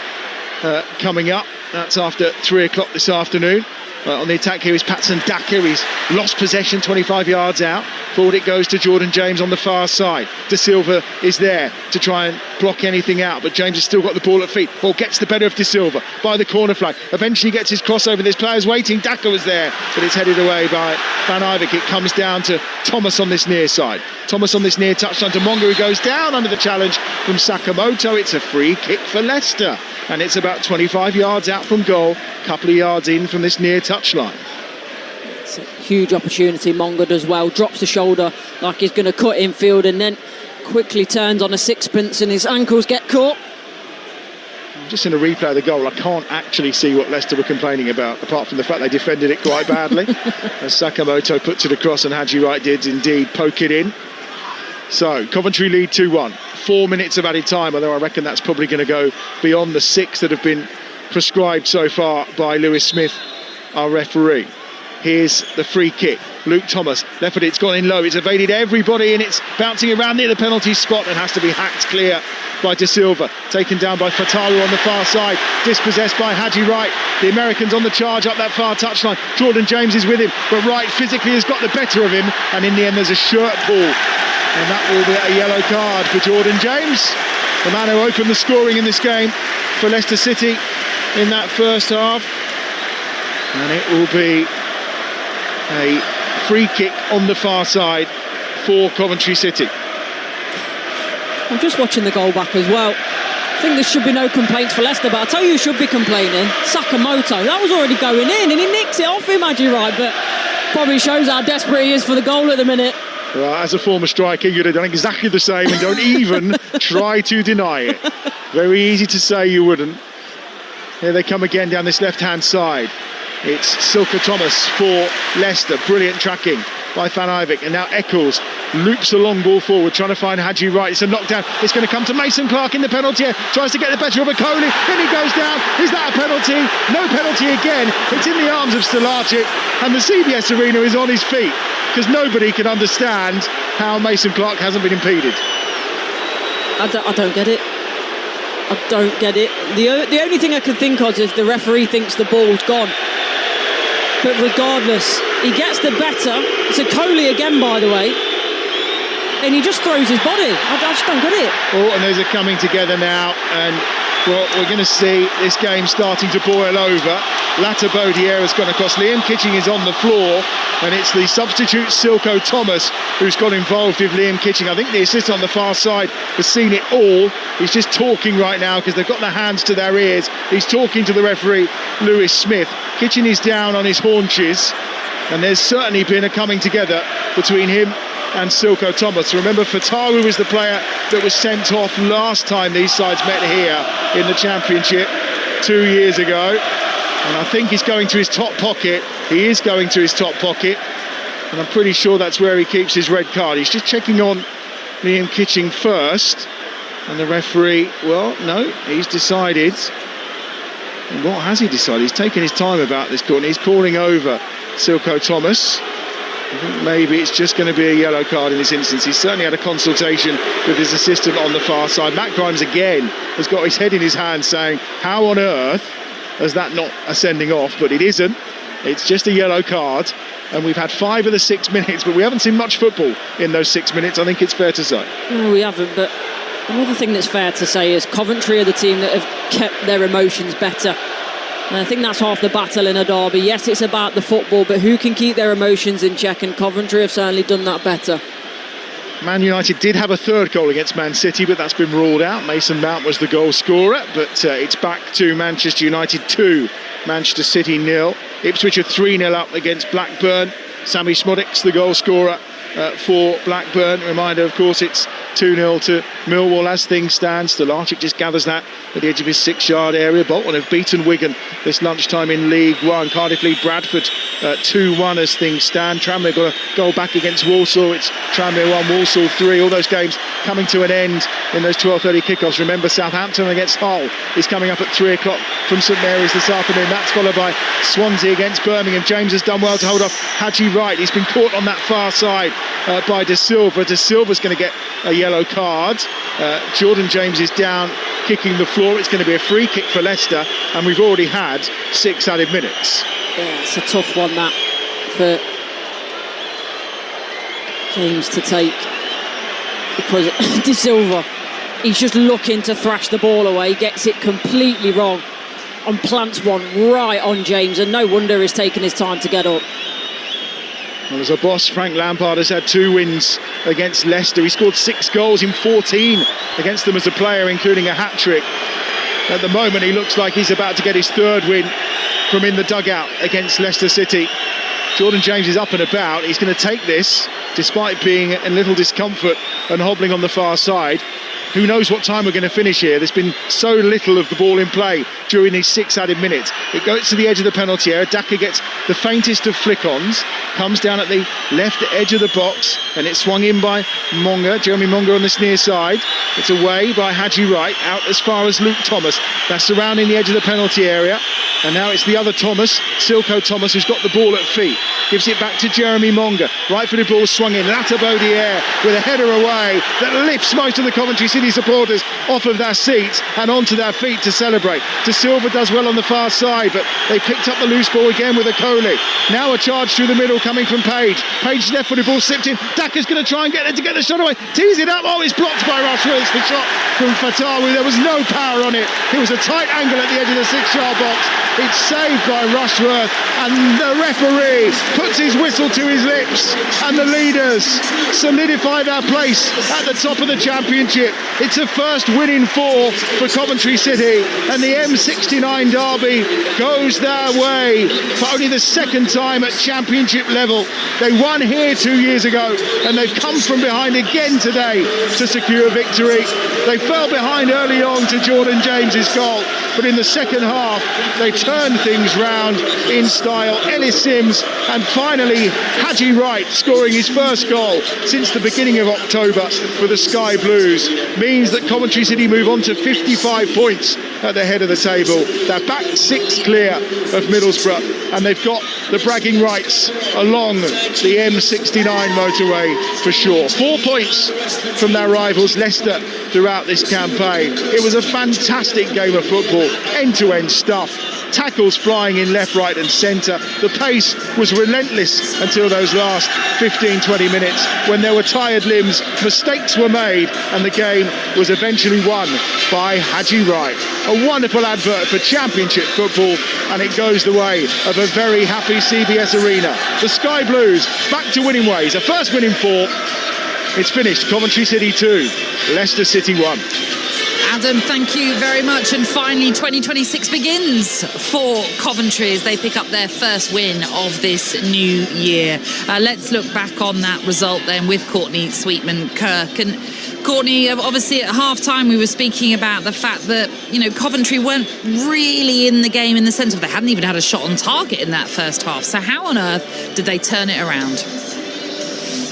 coming up. That's after 3 o'clock this afternoon. On the attack here is Patson Daka. He's lost possession 25 yards out. Forward it goes to Jordan James on the far side. De Silva is there to try and block anything out, but James has still got the ball at feet. Ball gets the better of De Silva by the corner flag. Eventually gets his crossover. There's players waiting. Daka was there, but it's headed away by Van Ivik. It comes down to Thomas on this near side. Thomas on this near touchline to Monga, who goes down under the challenge from Sakamoto. It's a free kick for Leicester, and it's about 25 yards out from goal, a couple of yards in from this near touchline. It's a huge opportunity. Monga does well, drops the shoulder like he's going to cut infield, and then quickly turns on a sixpence and his ankles get caught. Just in a replay of the goal, I can't actually see what Leicester were complaining about, apart from the fact they defended it quite badly. As Sakamoto puts it across and Haji Wright did indeed poke it in. So Coventry lead 2-1. 4 minutes of added time, although I reckon that's probably going to go beyond the 6 that have been prescribed so far by Lewis Smith, our referee. Here's the free kick. Luke Thomas, left footed, it's gone in low, it's evaded everybody and it's bouncing around near the penalty spot and has to be hacked clear by De Silva. Taken down by Fatalu on the far side, dispossessed by Haji Wright. The Americans on the charge up that far touchline. Jordan James is with him, but Wright physically has got the better of him, and in the end there's a shirt pull. And that will be a yellow card for Jordan James, the man who opened the scoring in this game for Leicester City in that first half. And it will be a free kick on the far side for Coventry City. I'm just watching the goal back as well. I think there should be no complaints for Leicester, but I'll tell you who should be complaining. Sakamoto. That was already going in, and he nicks it off him, Haji Wright, but probably shows how desperate he is for the goal at the minute. Well, as a former striker, you'd have done exactly the same, and don't even try to deny it. Very easy to say you wouldn't. Here they come again down this left-hand side. It's Silke Thomas for Leicester. Brilliant tracking by Van Ivik, and now Eccles loops a long ball forward, trying to find Haji Wright. It's a knockdown. It's going to come to Mason Clark in the penalty area. Tries to get the better of a Coley. Then he goes down. Is that a penalty? No penalty again. It's in the arms of Stalacic, and the CBS Arena is on his feet, because nobody can understand how Mason Clark hasn't been impeded. I don't get it. I don't get it. The only thing I can think of is the referee thinks the ball's gone. But regardless, he gets the better. It's a Coley again, by the way. And he just throws his body. I just don't get it. Oh, and there's a coming together now. And well, we're going to see this game starting to boil over. Lata Bodier has gone across. Liam Kitching is on the floor. And it's the substitute Silko Thomas who's got involved with Liam Kitching. I think the assistant on the far side has seen it all. He's just talking right now because they've got their hands to their ears. He's talking to the referee, Lewis Smith. Kitching is down on his haunches. And there's certainly been a coming together between him and Silko Thomas. Remember, Fatawu was the player that was sent off last time these sides met here in the Championship 2 years ago. And I think he's going to his top pocket. He is going to his top pocket. And I'm pretty sure that's where he keeps his red card. He's just checking on Liam Kitching first. And the referee, well, no, he's decided. And what has he decided? He's taken his time about this corner. He's calling over Silko Thomas. I think maybe it's just going to be a yellow card in this instance. He's certainly had a consultation with his assistant on the far side. Matt Grimes again has got his head in his hand saying, how on earth is that not a sending off? But it isn't. It's just a yellow card. And we've had 5 of the 6 minutes, but we haven't seen much football in those 6 minutes, I think it's fair to say. No, we haven't, but another thing that's fair to say is Coventry are the team that have kept their emotions better. And I think that's half the battle in a derby. Yes, it's about the football, but who can keep their emotions in check? And Coventry have certainly done that better. Man United did have a third goal against Man City, but that's been ruled out. Mason Mount was the goal scorer, but it's back to Manchester United 2, Manchester City 0. Ipswich are 3-0 up against Blackburn. Sammy Smodic's the goal scorer for Blackburn. Reminder, of course, it's 2-0 to Millwall as things stand. Stalacic just gathers that at the edge of his 6-yard area. Bolton have beaten Wigan this lunchtime in League One. Cardiff lead Bradford 2-1 as things stand. Tranmere got a goal back against Walsall. It's Tranmere 1, Walsall 3. All those games coming to an end in those 12:30 kickoffs. Remember, Southampton against Hull is coming up at 3 o'clock from St Mary's this afternoon. That's followed by Swansea against Birmingham. James has done well to hold off Haji Wright. He's been caught on that far side by De Silva. De Silva's going to get a yellow card. Jordan James is down kicking the floor. It's going to be a free kick for Leicester, and we've already had 6 added minutes. Yeah, it's a tough one that for James to take, because De Silva, he's just looking to thrash the ball away, gets it completely wrong and plants one right on James, and no wonder he's taken his time to get up. Well, as a boss, Frank Lampard has had 2 wins against Leicester. He scored 6 goals in 14 against them as a player, including a hat-trick. At the moment, he looks like he's about to get his 3rd win from in the dugout against Leicester City. Jordan James is up and about. He's going to take this, despite being in little discomfort and hobbling on the far side. Who knows what time we're going to finish here? There's been so little of the ball in play during these 6 added minutes. It goes to the edge of the penalty area. Daka gets the faintest of flick-ons, comes down at the left edge of the box, and it's swung in by Monga, Jeremy Monga on this near side. It's away by Haji Wright, out as far as Luke Thomas. That's surrounding the edge of the penalty area. And now it's the other Thomas, Silko Thomas, who's got the ball at feet. Gives it back to Jeremy Monga. Right footed ball swung in. Lata Bodier with a header away that lifts most of the Coventry City City supporters off of their seats and onto their feet to celebrate. De Silva does well on the far side, but they picked up the loose ball again with Okoli. Now a charge through the middle coming from Page. Page's left-footed ball slipped in. Daka's going to try and get there to get the shot away. Tees it up. Oh, it's blocked by Rushworth. The shot from Fatawu. There was no power on it. It was a tight angle at the edge of the 6-yard box. It's saved by Rushworth, and the referee puts his whistle to his lips, and the leaders solidify their place at the top of the championship. It's a first win in 4 for Coventry City, and the M69 derby goes their way for only the second time at championship level. They won here 2 years ago, and they've come from behind again today to secure victory. They fell behind early on to Jordan James's goal, but in the second half they turned things round in style. Ellis Sims, and finally Haji Wright scoring his first goal since the beginning of October for the Sky Blues means that Coventry City move on to 55 points at the head of the table. They're back 6 clear of Middlesbrough, and they've got the bragging rights along the M69 motorway for sure. 4 points from their rivals Leicester throughout this campaign. It was a fantastic game of football, end-to-end stuff. Tackles flying in left, right and centre. The pace was relentless until those last 15-20 minutes when there were tired limbs, mistakes were made, and the game was eventually won by Haji Wright. A wonderful advert for championship football, and it goes the way of a very happy CBS Arena. The Sky Blues back to winning ways. A first win in 4. It's finished. Coventry City 2, Leicester City 1. Adam, thank you very much. And finally, 2026 begins for Coventry as they pick up their first win of this new year. Let's look back on that result then with Courtney Sweetman-Kirk. And Courtney, obviously at half-time we were speaking about the fact that, Coventry weren't really in the game in the sense of they hadn't even had a shot on target in that first half. So how on earth did they turn it around?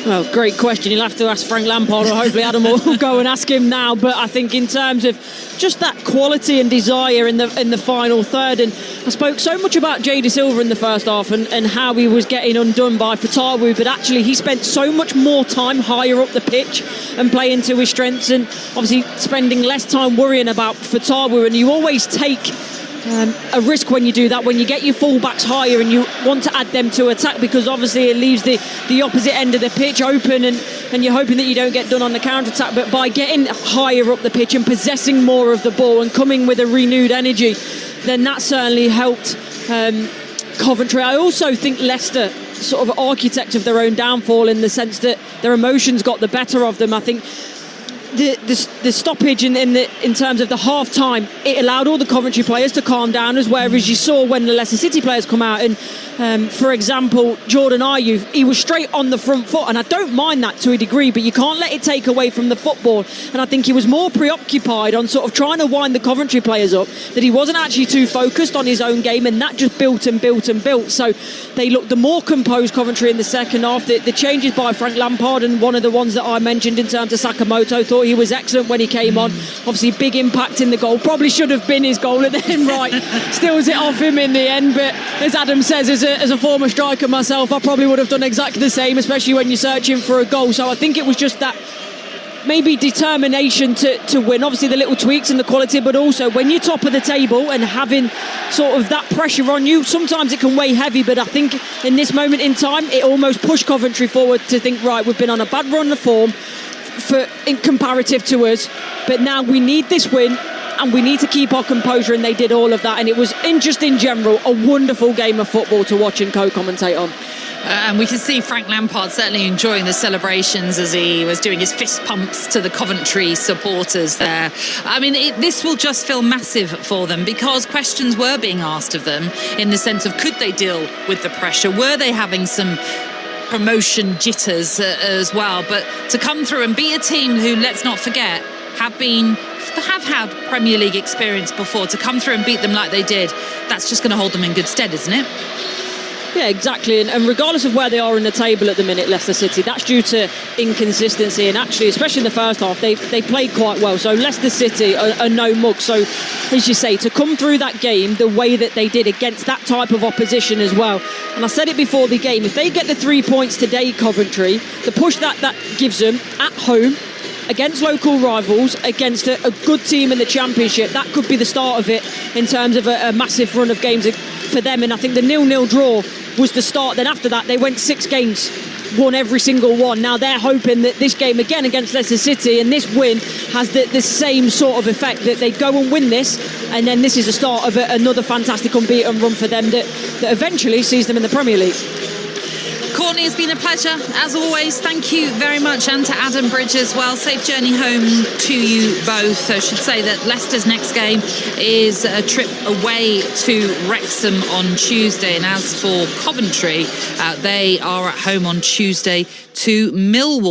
Well, great question. You'll have to ask Frank Lampard, or hopefully Adam will go and ask him now. But I think in terms of just that quality and desire in the final third, and I spoke so much about Jay De Silva in the first half and how he was getting undone by Fatawu, but actually he spent so much more time higher up the pitch and playing to his strengths, and obviously spending less time worrying about Fatawu. And you always take a risk when you do that, when you get your fullbacks higher and you want to add them to attack, because obviously it leaves the opposite end of the pitch open, and you're hoping that you don't get done on the counter-attack. But by getting higher up the pitch and possessing more of the ball and coming with a renewed energy, then that certainly helped Coventry. I also think Leicester sort of architect of their own downfall in the sense that their emotions got the better of them. I think the stoppage in terms of the half time, it allowed all the Coventry players to calm down, as whereas you saw when the Leicester City players come out, and for example Jordan Ayew, he was straight on the front foot, and I don't mind that to a degree, but you can't let it take away from the football. And I think he was more preoccupied on sort of trying to wind the Coventry players up, that he wasn't actually too focused on his own game, and that just built and built and built. So they looked the more composed Coventry in the second half. The changes by Frank Lampard, and one of the ones that I mentioned in terms of Sakamoto, thought he was excellent when he came on. Obviously big impact in the goal, probably should have been his goal, and then Wright steals it off him in the end. But as Adam says, as a former striker myself, I probably would have done exactly the same, especially when you're searching for a goal. So I think it was just that maybe determination to win, obviously the little tweaks and the quality, but also when you're top of the table and having sort of that pressure on you, sometimes it can weigh heavy. But I think in this moment in time, it almost pushed Coventry forward to think, right, we've been on a bad run of form in comparative to us, but now we need this win and we need to keep our composure, and they did all of that. And it was, in general, a wonderful game of football to watch and co-commentate on. And we can see Frank Lampard certainly enjoying the celebrations as he was doing his fist pumps to the Coventry supporters there. I mean, this will just feel massive for them, because questions were being asked of them in the sense of, could they deal with the pressure? Were they having some promotion jitters as well? But to come through and beat a team who, let's not forget, have had Premier League experience before, to come through and beat them like they did, that's just going to hold them in good stead, isn't it? Yeah, exactly. And regardless of where they are in the table at the minute, Leicester City, that's due to inconsistency. And actually, especially in the first half, they played quite well. So Leicester City are no mug. So, as you say, to come through that game the way that they did against that type of opposition as well. And I said it before the game, if they get the 3 points today, Coventry, the push that gives them at home, against local rivals, against a good team in the Championship. That could be the start of it in terms of a massive run of games for them. And I think the 0-0 draw was the start. Then after that, they went 6 games, won every single one. Now they're hoping that this game again against Leicester City and this win has the same sort of effect, that they go and win this, and then this is the start of another fantastic unbeaten run for them that eventually sees them in the Premier League. Courtney, it's been a pleasure, as always. Thank you very much, and to Adam Bridge as well. Safe journey home to you both. So I should say that Leicester's next game is a trip away to Wrexham on Tuesday. And as for Coventry, they are at home on Tuesday to Millwall.